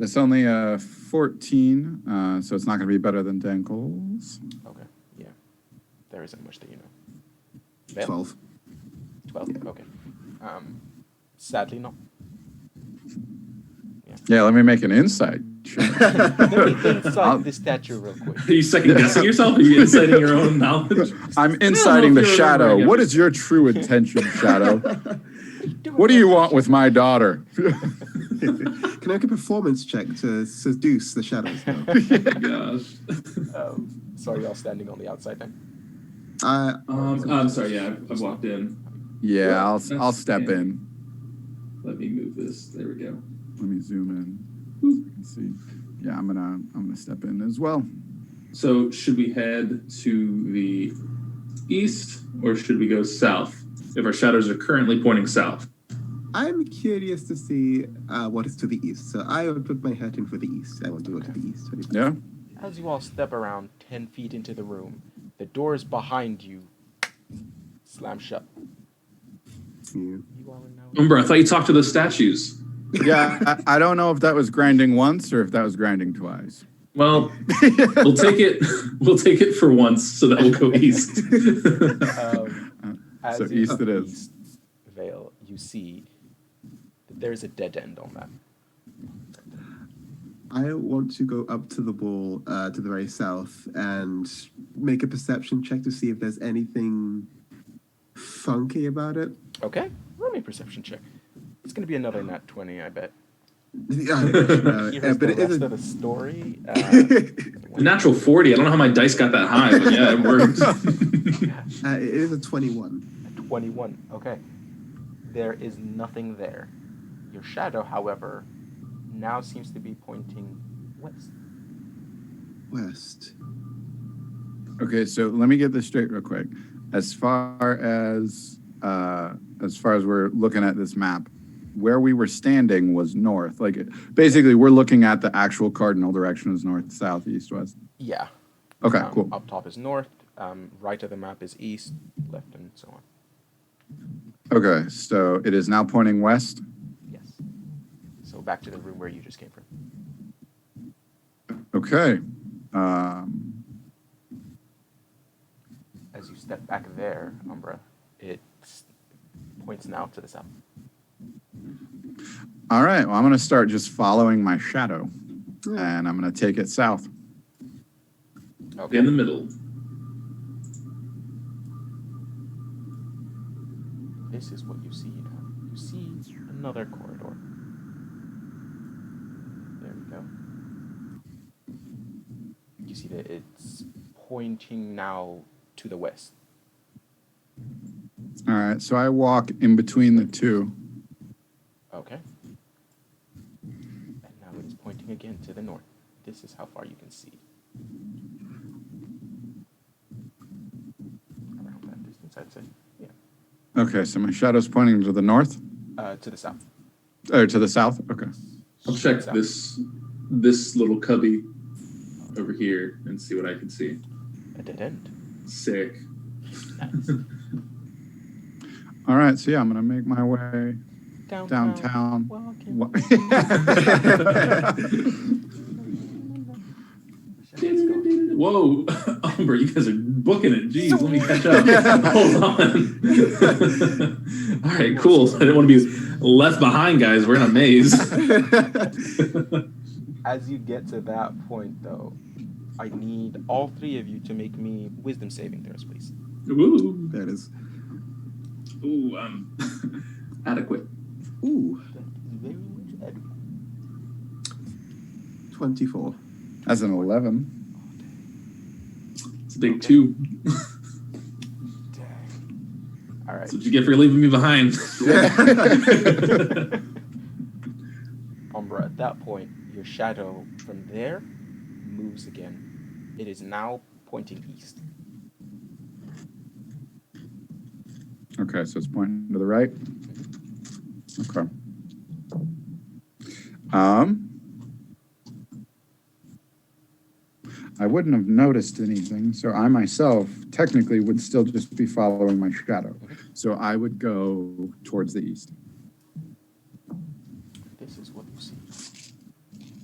It's only 14, so it's not going to be better than Dankles. Okay, yeah. There isn't much that you know. Vale? 12. 12? Okay. Sadly, not. Yeah, let me make an insight check. Let me inside this statue real quick. Are you second guessing yourself? Are you inciting your own knowledge? I'm inciting the if you're shadow. remembering What is your true intention, Shadow? What do you want with my daughter? Can I make a performance check to seduce the shadows? Now? Gosh. So are y'all standing on the outside then? I'm sorry. Yeah, I've walked in. Yeah, I'll That's- step yeah. in. Let me move this. There we go. Let me zoom in. So you can see. Yeah, I'm gonna step in as well. So should we head to the east or should we go south? If our shadows are currently pointing south. I'm curious to see what is to the east. So I would put my hat in for the east. I want to go to the east. Yeah. As you all step around 10 feet into the room, the doors behind you slam shut. Yeah. You all are now. Umber, I thought you talked to the statues. Yeah, I don't know if that was grinding once or if that was grinding twice. Well, we'll take it. We'll take it for once, so that we'll go east. As So you east it is. east Vale, you see that there's a dead end on that. I want to go up to the ball to the very south and make a perception check to see if there's anything funky about it. Okay, roll me a perception check. It's going to be another nat 20, I bet. Here's But but it the rest is of the story. A natural 40. I don't know how my dice got that high, but yeah, it worked. it is a 21. 21. Okay. There is nothing there. Your shadow, however, now seems to be pointing west. West. Okay, so let me get this straight real quick. As far as we're looking at this map, where we were standing was north. Like basically, we're looking at the actual cardinal direction is north, south, east, west. Yeah. Okay, cool. Up top is north. Right of the map is east, left, and so on. Okay, so it is now pointing west. Yes. So back to the room where you just came from. Okay. As you step back there, Umbra, it points now to the south. All right. Well, I'm going to start just following my shadow, Yeah. and I'm going to take it south. Okay. In the middle. This is what you see now. You see another corridor. There we go. You see that it's pointing now to the west. All right. So I walk in between the two. Okay. And now it is pointing again to the north. This is how far you can see. Around that distance, I'd say. Yeah. Okay. So my shadow's pointing to the north To the south. or to the south. Okay. I'll check South. this little cubby over here and see what I can see. A dead end. Sick. Nice. All right. So yeah, I'm going to make my way downtown. Walking. Wa- Whoa, Umber, you guys are booking it. Jeez, let me catch up. Hold on. All right, cool. I didn't want to be left behind, guys. We're in a maze. As you get to that point, though, I need all three of you to make me wisdom saving throws, please. Ooh, There it is. ooh, adequate. Ooh, That is very much adequate. 24. That's an 11. Oh, It's a big 2. Dang. All right. That's what you get for leaving me behind. Umbra, at that point, your shadow from there moves again. It is now pointing east. Okay, so it's pointing to the right. Okay. I wouldn't have noticed anything, so I myself technically would still just be following my shadow. So I would go towards the east. This is what you see.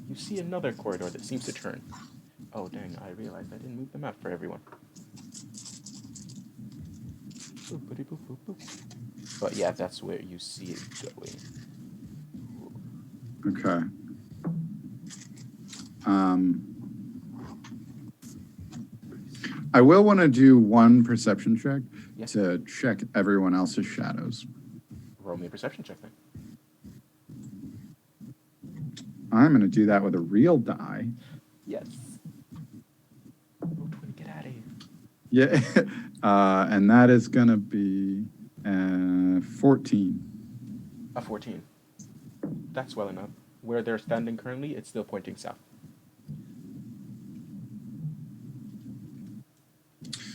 You see another corridor that seems to turn. Oh, dang, I realized I didn't move the map for everyone. But yeah, that's where you see it going. Okay. I will want to do one perception check to check everyone else's shadows. Roll me a perception check then. I'm going to do that with a real die. Yes. Roll 20, get out of here. Yeah. And that is going to be 14. A 14. That's well enough. Where they're standing currently, it's still pointing south.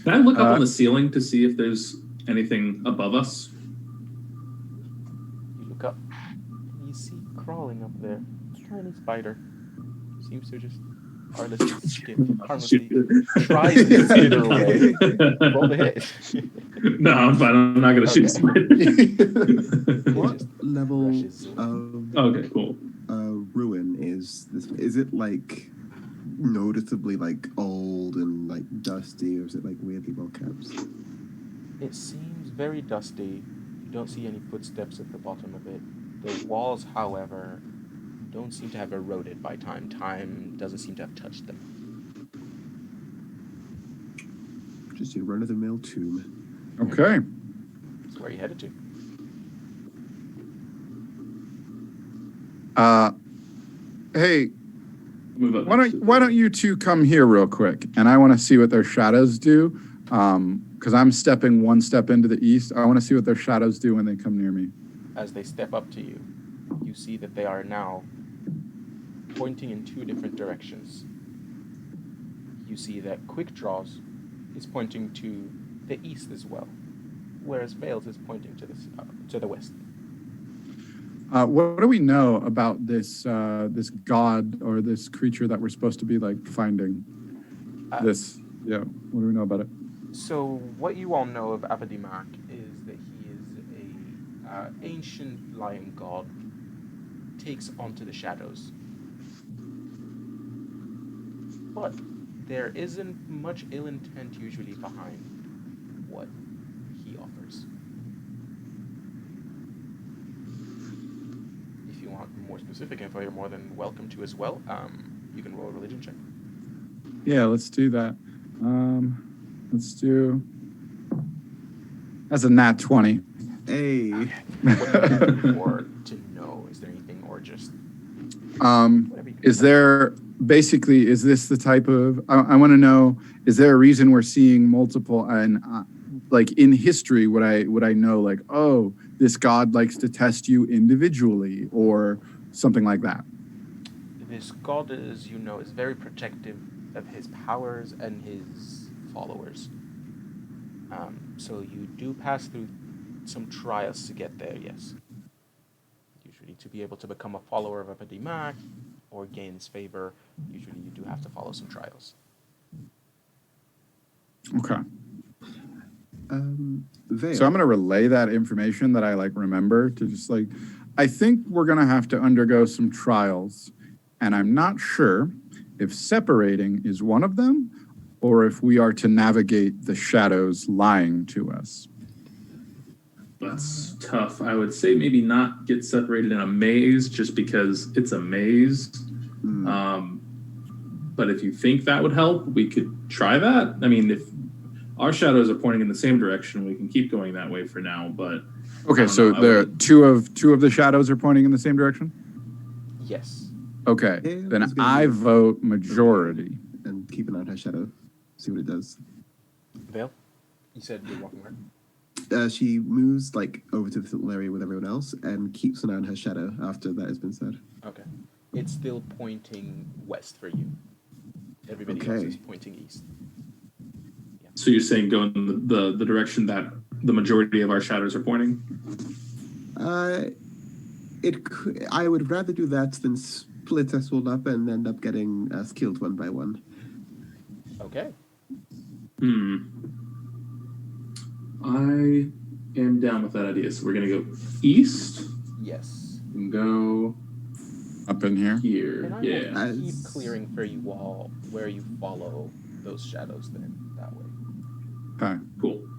Can I look up on the ceiling to see if there's anything above us? You look up, and you see crawling up there a tiny spider. Seems to just harmlessly tries to skid away. Roll the hit. No, I'm fine. I'm not going to shoot somebody. What level rushes of Okay, cool. ruin is this? Is it like noticeably like old and like dusty, or is it like weirdly well kept? It seems very dusty. You don't see any footsteps at the bottom of it. The walls, however, don't seem to have eroded by time. Time doesn't seem to have touched them. Just your run-of-the-mill tomb. Okay. That's where you headed to. Hey, Move up. why don't you two come here real quick? And I want to see what their shadows do. Because I'm stepping one step into the east. I want to see what their shadows do when they come near me. As they step up to you, you see that they are now pointing in 2 different directions. You see that Quick Draws is pointing to the east as well, whereas Veils is pointing to the west. What do we know about this this god or this creature that we're supposed to be like finding? What do we know about it? So what you all know of Abadimak is that he is a ancient lion god, takes onto the shadows. But there isn't much ill intent usually behind what he offers. If you want more specific info, you're more than welcome to as well. You can roll a religion check. Yeah, let's do that. Let's do. That's a nat 20. Hey. What are you looking for to know? Is there anything, or just Is there basically, is this the type of, I want to know, is there a reason we're seeing multiple, and like in history, would I know like, oh, this god likes to test you individually or something like that? This god, as you know, is very protective of his powers and his followers. So you do pass through some trials to get there, yes. Usually to be able to become a follower of Abadimak or gain his favor, usually you do have to follow some trials. Okay. Veil. So I'm going to relay that information that I like remember to just like, I think we're going to have to undergo some trials, and I'm not sure if separating is one of them or if we are to navigate the shadows lying to us. That's tough. I would say maybe not get separated in a maze just because it's a maze. But if you think that would help, we could try that. I mean, if our shadows are pointing in the same direction, we can keep going that way for now. But Okay, so the two of the shadows are pointing in the same direction? Yes. Okay, then I vote majority. And keep an eye on her shadow. See what it does. Vale, you said you're walking where? She moves like over to the little area with everyone else and keeps an eye on her shadow after that has been said. Okay. It's still pointing west for you. Everybody else Okay. is pointing east. So you're saying go in the direction that the majority of our shadows are pointing? I would rather do that than split us all up and end up getting us killed one by one. Okay. I am down with that idea. So we're gonna go east Yes. and go Up in here. here. And I Yeah. will keep clearing for you all where you follow those shadows then, that way. Okay. Cool.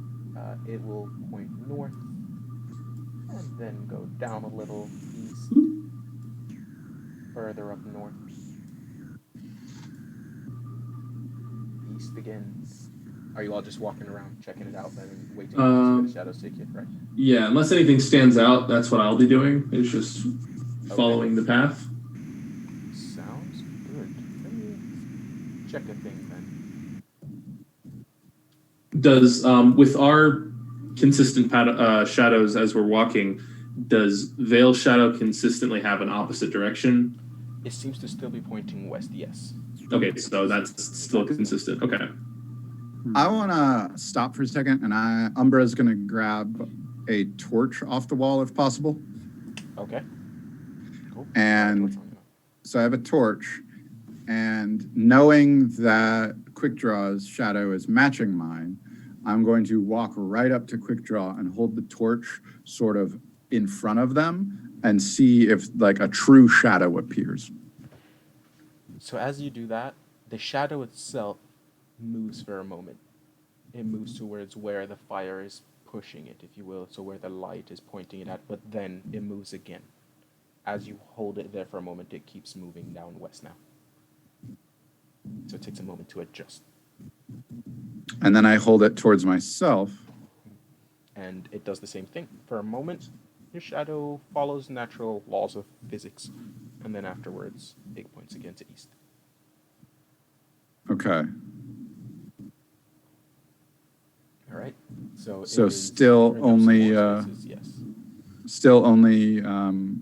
It will point north and then go down a little east, further up north. East again. Are you all just walking around, checking it out, then and waiting to see where the shadows take you, right? Yeah, unless anything stands out, that's what I'll be doing. It's just following the path. Sounds good. Let me check a thing then. Does with our consistent shadows as we're walking, does Veil Shadow consistently have an opposite direction? It seems to still be pointing west, yes. Okay, so that's still consistent. Okay. I want to stop for a second, and Umbra's going to grab a torch off the wall if possible. Okay. Cool. And so I have a torch, and knowing that Quick Draw's shadow is matching mine, I'm going to walk right up to Quick Draw and hold the torch sort of in front of them and see if like a true shadow appears. So as you do that, the shadow itself moves for a moment. It moves towards where the fire is pushing it, if you will, so where the light is pointing it at, but then it moves again. As you hold it there for a moment, it keeps moving down west now. So it takes a moment to adjust. And then I hold it towards myself. And it does the same thing. For a moment, your shadow follows natural laws of physics, and then afterwards, it points again to east. Okay. All right. So still only yes. still only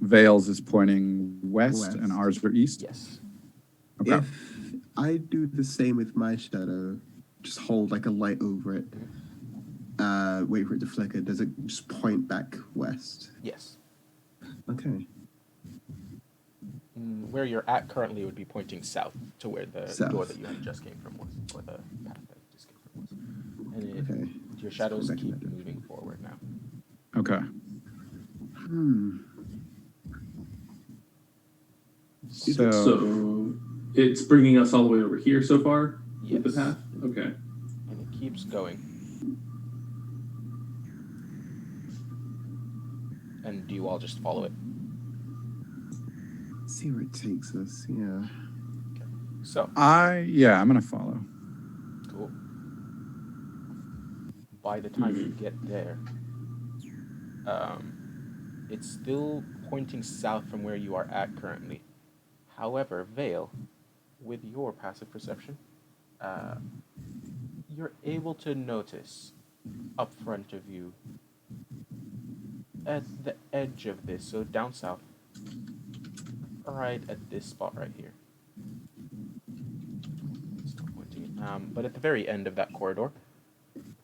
Vale's is pointing west, West. and ours are east. Yes. Okay. If I do the same with my shadow, just hold like a light over it, wait for it to flicker, does it just point back west? Yes. Okay. Where you're at currently would be pointing south to where the South. door that you had just came from was, or the path that you just came from was. And Okay. your shadows back in keep that direction. moving forward now. Okay. So it's bringing us all the way over here so far with the Yes. path? Okay. And it keeps going. And do you all just follow it? See where it takes us, yeah. So, I'm gonna follow. cool. By the time you get there, it's still pointing south from where you are at currently. However, Vale, with your passive perception, you're able to notice up front of you at the edge of this, so down south, right at this spot right here. Still pointing. But at the very end of that corridor,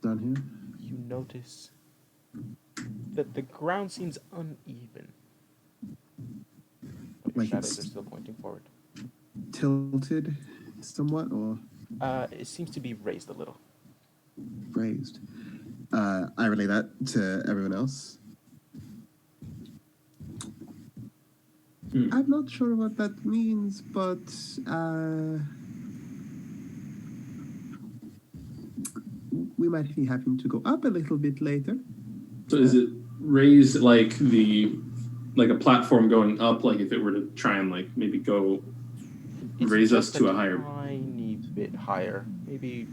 Down here? you notice that the ground seems uneven. But your Like shadows it's- are still pointing forward. Tilted somewhat or It seems to be raised a little. raised? I relay that to everyone else. I'm not sure what that means, but we might be having to go up a little bit later. So is it raised like a platform going up, like if it were to try and like maybe go It's raise us just to a higher tiny bit higher, maybe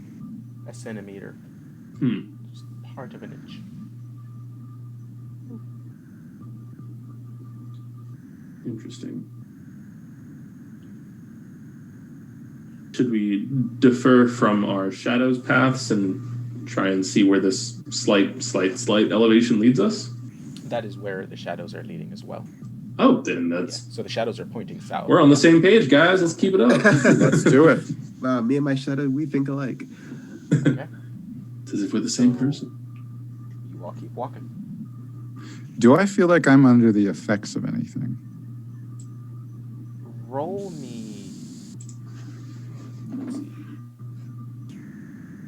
a centimeter, just part of an inch. Interesting. Should we defer from our shadows paths and try and see where this slight elevation leads us? That is where the shadows are leading as well. Oh, then Yeah. that's... So the shadows are pointing south. We're on the same page, guys. Let's keep it up. Let's do it. Wow, me and my shadow, we think alike. Okay. It's as if we're the same person. You all keep walking. Do I feel like I'm under the effects of anything? Roll me. Let's see.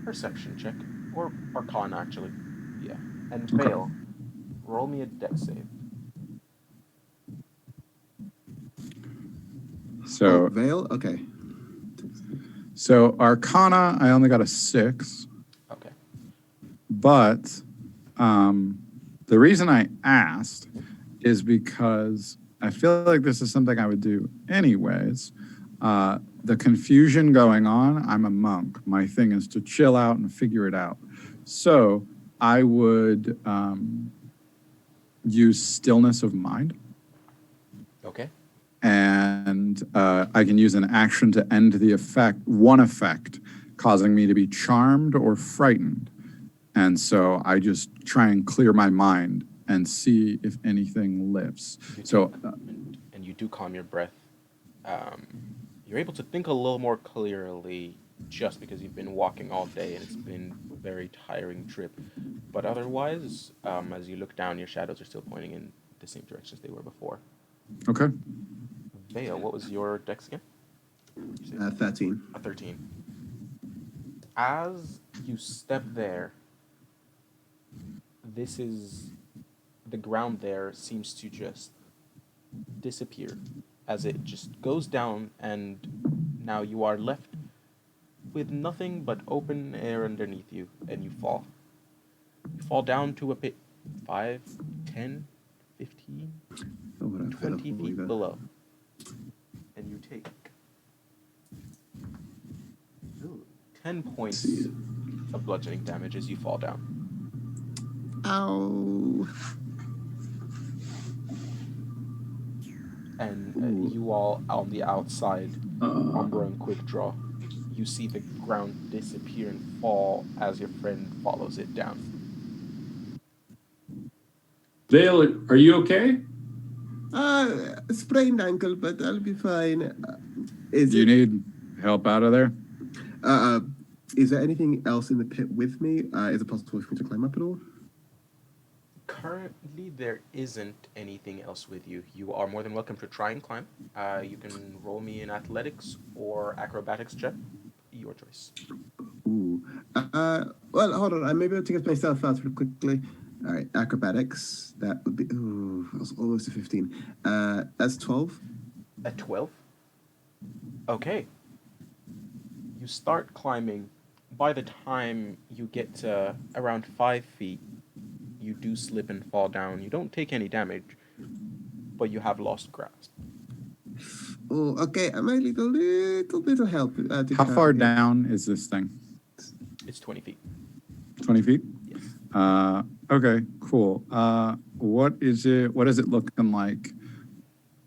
Perception check. Or Arcana, actually. Yeah. And Okay. fail. Roll me a dex save. So, Veil? Okay. so Arcana, I only got a 6. Okay. But the reason I asked is because I feel like this is something I would do anyways. The confusion going on, I'm a monk. My thing is to chill out and figure it out. So I would use stillness of mind. Okay. And I can use an action to end the effect, one effect, causing me to be charmed or frightened. And so I just try and clear my mind and see if anything lifts. So, And you do calm your breath. You're able to think a little more clearly just because you've been walking all day and it's been a very tiring trip. But otherwise, as you look down, your shadows are still pointing in the same directions they were before. okay. Vale, what was your dex again? 13. A 13. As you step there, the ground there seems to just disappear as it just goes down, and now you are left with nothing but open air underneath you, and you fall. You fall down to a pit 5, 10, 15, Oh, what a 20 feet believer. below. And you take 10 points of bludgeoning damage as you fall down. Ow. And Ooh. you all on the outside, Uh, Umbra and Quick Draw, you see the ground disappear and fall as your friend follows it down. Vale, are you okay? Sprained ankle, but I'll be fine. Do you need help out of there? Is there anything else in the pit with me? Is it possible for me to climb up at all? Currently, there isn't anything else with you. You are more than welcome to try and climb. You can roll me in athletics or acrobatics check. Your choice. Ooh. Well, hold on. I may be able to get myself out real quickly. All right, acrobatics. That would be. Ooh, that was almost a 15. That's 12. At 12? Okay. You start climbing. By the time you get to around 5 feet, you do slip and fall down. You don't take any damage, but you have lost grasp. Oh, okay. I might need a little bit of help. To How far carry. down is this thing? It's 20 feet. 20 feet? Yes. Okay, cool. What is it looking like?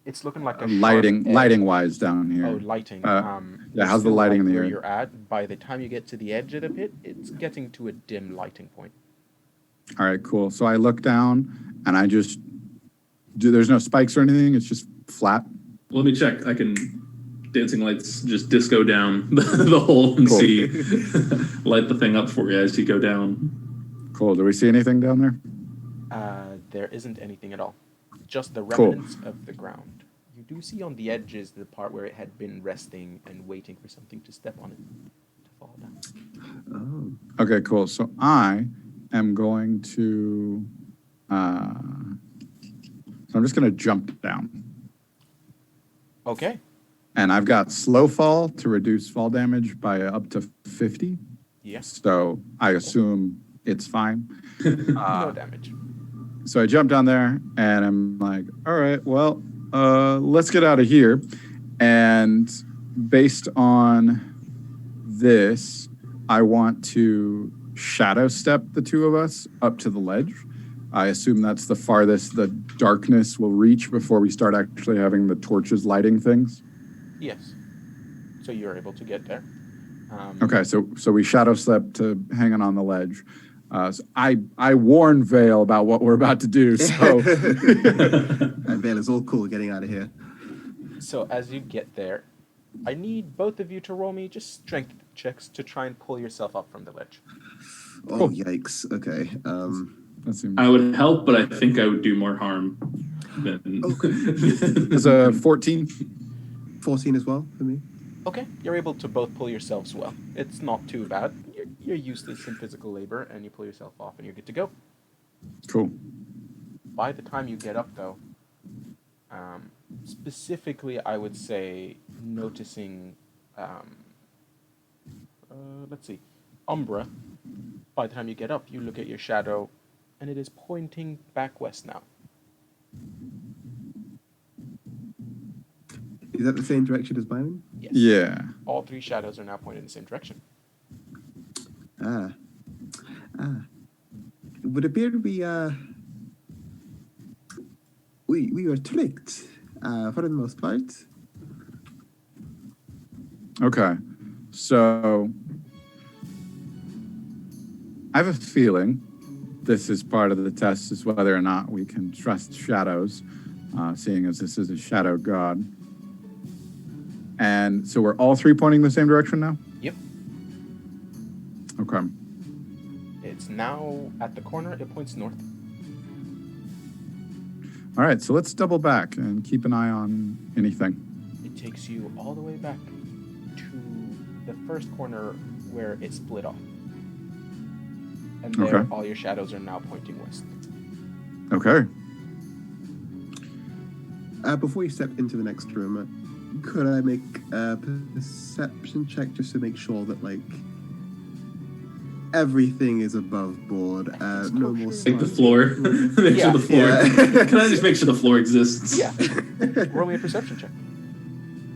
It's looking like a Lighting sharp edge. wise down here. Oh, lighting. Yeah, You're how's the still lighting right in the where area? you're at. By the time you get to the edge of the pit, it's getting to a dim lighting point. All right, cool. So I look down and I just there's no spikes or anything. It's just flat. Let me check. I can dancing lights just disco down the hole and Cool. see light the thing up for you as you go down. Cool. Do we see anything down there? There isn't anything at all. Just the Cool. remnants of the ground. You do see on the edges the part where it had been resting and waiting for something to step on it to fall down. Oh. Okay, cool. So I am going to so I'm just going to jump down. Okay. And I've got slow fall to reduce fall damage by up to 50. Yes. So I assume it's fine. No damage. So I jump down there and I'm like, all right, well, let's get out of here. And based on this, I want to shadow step the two of us up to the ledge. I assume that's the farthest the darkness will reach before we start actually having the torches lighting things. Yes. So you're able to get there. Okay, so we shadow step to hanging on the ledge. So I warn Vale about what we're about to do. So And Vale is all cool getting out of here. So as you get there, I need both of you to roll me just strength checks to try and pull yourself up from the ledge. Oh, Cool. yikes. Okay. that seems, I would help, but I think I would do more harm than. it's a 14. 14 as well for me. Okay, you're able to both pull yourselves well. It's not too bad. You're used to some physical labor, and you pull yourself off, and you're good to go. Cool. By the time you get up, though, specifically, I would say noticing, let's see, Umbra. By the time you get up, you look at your shadow, and it is pointing back west now. Is that the same direction as Byron? Yes. Yeah. All three shadows are now pointed in the same direction. Ah. It would appear we were tricked for the most part. Okay. So I have a feeling this is part of the test, is whether or not we can trust shadows, seeing as this is a shadow god. And so we're all three pointing the same direction now? Yep. Okay. It's now at the corner. It points north. All right, so let's double back and keep an eye on anything. It takes you all the way back to the first corner where it split off. And there, Okay. all your shadows are now pointing west. Okay. Before you step into the next room, could I make a perception check just to make sure that, like, everything is above board? No more. Like the floor. Make sure the floor. Yeah. Can I just make sure the floor exists? Yeah. Roll me a perception check.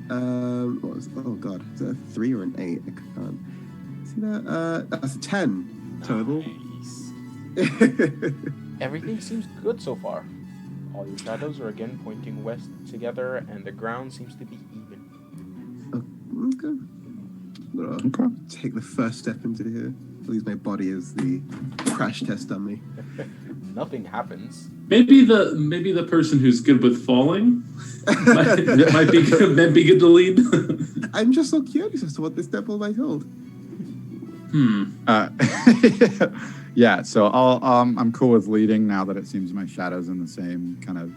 Oh god, is that a 3 or an 8? I can't see that. That's a 10 total. Nice. Everything seems good so far. All your shadows are again pointing west together, and the ground seems to be even. Okay. I'm gonna take the first step into here. I'll use my body as the crash test dummy. Nothing happens. Maybe the person who's good with falling might be good to lead. I'm just so curious as to what this devil might hold. Yeah, so I'm cool with leading now that it seems my shadow's in the same kind of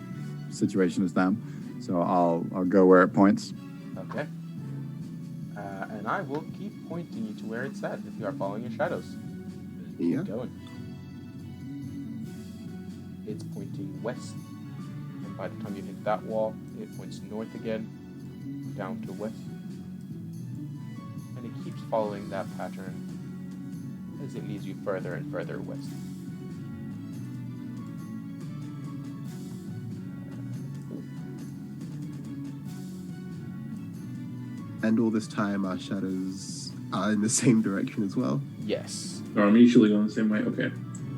situation as them. So I'll go where it points. Okay. And I will keep pointing you to where it's at if you are following your shadows. Yeah. Keep going. It's pointing west, and by the time you hit that wall, it points north again, down to west, and it keeps following that pattern as it leads you further and further west. And all this time, our shadows are in the same direction as well. Yes. Or I'm usually going the same way. Okay.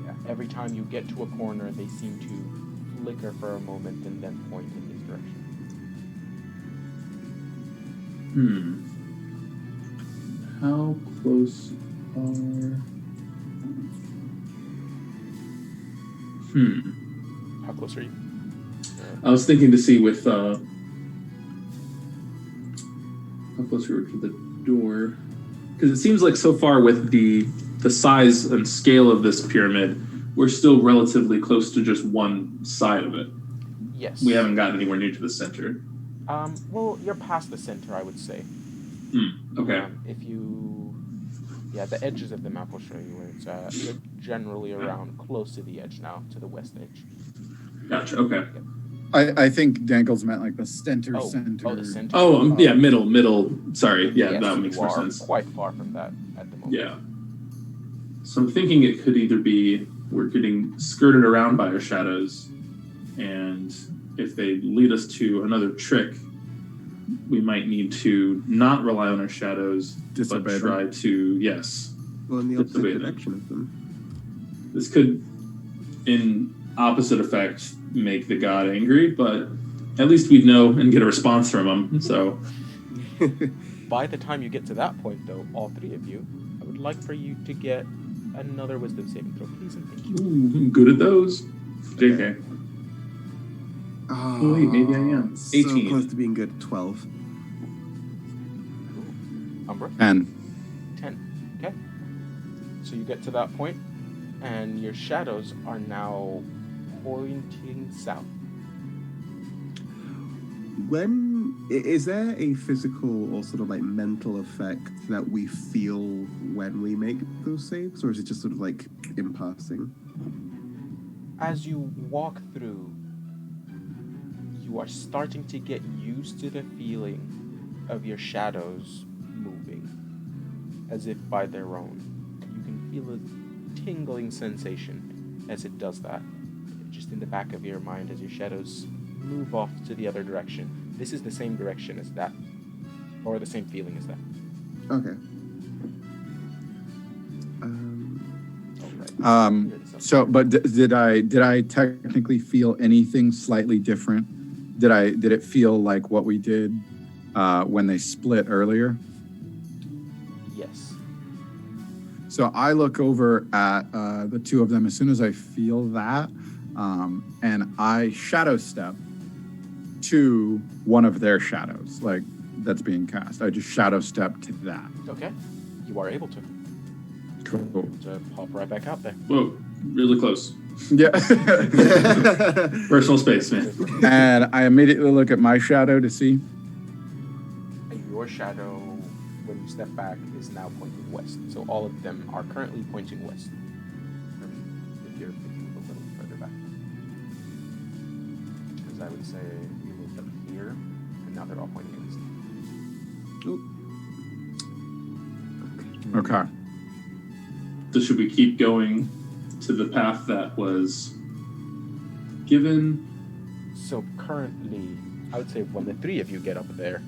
Yeah. Every time you get to a corner, they seem to flicker for a moment and then point in this direction. How close are? How close are you? I was thinking to see with how close we were to the door, because it seems like so far with the size and scale of this pyramid, we're still relatively close to just one side of it. Yes. We haven't gotten anywhere near to the center. Well, you're past the center, I would say. Okay. If you, the edges of the map will show you where it's at. You're generally around close to the edge now, to the west edge. Gotcha. Okay. I think Dankles meant like the center. Oh, the center. Oh, yeah, middle. Sorry. Yeah, Yes, that makes you more are sense. quite far from that at the moment. Yeah. So I'm thinking it could either be we're getting skirted around by our shadows, and if they lead us to another trick, we might need to not rely on our shadows, Disobey but try them. to, yes. Well, in the opposite Disobey them. direction of them. This could, in opposite effect, make the god angry, but at least we'd know and get a response from him. So By the time you get to that point, though, all three of you, I would like for you to get another wisdom saving throw, please and thank you. Ooh, I'm good at those. JK. Oh, wait, maybe I am. 18. So close to being good. 12. Umbra? 10. 10. Okay. So you get to that point, and your shadows are now pointing south. Is there a physical or sort of like mental effect that we feel when we make those saves, or is it just sort of like in passing? As you walk through, you are starting to get used to the feeling of your shadows moving, as if by their own. You can feel a tingling sensation as it does that, just in the back of your mind as your shadows move off to the other direction. This is the same direction as that, or the same feeling as that. Okay. So, but did I technically feel anything slightly different? Did it feel like what we did when they split earlier? Yes. So I look over at the two of them as soon as I feel that, and I shadow step to one of their shadows, like that's being cast. I just shadow step to that. Okay. You are able to. Cool. To pop right back out there. Whoa, really close. Yeah. Personal space, man. And I immediately look at my shadow to see. And your shadow, when you step back, is now pointing west. So all of them are currently pointing west. If you're thinking a little further back. Because I would say you moved up here, and now they're all pointing east. Okay. So should we keep going to the path that was given? So currently, I would say when the three of you get up there,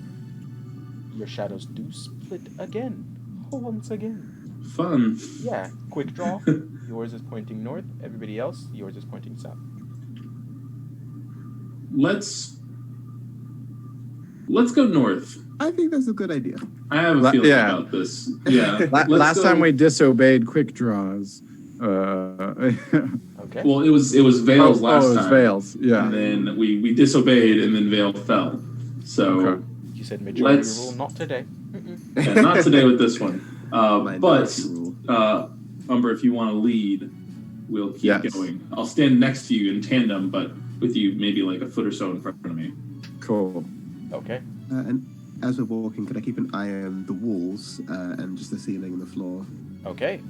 your shadows do split again. Once again. Fun. Yeah, quick draw. Yours is pointing north. Everybody else, yours is pointing south. Let's go north. I think that's a good idea. I have a feeling about this. Yeah. Last time we disobeyed quick draws. Okay. Well, it was Vale's last time. It was Vale's, yeah. And then we disobeyed, and then Vale fell. So Okay. You said majority rule, not today. yeah, not today with this one. But Rule. Umber, if you want to lead, we'll keep going. I'll stand next to you in tandem, but with you maybe like a foot or so in front of me. Cool. Okay. And as we're walking, could I keep an eye on the walls and just the ceiling and the floor? Okay.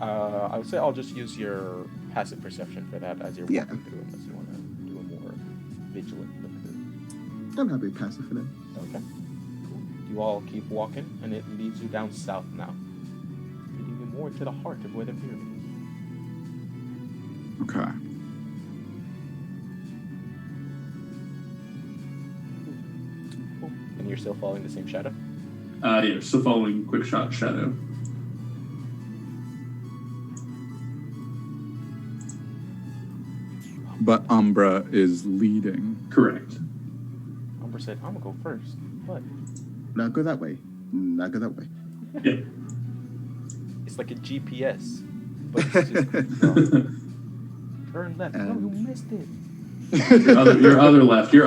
I would say I'll just use your passive perception for that as you're walking through, unless you want to do a more vigilant look through. I'm happy with passive for now. Okay. Cool. You all keep walking, and it leads you down south now, leading you more to the heart of where the pyramid is. Okay. Cool. And you're still following the same shadow? Yeah, still following quick shot shadow. But Umbra is leading. Correct. Umber said, I'm gonna go first, but Now go that way. Now go that way. Yeah. it's like a GPS. But it's just turn left. No, you missed it. Your other left. Turn.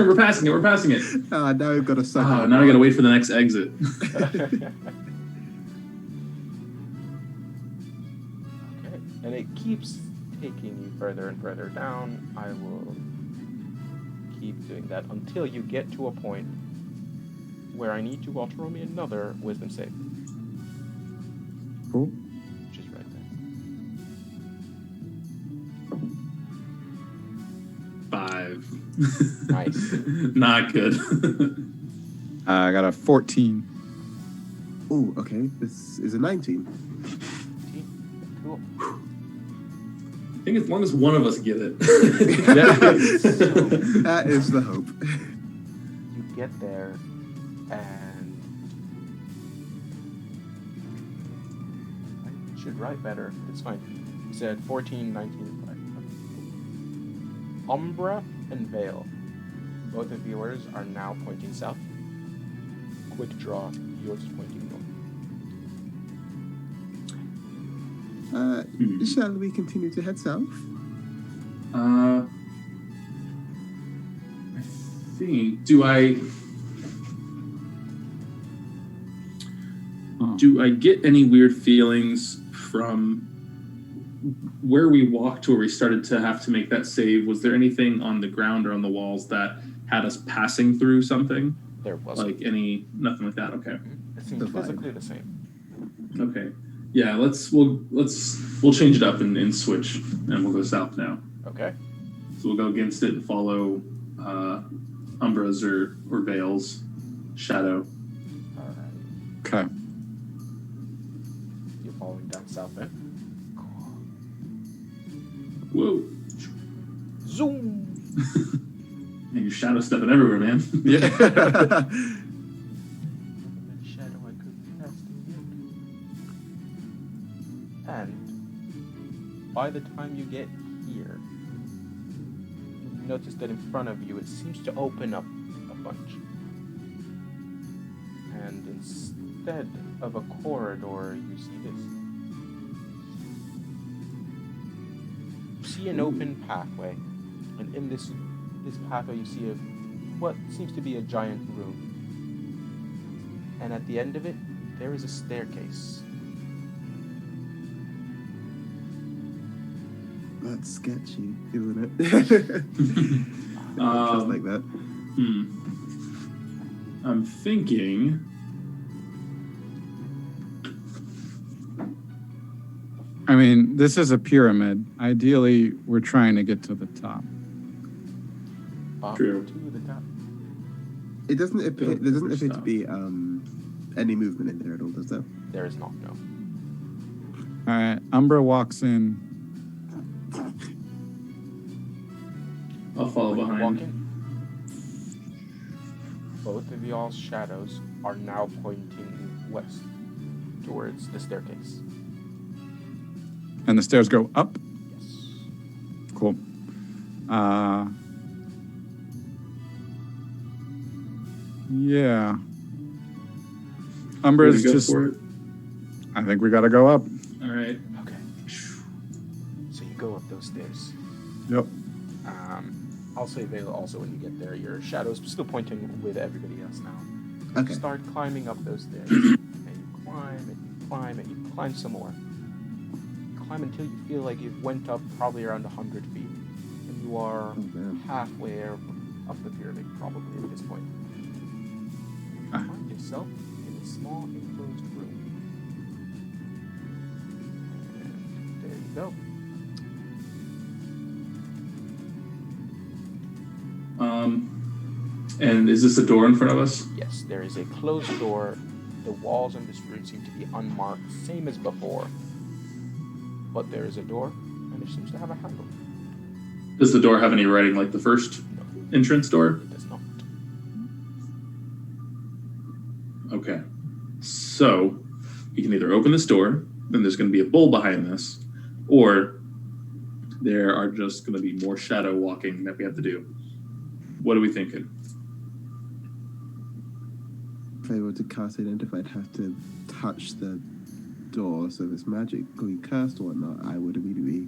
We're passing it. Now we've got to suck. Oh, now I gotta wait for the next exit. Okay. And it keeps taking you further and further down. I will keep doing that until you get to a point where I need you all to roll me another wisdom save. Cool. Which is right there. 5. Nice. Not good. I got a 14. Oh, okay. This is a 19. Cool. I think as long as one of us get it. That is the hope. You get there, and I should write better. It's fine. You said 14, 19, 5. Umbra and Vale, both of yours are now pointing south. quick draw. Yours is pointing north. Shall we continue to head south? I think. Do I get any weird feelings from where we walked to where we started to have to make that save? Was there anything on the ground or on the walls that had us passing through something? There wasn't. Nothing like that. Okay. It seemed physically the same. Okay. Yeah. We'll change it up and switch, and we'll go south now. Okay. So we'll go against it and follow Umbra's or Vale's shadow. Alright. Okay. You're following down south then? Whoa. Zoom! And you're shadow stepping everywhere, man. Yeah. Shadow I could cast in. And by the time you get here, you notice that in front of you it seems to open up a bunch. And instead of a corridor, you see this. You see an open pathway, and in this pathway you see what seems to be a giant room. And at the end of it, there is a staircase. That's sketchy, isn't it? Just like that. I'm thinking. I mean, this is a pyramid. Ideally, we're trying to get to the top. Up True. to the top. There doesn't appear to Stop. be any movement in there at all, does there? There is not, no. All right. Umbra walks in. I'll follow When you walk behind. in, both of y'all's shadows are now pointing west towards the staircase. And the stairs go up. Yes. Cool. Yeah. Umbra Ready is to go just. for it? I think we got to go up. All right. Okay. So you go up those stairs. Yep. I'll say Vale also when you get there. Your shadow's still pointing with everybody else now. Okay. You start climbing up those stairs. And you climb and you climb and you climb some more. You climb until you feel like you've went up probably around 100 feet. And you are halfway up the pyramid probably at this point. You find yourself in a small enclosed room. And there you go. And is this a door in front of us? Yes, there is a closed door. The walls in this room seem to be unmarked, same as before. But there is a door, and it seems to have a handle. Does the door have any writing like the first No, entrance door? it does not. Okay. So you can either open this door, then there's going to be a bull behind this, or there are just going to be more shadow walking that we have to do. What are we thinking? If I were to cast Identify, I'd have to touch the door, so if it's magically cursed or whatnot, I would immediately...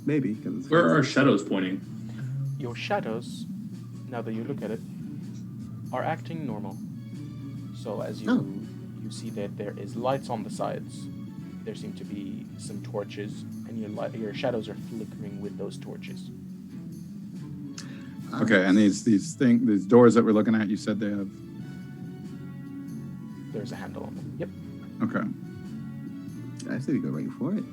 Maybe, because it's... Where are our shadows pointing? Your shadows, now that you look at it, are acting normal. So as you see that there is lights on the sides, there seem to be some torches, and your shadows are flickering with those torches. Okay, and these doors that we're looking at, you said they have. There's a handle on them. Yep. Okay. I say we go right for it.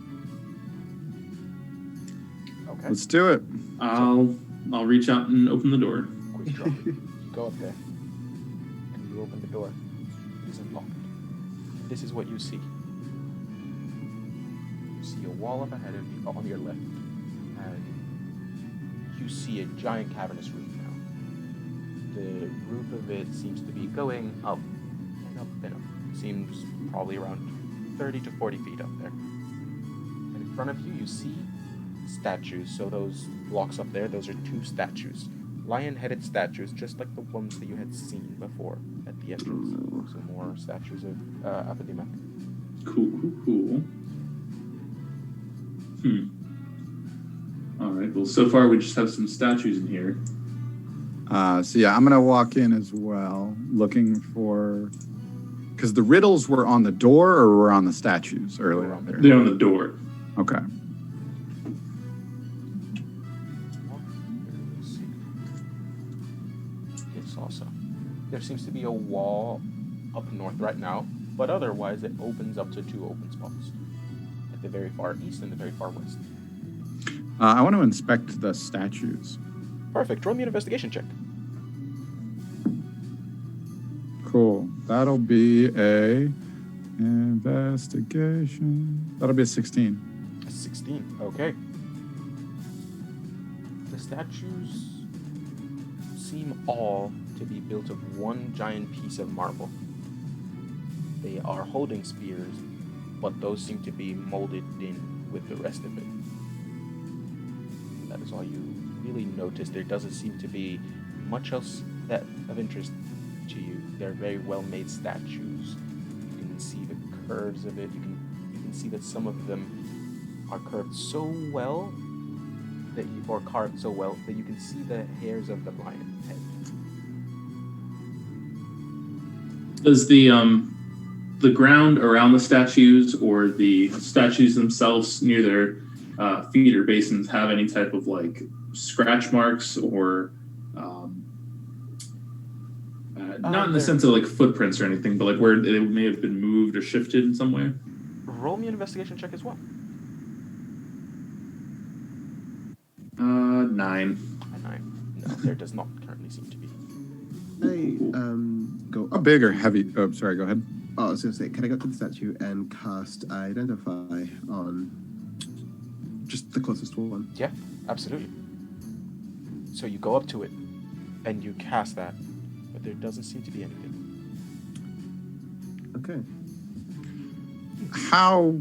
Okay. Let's do it. I'll reach out and open the door. Quick draw. You go up there, and you open the door. It is unlocked. This is what you see. You see a wall up ahead of you, on your left, and you see a giant cavernous room now. The roof of it seems to be going up and up and up. Seems probably around 30 to 40 feet up there. And in front of you, you see statues. So those blocks up there, those are two statues. lion-headed statues, just like the ones that you had seen before at the entrance. So more statues of Fatima. Cool. All right. Well, so far we just have some statues in here. So yeah, I'm gonna walk in as well, looking for, because the riddles were on the door or were on the statues earlier. They're on the door. Okay. It's also, there seems to be a wall up north right now, but otherwise it opens up to two open spots at the very far east and the very far west. I want to inspect the statues. Perfect. Roll me an investigation check. Cool. That'll be a investigation. That'll be a 16. 16. Okay. The statues seem all to be built of one giant piece of marble. They are holding spears, but those seem to be molded in with the rest of it. That is all you really notice. There doesn't seem to be much else that of interest to you. They're very well made statues. You can see the curves of it. You can see that some of them are curved so well that or carved so well that you can see the hairs of the lion head. Does the ground around the statues or the statues themselves near their feet or basins have any type of like scratch marks or not in the sense of like footprints or anything, but like where they may have been moved or shifted in some way? Roll me an investigation check as well. 9. A 9. No, there does not currently seem to be. I go A up. big or heavy? Oh, sorry. Go ahead. Oh, I was going to say, can I go up to the statue and cast Identify on just the closest one? Yeah, absolutely. So you go up to it and you cast that, but there doesn't seem to be anything. Okay. How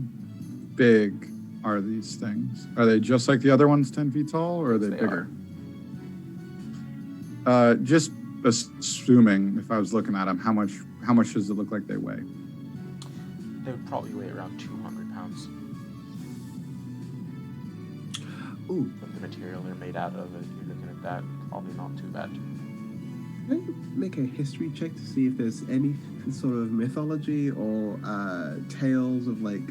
big are these things? Are they just like the other ones, 10 feet tall, or are they bigger? Just assuming, if I was looking at them, how much does it look like they weigh? They would probably weigh around 200 pounds. Ooh. But the material they're made out of, if you're looking at that, probably not too bad. Can I make a history check to see if there's any sort of mythology or tales of like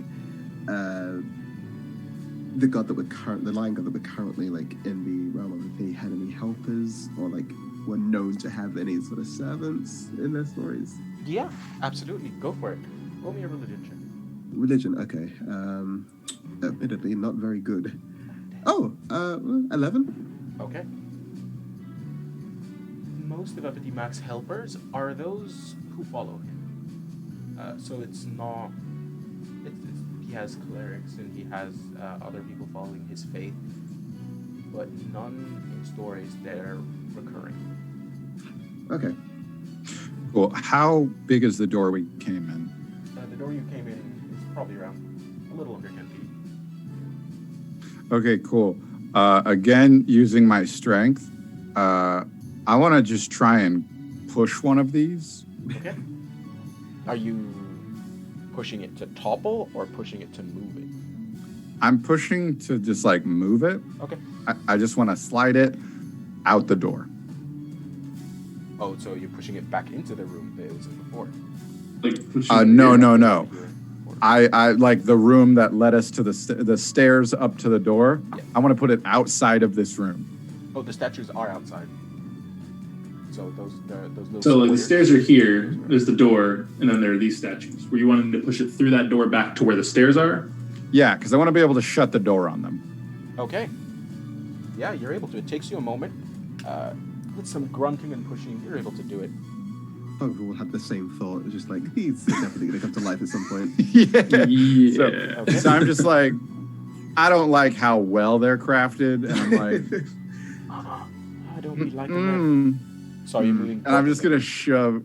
the god that the lion god that we're currently like in the realm of, if they had any helpers or like were known to have any sort of servants in their stories? Yeah, absolutely. Go for it. Roll me a religion check. Religion, okay. Admittedly, not very good. Oh, 11? Okay. Most of Epidemac's helpers are those who follow him. So it's not... he has clerics and he has other people following his faith, but none in stories that are recurring. Okay. Cool. How big is the door we came in? The door you came in is probably around a little under 10 feet. Okay, cool. Again, using my strength, I want to just try and push one of these. Okay. Are you pushing it to topple or pushing it to move it? I'm pushing to just like move it. Okay. I just want to slide it out the door. Oh, so you're pushing it back into the room that it was in before? Like No. I like the room that led us to the stairs up to the door. Yeah. I want to put it outside of this room. Oh, the statues are outside. So those little. So like the squares- stairs are here, there's the door, and then there are these statues. Were you wanting to push it through that door back to where the stairs are? Yeah, because I want to be able to shut the door on them. Okay. Yeah, you're able to. It takes you a moment. With some grunting and pushing, you're able to do it. Probably will have the same thought. It's just like, he's definitely going to come to life at some point. Yeah. Okay. So I'm just like, I don't like how well they're crafted, and I'm like, I don't be liking that. So are you moving? And I'm just gonna shove.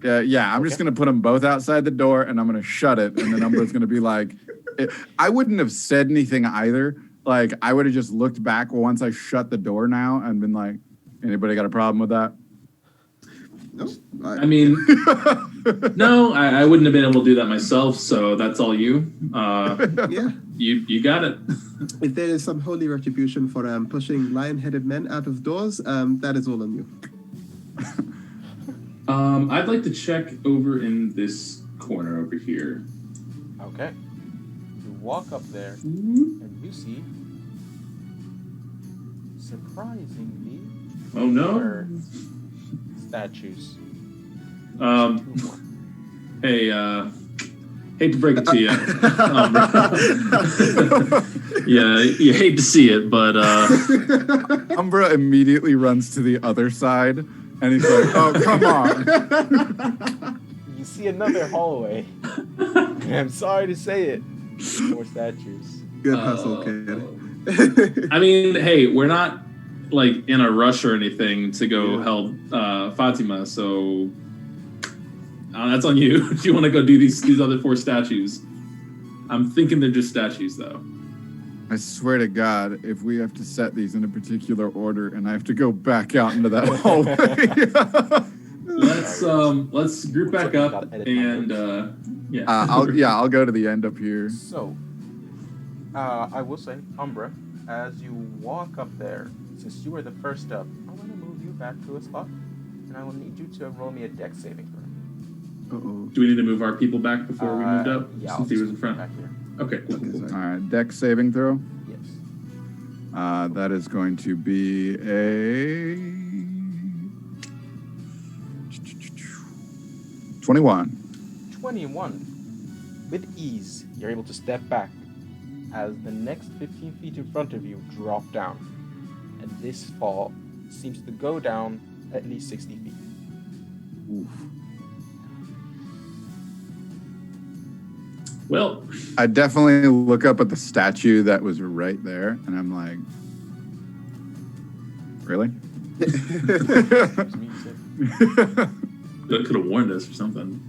I'm just gonna put them both outside the door, and I'm gonna shut it, and then I'm just gonna be like, I wouldn't have said anything either. Like I would have just looked back once I shut the door now and been like, Anybody got a problem with that? No, I mean, no, I wouldn't have been able to do that myself. So that's all you. yeah. You got it. If there is some holy retribution for pushing lion-headed men out of doors, that is all on you. I'd like to check over in this corner over here. Okay. You walk up there and you see, surprisingly, Oh no. more statues. Hey, hate to break it to you. Yeah, you hate to see it, but Umbra immediately runs to the other side, and he's like, "Oh, come on!" You see another hallway. And I'm sorry to say it. More statues. Good hustle, kid. I mean, hey, we're not like in a rush or anything to go help Fatima, so that's on you. If you want to go do these other 4 statues, I'm thinking they're just statues, though. I swear to God, if we have to set these in a particular order, and I have to go back out into that hallway. Let's group back up and I'll go to the end up here. So, I will say, Umbra, as you walk up there, since you were the first up, I'm going to move you back to a spot, and I will need you to roll me a dex saving throw. Uh-oh. Do we need to move our people back before we moved up? Yeah, Since he was in front. back here. Okay, cool. All right, dex saving throw. Yes. That is going to be a 21. 21. With ease, you're able to step back as the next 15 feet in front of you drop down. And this fall seems to go down at least 60 feet. Oof. Well, I definitely look up at the statue that was right there, and I'm like, really? Excuse me, you said. that could have warned us or something.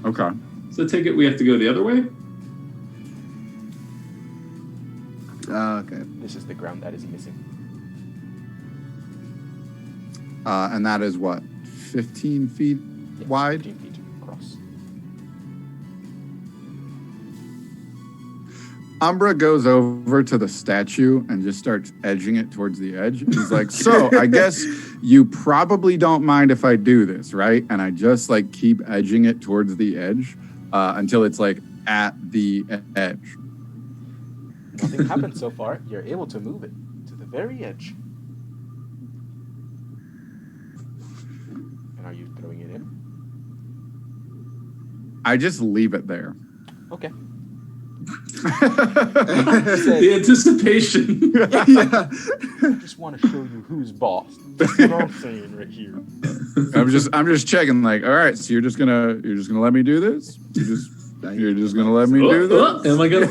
Okay. So take it we have to go the other way? Okay. This is the ground that is missing. And that is what, 15 feet Yes, wide? 15 feet across. Umbra goes over to the statue and just starts edging it towards the edge. And he's like, so I guess you probably don't mind if I do this, right? And I just like keep edging it towards the edge until it's like at the edge. Nothing happened so far. You're able to move it to the very edge. And are you throwing it in? I just leave it there. Okay. The anticipation. I just want to show you who's boss. That's what I'm saying right here. I'm just checking, like, all right, so you're just gonna let me do this? You're just gonna let me do this? Am I gonna?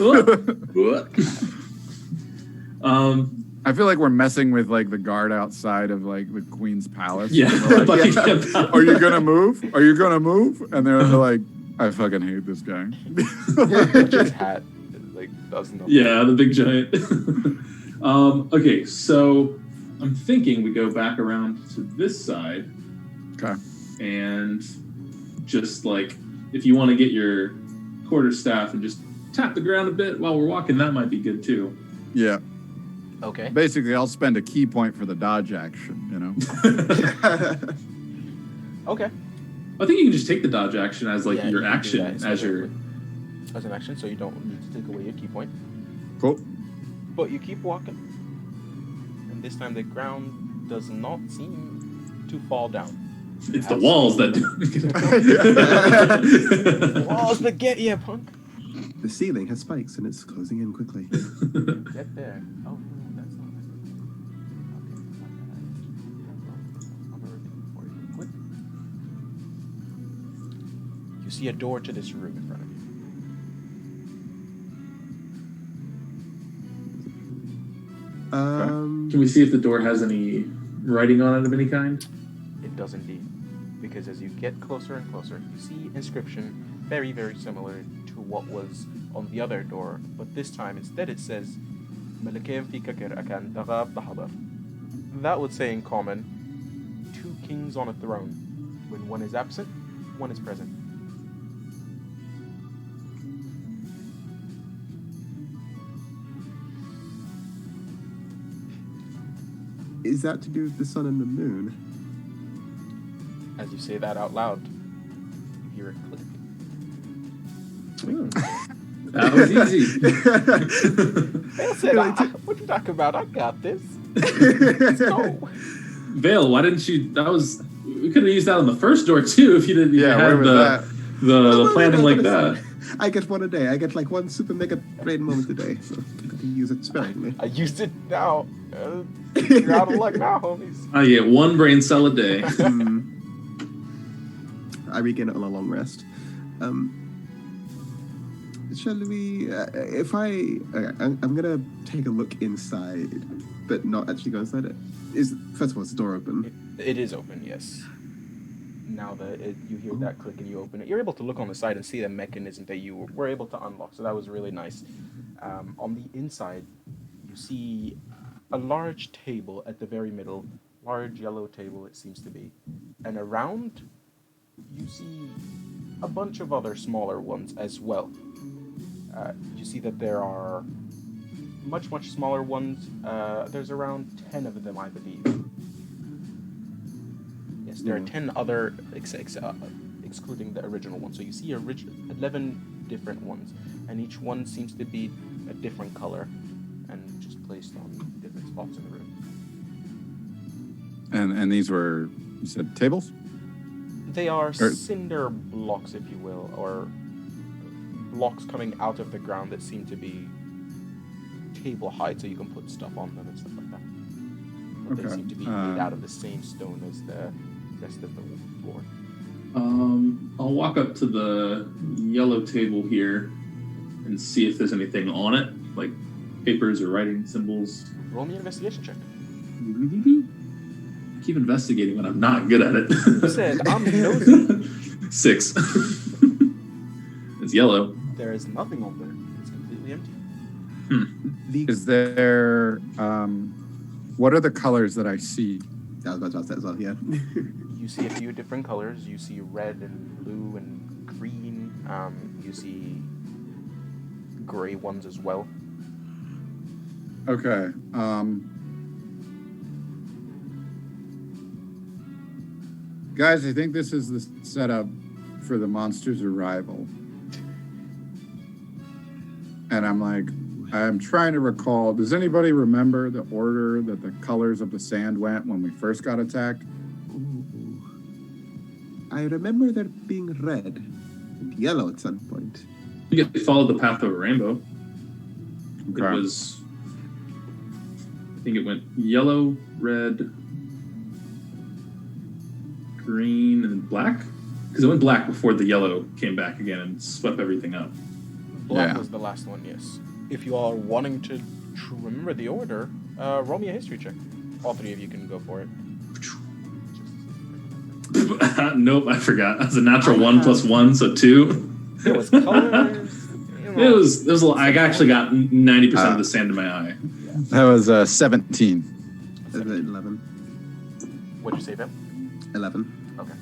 I feel like we're messing with like the guard outside of like the Queen's palace. Yeah. We're like, Buckingham are you gonna move? Are you gonna move? And they're like, I fucking hate this guy. His hat like doesn't. Yeah, the big giant. Okay, so I'm thinking we go back around to this side. Okay. And just like, if you want to get your quarterstaff and just tap the ground a bit while we're walking, that might be good too. Yeah. Okay. Basically, I'll spend a key point for the dodge action, you know? Okay. I think you can just take the dodge action as like Yeah, you your can do action that as your. as an action, so you don't need to take away your key point. Cool. But you keep walking, and this time the ground does not seem to fall down. It's the walls that do. Walls that get you, punk. The ceiling has spikes and it's closing in quickly. Get there. Oh no, that's not. I'm already for you. Quick. You see a door to this room in front of you. Can we see if the door has any writing on it of any kind? It does indeed, because as you get closer and closer, you see inscription very, very similar to what was on the other door, but this time instead it says "Malakim fi kakir akan dagab tahadar." that would say in common, two kings on a throne. When one is absent, one is present. Is that to do with the sun and the moon? As you say that out loud, you hear it click. That was easy. Vale said, what you talking about? I got this. Let's go. Vale, why didn't you? We could have used that on the first door too if you didn't have the planning like that. I get one a day. I get like one super mega brain moment a day, so I got to use it sparingly. I used it now. You're out of luck now, homies. I get one brain cell a day. I regain it on a long rest. Shall we? I'm gonna take a look inside, but not actually go inside it. First of all, is the door open? It is open, yes. Now that you hear that click and you open it, you're able to look on the side and see the mechanism that you were able to unlock. So that was really nice. On the inside, you see a large table at the very middle, large yellow table it seems to be, and around you see a bunch of other smaller ones as well. You see that there are much smaller ones. There's around 10 of them, I believe. Yes, there are 10 other, excluding the original one. So you see 11 different ones, and each one seems to be a different color and just placed on different spots in the room. And these were, you said, tables? They are cinder blocks, if you will, or blocks coming out of the ground that seem to be table height, so you can put stuff on them and stuff like that. But they seem to be made out of the same stone as the rest of the floor. I'll walk up to the yellow table here and see if there's anything on it, like papers or writing symbols. Roll me an investigation check. I keep investigating when I'm not good at it. You said, I'm nosy. 6. It's yellow. There is nothing on there. It's completely empty. Is there, what are the colors that I see? I was about to ask that as well, yeah. You see a few different colors. You see red and blue and green. You see gray ones as well. Okay. Guys, I think this is the setup for the monster's arrival. And I'm trying to recall, does anybody remember the order that the colors of the sand went when we first got attacked? Ooh. I remember there being red and yellow at some point. You followed the path of a rainbow. Okay. It was, I think it went yellow, red, green, and black. Because it went black before the yellow came back again and swept everything up. Black was the last one, yes. If you are wanting to remember the order, roll me a history check. All three of you can go for it. Nope, I forgot. That's a natural 1 + 1, so 2. There was colors. It was a little, I actually got 90% of the sand in my eye. That was 17. 11. What'd you say, Vim? 11. Okay.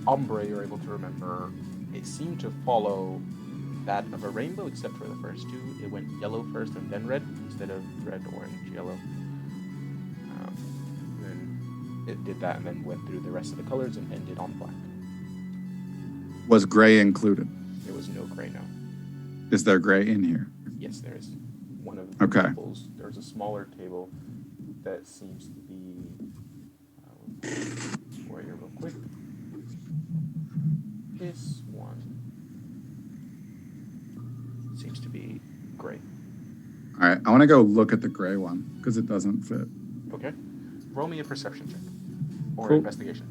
Ombre, you're able to remember. It seemed to follow that of a rainbow, except for the first two. It went yellow first and then red, instead of red, orange, yellow. Then it did that and then went through the rest of the colors and ended on black. Was gray included? There was no gray now. Is there gray in here? Yes, there is. One of the tables. There's a smaller table that seems to be. Wait here real quick. This one seems to be gray. All right, I want to go look at the gray one because it doesn't fit. Okay. Roll me a perception check or Cool. investigation.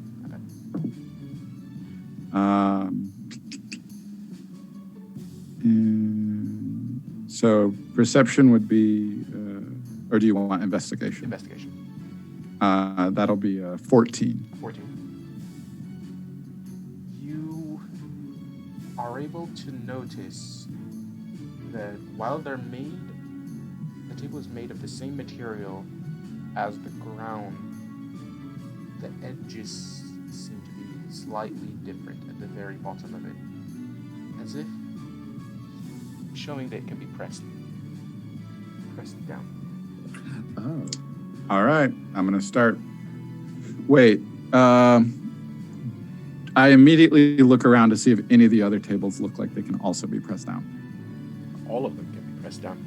So perception would be, or do you want investigation? Investigation. That'll be 14. 14. You are able to notice that while they're made, the table is made of the same material as the ground, the edges seem to be slightly different at the very bottom of it, as if showing that it can be pressed down. Oh. All right. I'm going to start. Wait. I immediately look around to see if any of the other tables look like they can also be pressed down. All of them can be pressed down.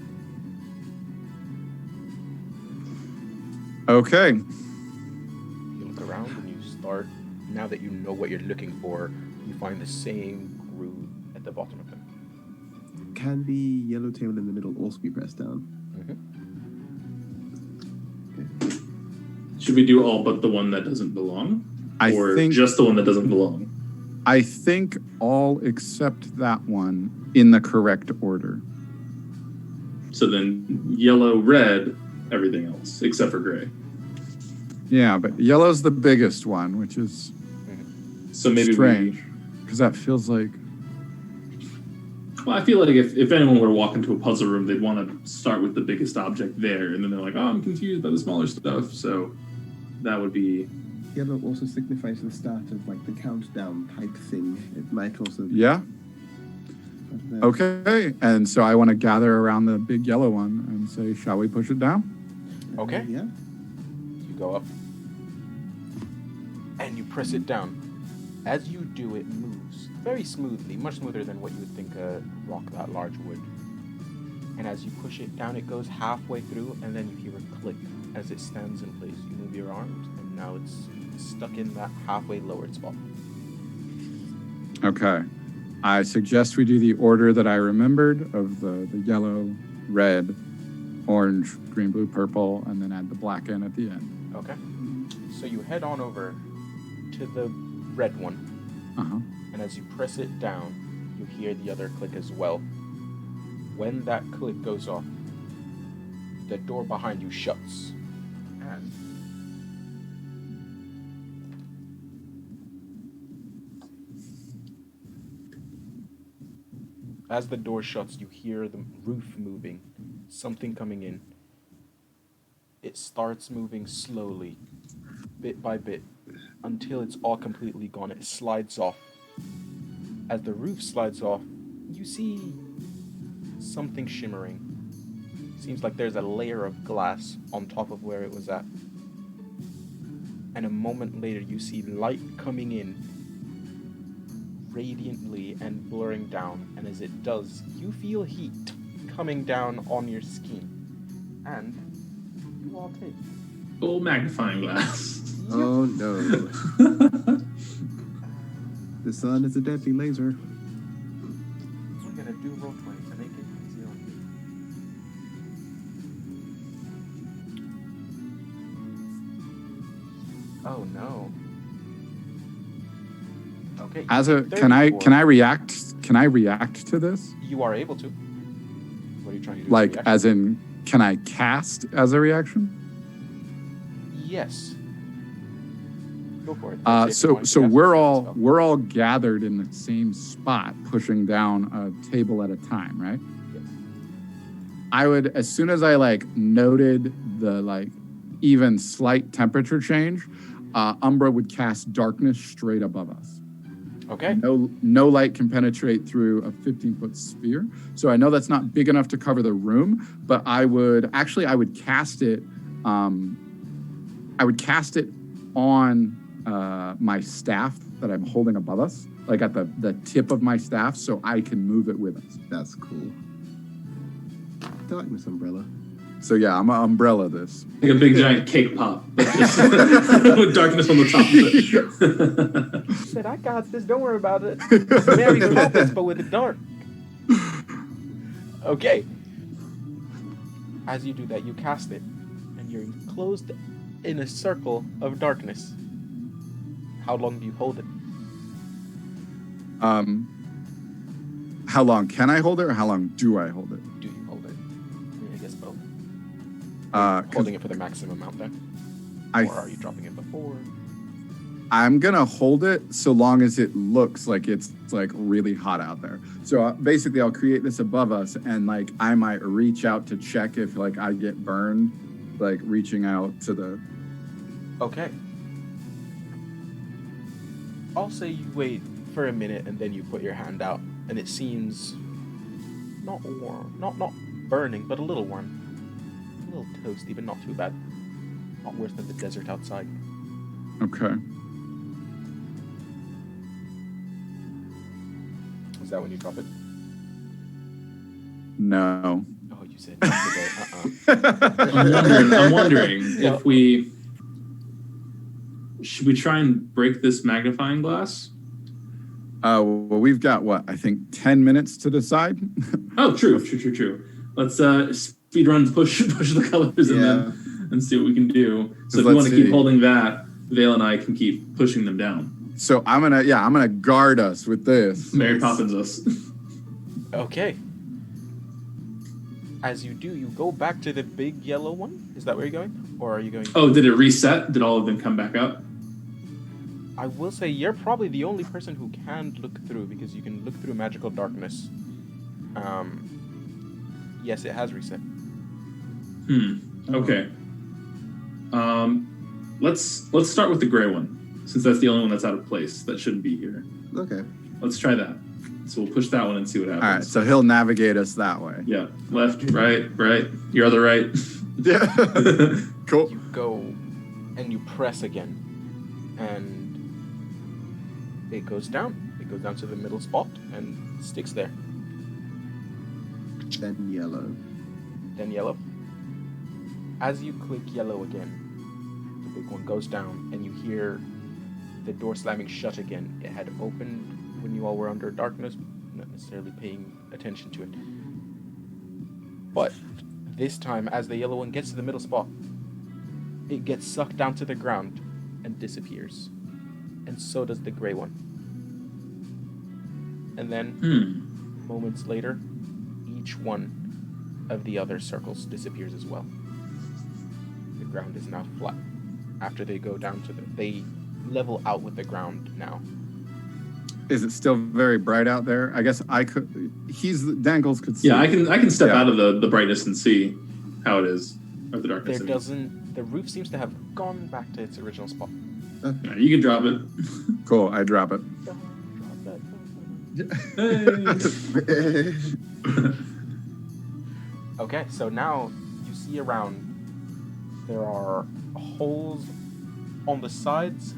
Okay. You look around and you start, now that you know what you're looking for, you find the same groove at the bottom of them. Can the yellow table in the middle also be pressed down? Should we do all but the one that doesn't belong? Or just the one that doesn't belong? I think all except that one in the correct order. So then yellow, red, everything else, except for gray. Yeah, but yellow's the biggest one, which is so maybe strange. Because that feels like... Well, I feel like if anyone were to walk into a puzzle room, they'd want to start with the biggest object there, and then they're like, oh, I'm confused by the smaller stuff. So that would be... Yellow also signifies the start of like the countdown type thing. It might also... Yeah. Okay, and so I want to gather around the big yellow one and say, shall we push it down? Okay. Yeah. You go up and you press it down. As you do, it moves very smoothly, much smoother than what you would think a rock that large would. And as you push it down, it goes halfway through, and then you hear a click as it stands in place. You move your arms, and now it's stuck in that halfway lowered spot. Okay. I suggest we do the order that I remembered of the yellow, red, orange, green, blue, purple, and then add the black in at the end. Okay. So you head on over to the red one. Uh-huh. And as you press it down, you hear the other click as well. When that click goes off, the door behind you shuts. And as the door shuts, you hear the roof moving, something coming in. It starts moving slowly, bit by bit, until it's all completely gone. It slides off. As the roof slides off, you see something shimmering. Seems like there's a layer of glass on top of where it was at. And a moment later, you see light coming in, radiantly and blurring down. And as it does, you feel heat coming down on your skin. And you all take. Full magnifying glass. Oh no. The sun is a deadly laser. We're gonna do roll 20 to make it easier on you. Oh no. Okay. Can I react to this? You are able to. What are you trying to do? Like as in, can I cast as a reaction? Yes. Go for it. So we're all gathered in the same spot, pushing down a table at a time, right? Yes. I would, as soon as I noted the even slight temperature change, Umbra would cast darkness straight above us. Okay. No light can penetrate through a 15-foot sphere. So I know that's not big enough to cover the room, but I would cast it. I would cast it on my staff that I'm holding above us, like at the tip of my staff, so I can move it with us. That's cool. Darkness umbrella. So yeah, I'm gonna umbrella this. Like a big giant cake pop, but just with darkness on the top of it. He said, I got this, don't worry about it. Mary Poppins, but with the dark. Okay. As you do that, you cast it, and you're enclosed in a circle of darkness. How long do you hold it? How long can I hold it, or how long do I hold it? Do you hold it? I guess both. Holding it for the maximum amount then? Or are you dropping it before? I'm gonna hold it so long as it looks like it's really hot out there. So basically, I'll create this above us, and I might reach out to check if I get burned, like reaching out to the. Okay. I'll say you wait for a minute and then you put your hand out, and it seems not warm, not burning, but a little warm, a little toasty, but not too bad. Not worse than the desert outside. Okay. Is that when you drop it? No. Oh, you said not today. I'm wondering if should we try and break this magnifying glass? Well, we've got what I think 10 minutes to decide. Oh, true. Let's speed run, push the colors, and see what we can do. So if you want to keep holding that, Vale and I can keep pushing them down. So I'm gonna guard us with this. Mary Poppins us. Okay. As you do, you go back to the big yellow one. Is that where you're going, or are you going? Oh, did it reset? Did all of them come back up? I will say you're probably the only person who can look through, because you can look through magical darkness. Yes, it has reset. Okay. Let's start with the gray one, since that's the only one that's out of place. That shouldn't be here. Okay. Let's try that. So we'll push that one and see what happens. All right, so he'll navigate us that way. Yeah, left, right. Your other right. Yeah. Cool. You go and you press again, and it goes down. It goes down to the middle spot and sticks there. Then yellow. Then yellow. As you click yellow again, the big one goes down, and you hear the door slamming shut again. It had opened when you all were under darkness, not necessarily paying attention to it. But this time, as the yellow one gets to the middle spot, it gets sucked down to the ground and disappears. And so does the gray one. And then, moments later, each one of the other circles disappears as well. The ground is now flat. After they go down to they level out with the ground now. Is it still very bright out there? I guess Dangles could see. Yeah, I can step out of the brightness and see how it is, or the darkness. The roof seems to have gone back to its original spot. Yeah, you can drop it. Cool, I drop it. Okay, so now you see around. There are holes on the sides.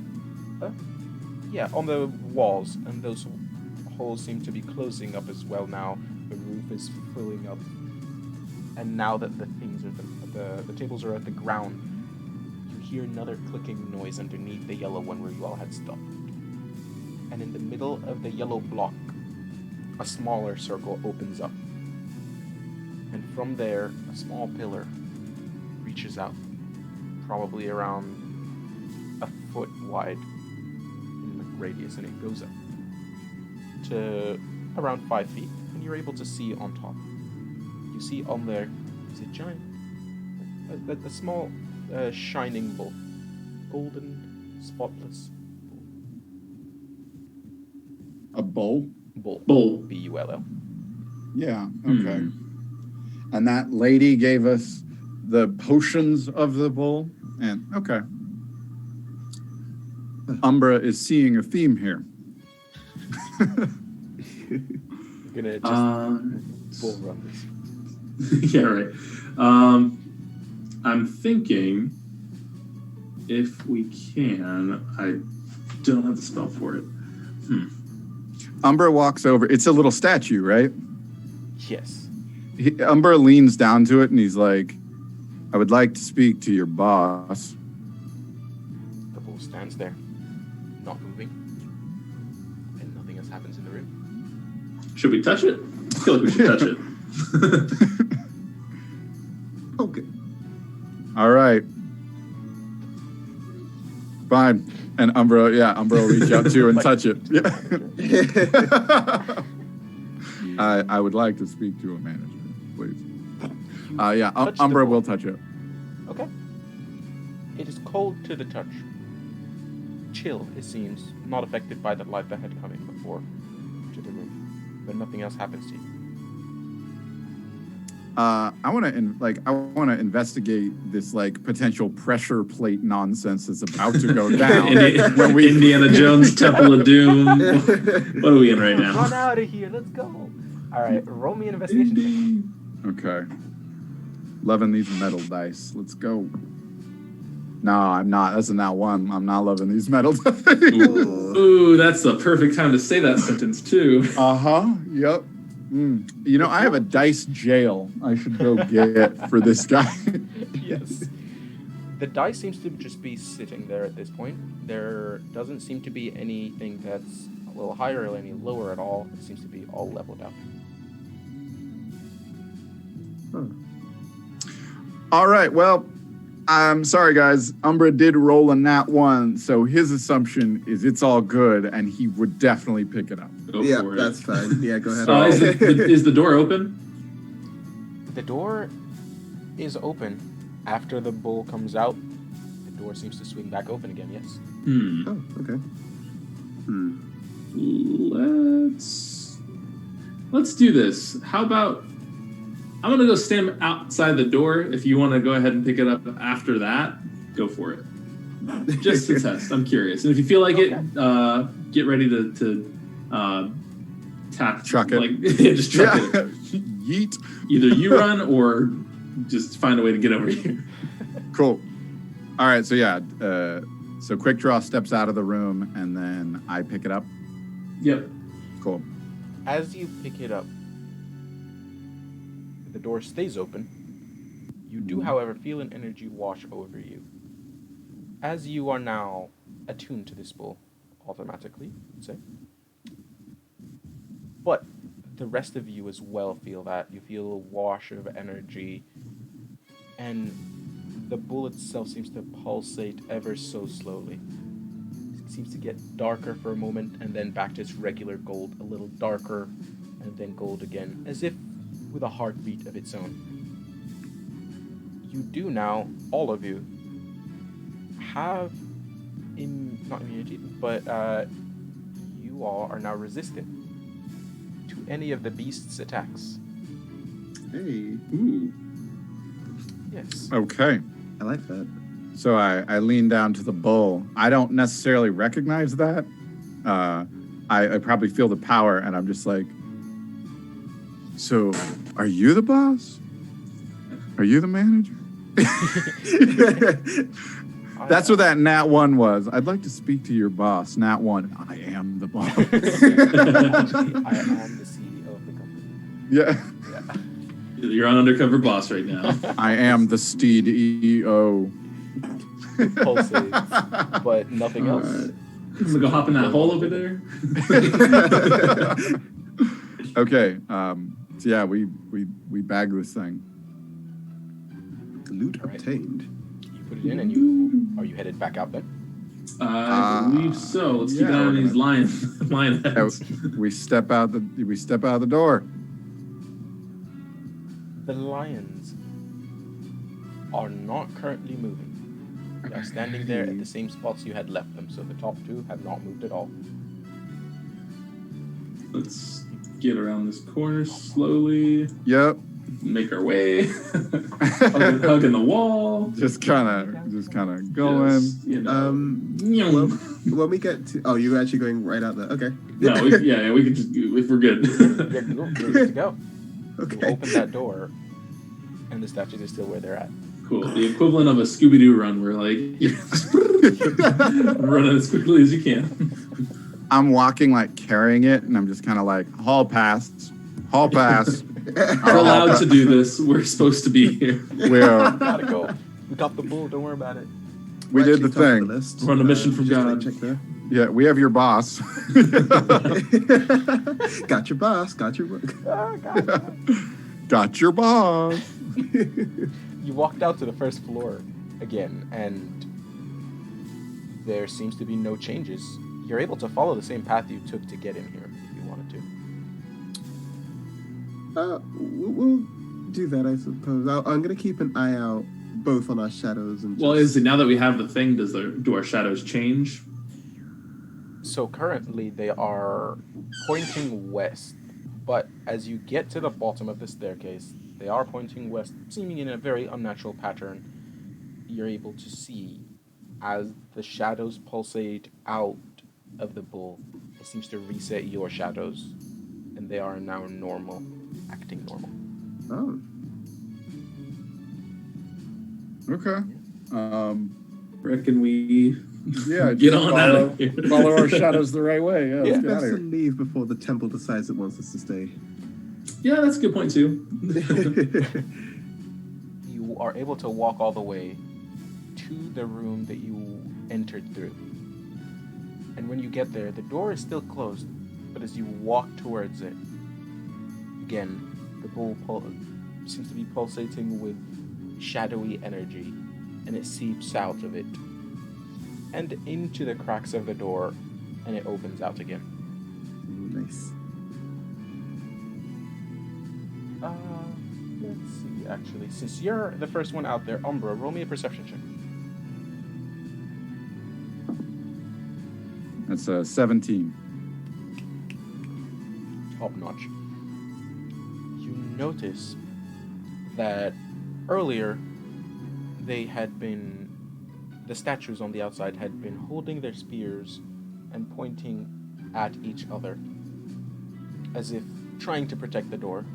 On the walls, and those holes seem to be closing up as well now. The roof is filling up, and now that the things are the tables are at the ground, you hear another clicking noise underneath the yellow one where you all had stopped. And in the middle of the yellow block, a smaller circle opens up, and from there, a small pillar reaches out, probably around a foot wide radius, and it goes up to around 5 feet, and you're able to see on top. You see on there is a giant, a small, shining bull, golden, spotless A bowl? bull. B-U-L-L. Yeah, okay. And that lady gave us the potions of the bull? And, okay. Umbra is seeing a theme here. You're gonna just bull run this. Yeah, right. I'm thinking if we can, I don't have the spell for it. Umbra walks over. It's a little statue, right? Yes. Umbra leans down to it and he's like, I would like to speak to your boss. The bull stands there, not moving, and nothing else happens in the room. Should we touch it? I feel like we should touch it. Okay. All right. Fine. And Umbra will reach out to you and touch it. Yeah. I would like to speak to a manager, please. Umbra will touch it. Okay. It is cold to the touch. Chill, it seems, not affected by the light that had come in before to the room. But nothing else happens to you. I want to investigate this like potential pressure plate nonsense that's about to go down. Indiana Jones Temple of Doom. What are we in right now? Run out of here. Let's go. All right, roll me an investigation check. Okay. Loving these metal dice. Let's go. No, I'm not. That's a nat 1. I'm not loving these metal dice. Ooh, that's the perfect time to say that sentence too. Uh-huh. Yep. You know, I have a dice jail I should go get for this guy. Yes. The dice seems to just be sitting there at this point. There doesn't seem to be anything that's a little higher or any lower at all. It seems to be all leveled out. All right. Well, I'm sorry, guys. Umbra did roll a nat 1, so his assumption is it's all good, and he would definitely pick it up. Yeah, that's fine. Yeah, go ahead. Is the door open? The door is open. After the bull comes out, the door seems to swing back open again, yes. Oh, okay. Let's do this. How about I'm gonna go stand outside the door. If you want to go ahead and pick it up after that, go for it. Just to test. I'm curious, and if you feel like it, get ready to tap. Chuck it. Like, just chuck it. Yeet. Either you run or just find a way to get over here. Cool. All right. So yeah. So Quick Draw steps out of the room, and then I pick it up. Yep. Cool. As you pick it up, the door stays open. You do, however, feel an energy wash over you. As you are now attuned to this bull, automatically, I'd say. But the rest of you as well feel that. You feel a wash of energy, and the bull itself seems to pulsate ever so slowly. It seems to get darker for a moment, and then back to its regular gold, a little darker, and then gold again, as if with a heartbeat of its own. You do now, all of you, have, not immunity, but you all are now resistant to any of the beast's attacks. Hey. Ooh. Yes. Okay. I like that. So I lean down to the bull. I don't necessarily recognize that. I probably feel the power, and I'm just like, so are you the boss? Are you the manager? That's what that nat 1 was. I'd like to speak to your boss. Nat 1. I am the boss. Actually, I am the CEO of the company. Yeah. You're on undercover boss right now. I am the Steed EO. Pulsates, but nothing else. I'm gonna go hop in that hole over there. Okay. So yeah, we bag this thing. Loot All right. obtained. You put it in, and are you headed back out then? I believe so. Let's keep an eye yeah, on we're these lion heads. We step out the door. The lions are not currently moving. They are standing there at the same spots you had left them, so the top two have not moved at all. Let's get around this corner slowly. Yep. Make our way. Hugging the wall. Just kind of going. Just, you know. Well, when we get to, oh, you're actually going right out there. Okay. No, we can just if we're good. You're good to go. Okay. You open that door, and the statues are still where they're at. Cool. The equivalent of a Scooby-Doo run, where like running as quickly as you can. I'm walking like carrying it, and I'm just kind of like hall pass. We're allowed to do this. We're supposed to be here. Gotta go. We got the bull. Don't worry about it. We did the Actually, top of thing. list. We're on a mission from Just God. Check there. Yeah, we have your boss. Got your boss. Got your. Got your boss. You walked out to the first floor again, and there seems to be no changes. You're able to follow the same path you took to get in here if you wanted to. We'll do that, I suppose. I'm gonna keep an eye out both on our shadows and. Well, is it now that we have the thing? Do our shadows change? So currently they are pointing west, but as you get to the bottom of the staircase, they are pointing west, seeming in a very unnatural pattern. You're able to see as the shadows pulsate out of the bull, it seems to reset your shadows, and they are now normal, acting normal. Oh. Okay. Reckon we Yeah, get just on out of here. follow our shadows the right way. Yeah, It's let's get out best of to here. leave before the temple decides it wants us to stay. Yeah, that's a good point too. You are able to walk all the way to the room that you entered through. And when you get there, the door is still closed, but as you walk towards it, again, the bull seems to be pulsating with shadowy energy, and it seeps out of it and into the cracks of the door, and it opens out again. Nice. Let's see, actually, since you're the first one out there, Umbra, roll me a perception check. That's 17. Top notch. You notice that earlier the statues on the outside had been holding their spears and pointing at each other as if trying to protect the door.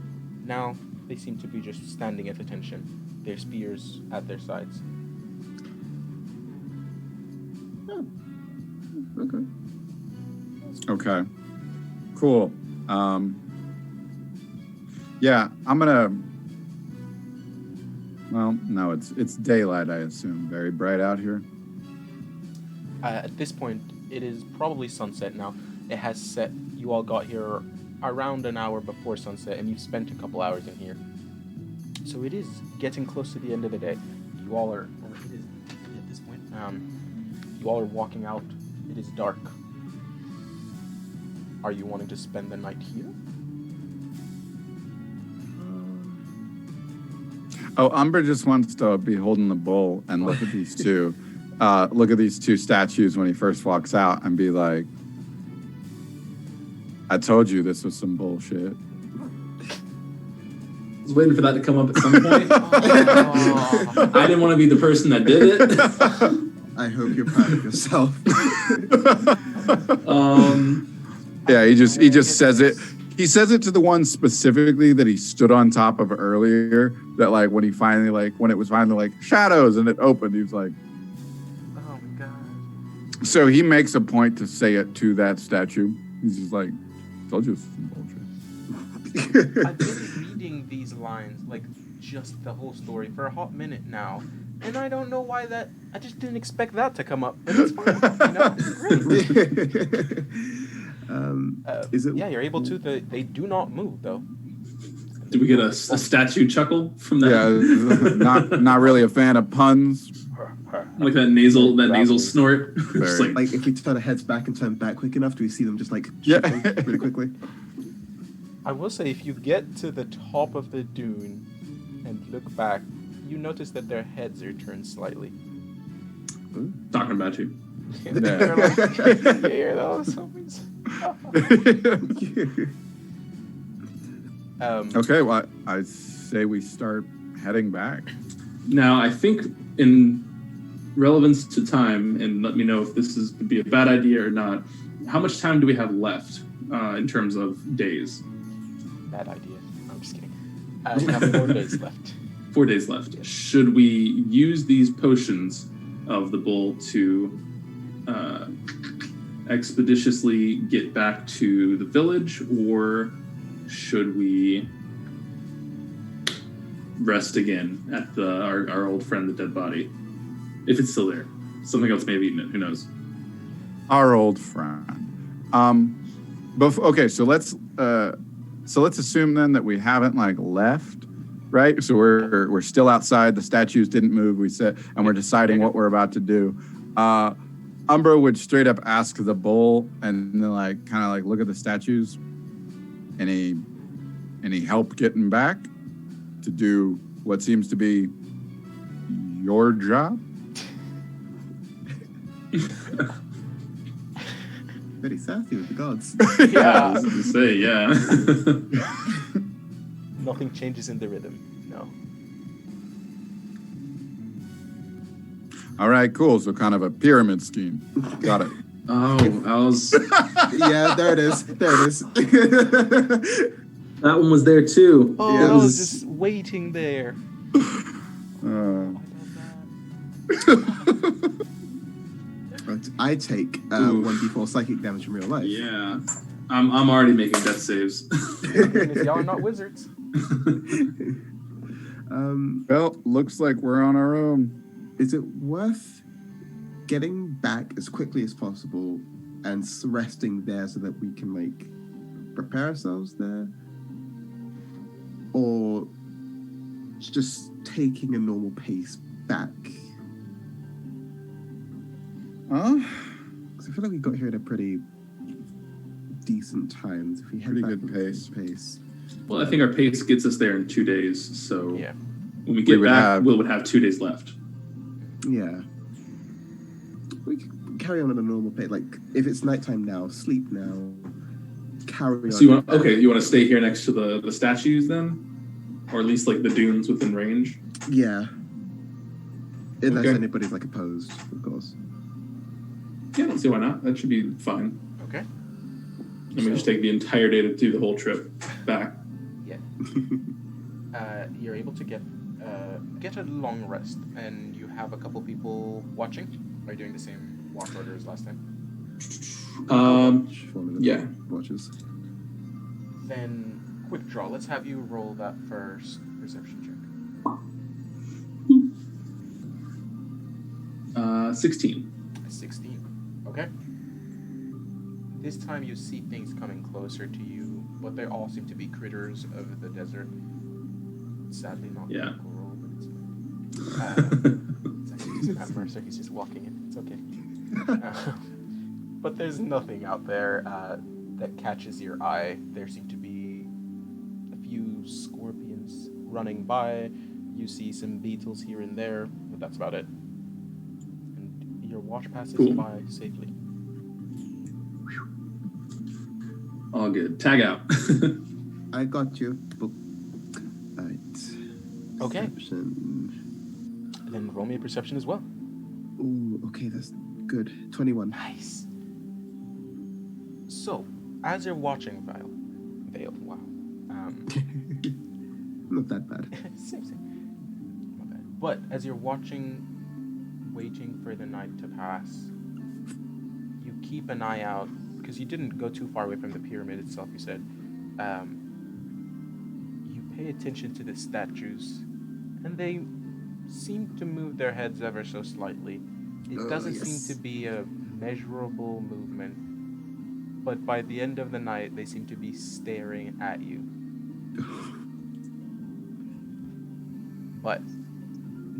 Now they seem to be just standing at attention, their spears at their sides. Oh. Okay. Okay. Cool. Yeah, I'm gonna. Well, no, it's daylight, I assume. Very bright out here. At this point, it is probably sunset now. It has set. You all got here around an hour before sunset, and you've spent a couple hours in here. So it is getting close to the end of the day. You all are. Or it is at this point. You all are walking out. It is dark. Are you wanting to spend the night here? Oh, Umber just wants to be holding the bull and look at these two. Look at these two statues when he first walks out and be like, I told you this was some bullshit. I was waiting for that to come up at some point. I didn't want to be the person that did it. I hope you're proud of yourself. Yeah, he just says it. He says it to the one specifically that he stood on top of earlier. That like when it was finally like shadows and it opened, he was like, Oh my god. so he makes a point to say it to that statue. He's just like, told you it's some bullshit. I've been reading these lines, like just the whole story, for a hot minute now, and I don't know why that. I just didn't expect that to come up, but it's fine. It's great. Is it? Yeah, you're able to. They do not move though. Did we get a statue chuckle from that? Yeah, not really a fan of puns. Like that nasal snort. Just Very. Like if we turn our heads back and turn back quick enough, do we see them just like Yeah. shifting really quickly? I will say, if you get to the top of the dune and look back, you notice that their heads are turned slightly. Talking about you. They're like, you hear those homies? Okay, well, I say we start heading back. Now, I think in relevance to time, and let me know if this would be a bad idea or not, how much time do we have left in terms of days? Bad idea. No, I'm just kidding. You have 4 days left. 4 days left. Should we use these potions of the bull to expeditiously get back to the village, or should we rest again at our old friend, the dead body? If it's still there. Something else may have eaten it. Who knows? Our old friend. Okay, so let's assume then that we haven't like left, right? So we're still outside. The statues didn't move. We said, and we're deciding what we're about to do. Umbra would straight up ask the bull, and then like kind of like look at the statues. Any help getting back to do what seems to be your job? Very sassy with the gods. I was going to say, yeah. Nothing changes in the rhythm. No. All right, cool. So kind of a pyramid scheme. Got it. Oh, I was. Yeah, there it is. There it is. That one was there too. Oh, Yeah. I was just waiting there. Uh, I love that. But I take Ooh. 1d4 psychic damage in real life. Yeah, I'm already making death saves. Goodness, y'all are not wizards. well, looks like we're on our own. Is it worth getting back as quickly as possible and resting there so that we can like prepare ourselves there, or just taking a normal pace back? Huh? Because I feel like we got here at a pretty decent time. If we head Pretty back good with pace. Well, I think our pace gets us there in 2 days. So Yeah. when we get would back, have- we would have 2 days left. Yeah. We can carry on at a normal pace. Like, if it's nighttime now, sleep now. Carry on. So you want to stay here next to the statues then, or at least like the dunes within range? Yeah. Unless Okay. anybody's like opposed, of course. Yeah, I don't see why not. That should be fine. Okay. And we just take the entire day to do the whole trip back. Yeah. You're able to get a long rest, and you have a couple people watching. Are you doing the same watch order as last time? Yeah. Watches. Then quick draw. Let's have you roll that first perception check. 16. 16. Okay. This time you see things coming closer to you, but they all seem to be critters of the desert. Sadly, not Yeah. critical roll, but it's fine. It's actually just Matt Mercer. He's just walking in. It's okay. But there's nothing out there that catches your eye. There seem to be a few scorpions running by. You see some beetles here and there, but that's about it. And your watch passes Cool. by safely. All good. Tag out. I got you. Book. Alright. Okay. Perception. Then roll me a perception as well. Ooh, okay, that's good. 21. Nice. So, as you're watching Vale, wow. Not that bad. Same. My bad. But as you're watching, waiting for the night to pass, you keep an eye out, because you didn't go too far away from the pyramid itself, you said. You pay attention to the statues, and they seem to move their heads ever so slightly. It Oh, doesn't yes. seem to be a measurable movement, but by the end of the night, they seem to be staring at you. But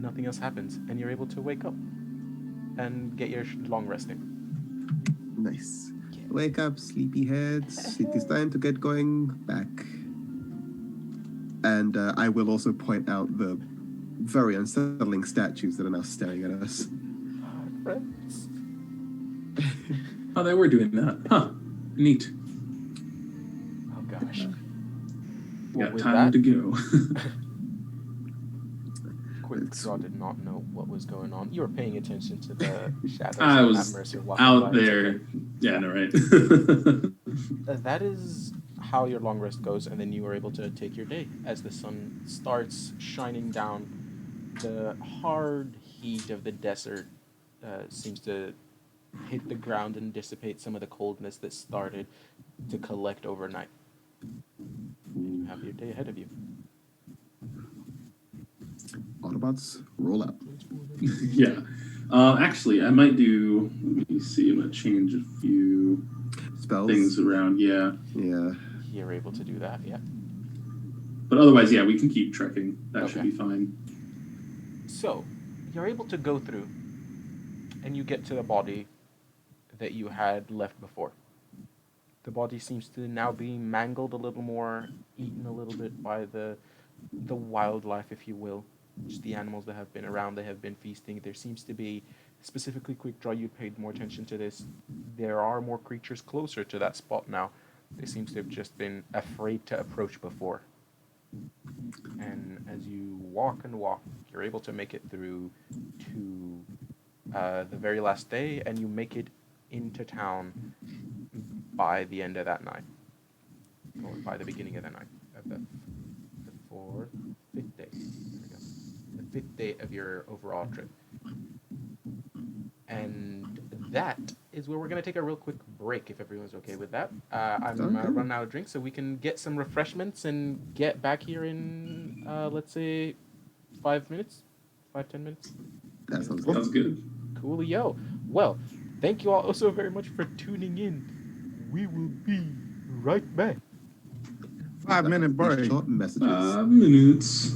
nothing else happens, and you're able to wake up and get your long resting. Nice. Wake up, sleepyheads. It is time to get going back. And I will also point out the very unsettling statues that are now staring at us. Friends. Oh, they were doing that. Huh. Neat. Oh gosh. Got with time that, to go. Quick Draw did not know what was going on. You were paying attention to the shadows. I and was Matt Mercer walking out by. It's there. okay. Yeah, no, right. That is how your long rest goes, and then you are able to take your day as the sun starts shining down. The hard heat of the desert seems to hit the ground and dissipate some of the coldness that started to collect overnight. And you have your day ahead of you. Autobots, roll out. Yeah. Actually, I might do. Let me see. I'm gonna change a few Spells. things around. Yeah. Yeah. You're able to do that, yeah. But otherwise, yeah, we can keep trekking. That should Okay. be fine. So, you're able to go through, and you get to the body that you had left before. The body seems to now be mangled a little more, eaten a little bit by the wildlife, if you will. Just the animals that have been around, they have been feasting. There seems to be, specifically Quick Draw, you paid more attention to this. There are more creatures closer to that spot now. They seems to have just been afraid to approach before. And as you walk and walk, you're able to make it through to the very last day, and you make it into town by the end of that night, or by the beginning of the night of the fifth day. There we go. The fifth day of your overall trip. And that is where we're going to take a real quick break, if everyone's okay with that. I'm running out of drinks, so we can get some refreshments and get back here in, let's say, 5 minutes, 5-10 minutes. That sounds Sounds good. good. Coolio. Well, thank you all also very much for tuning in. We will be right back. 5-minute break. Short messages. 5 minutes.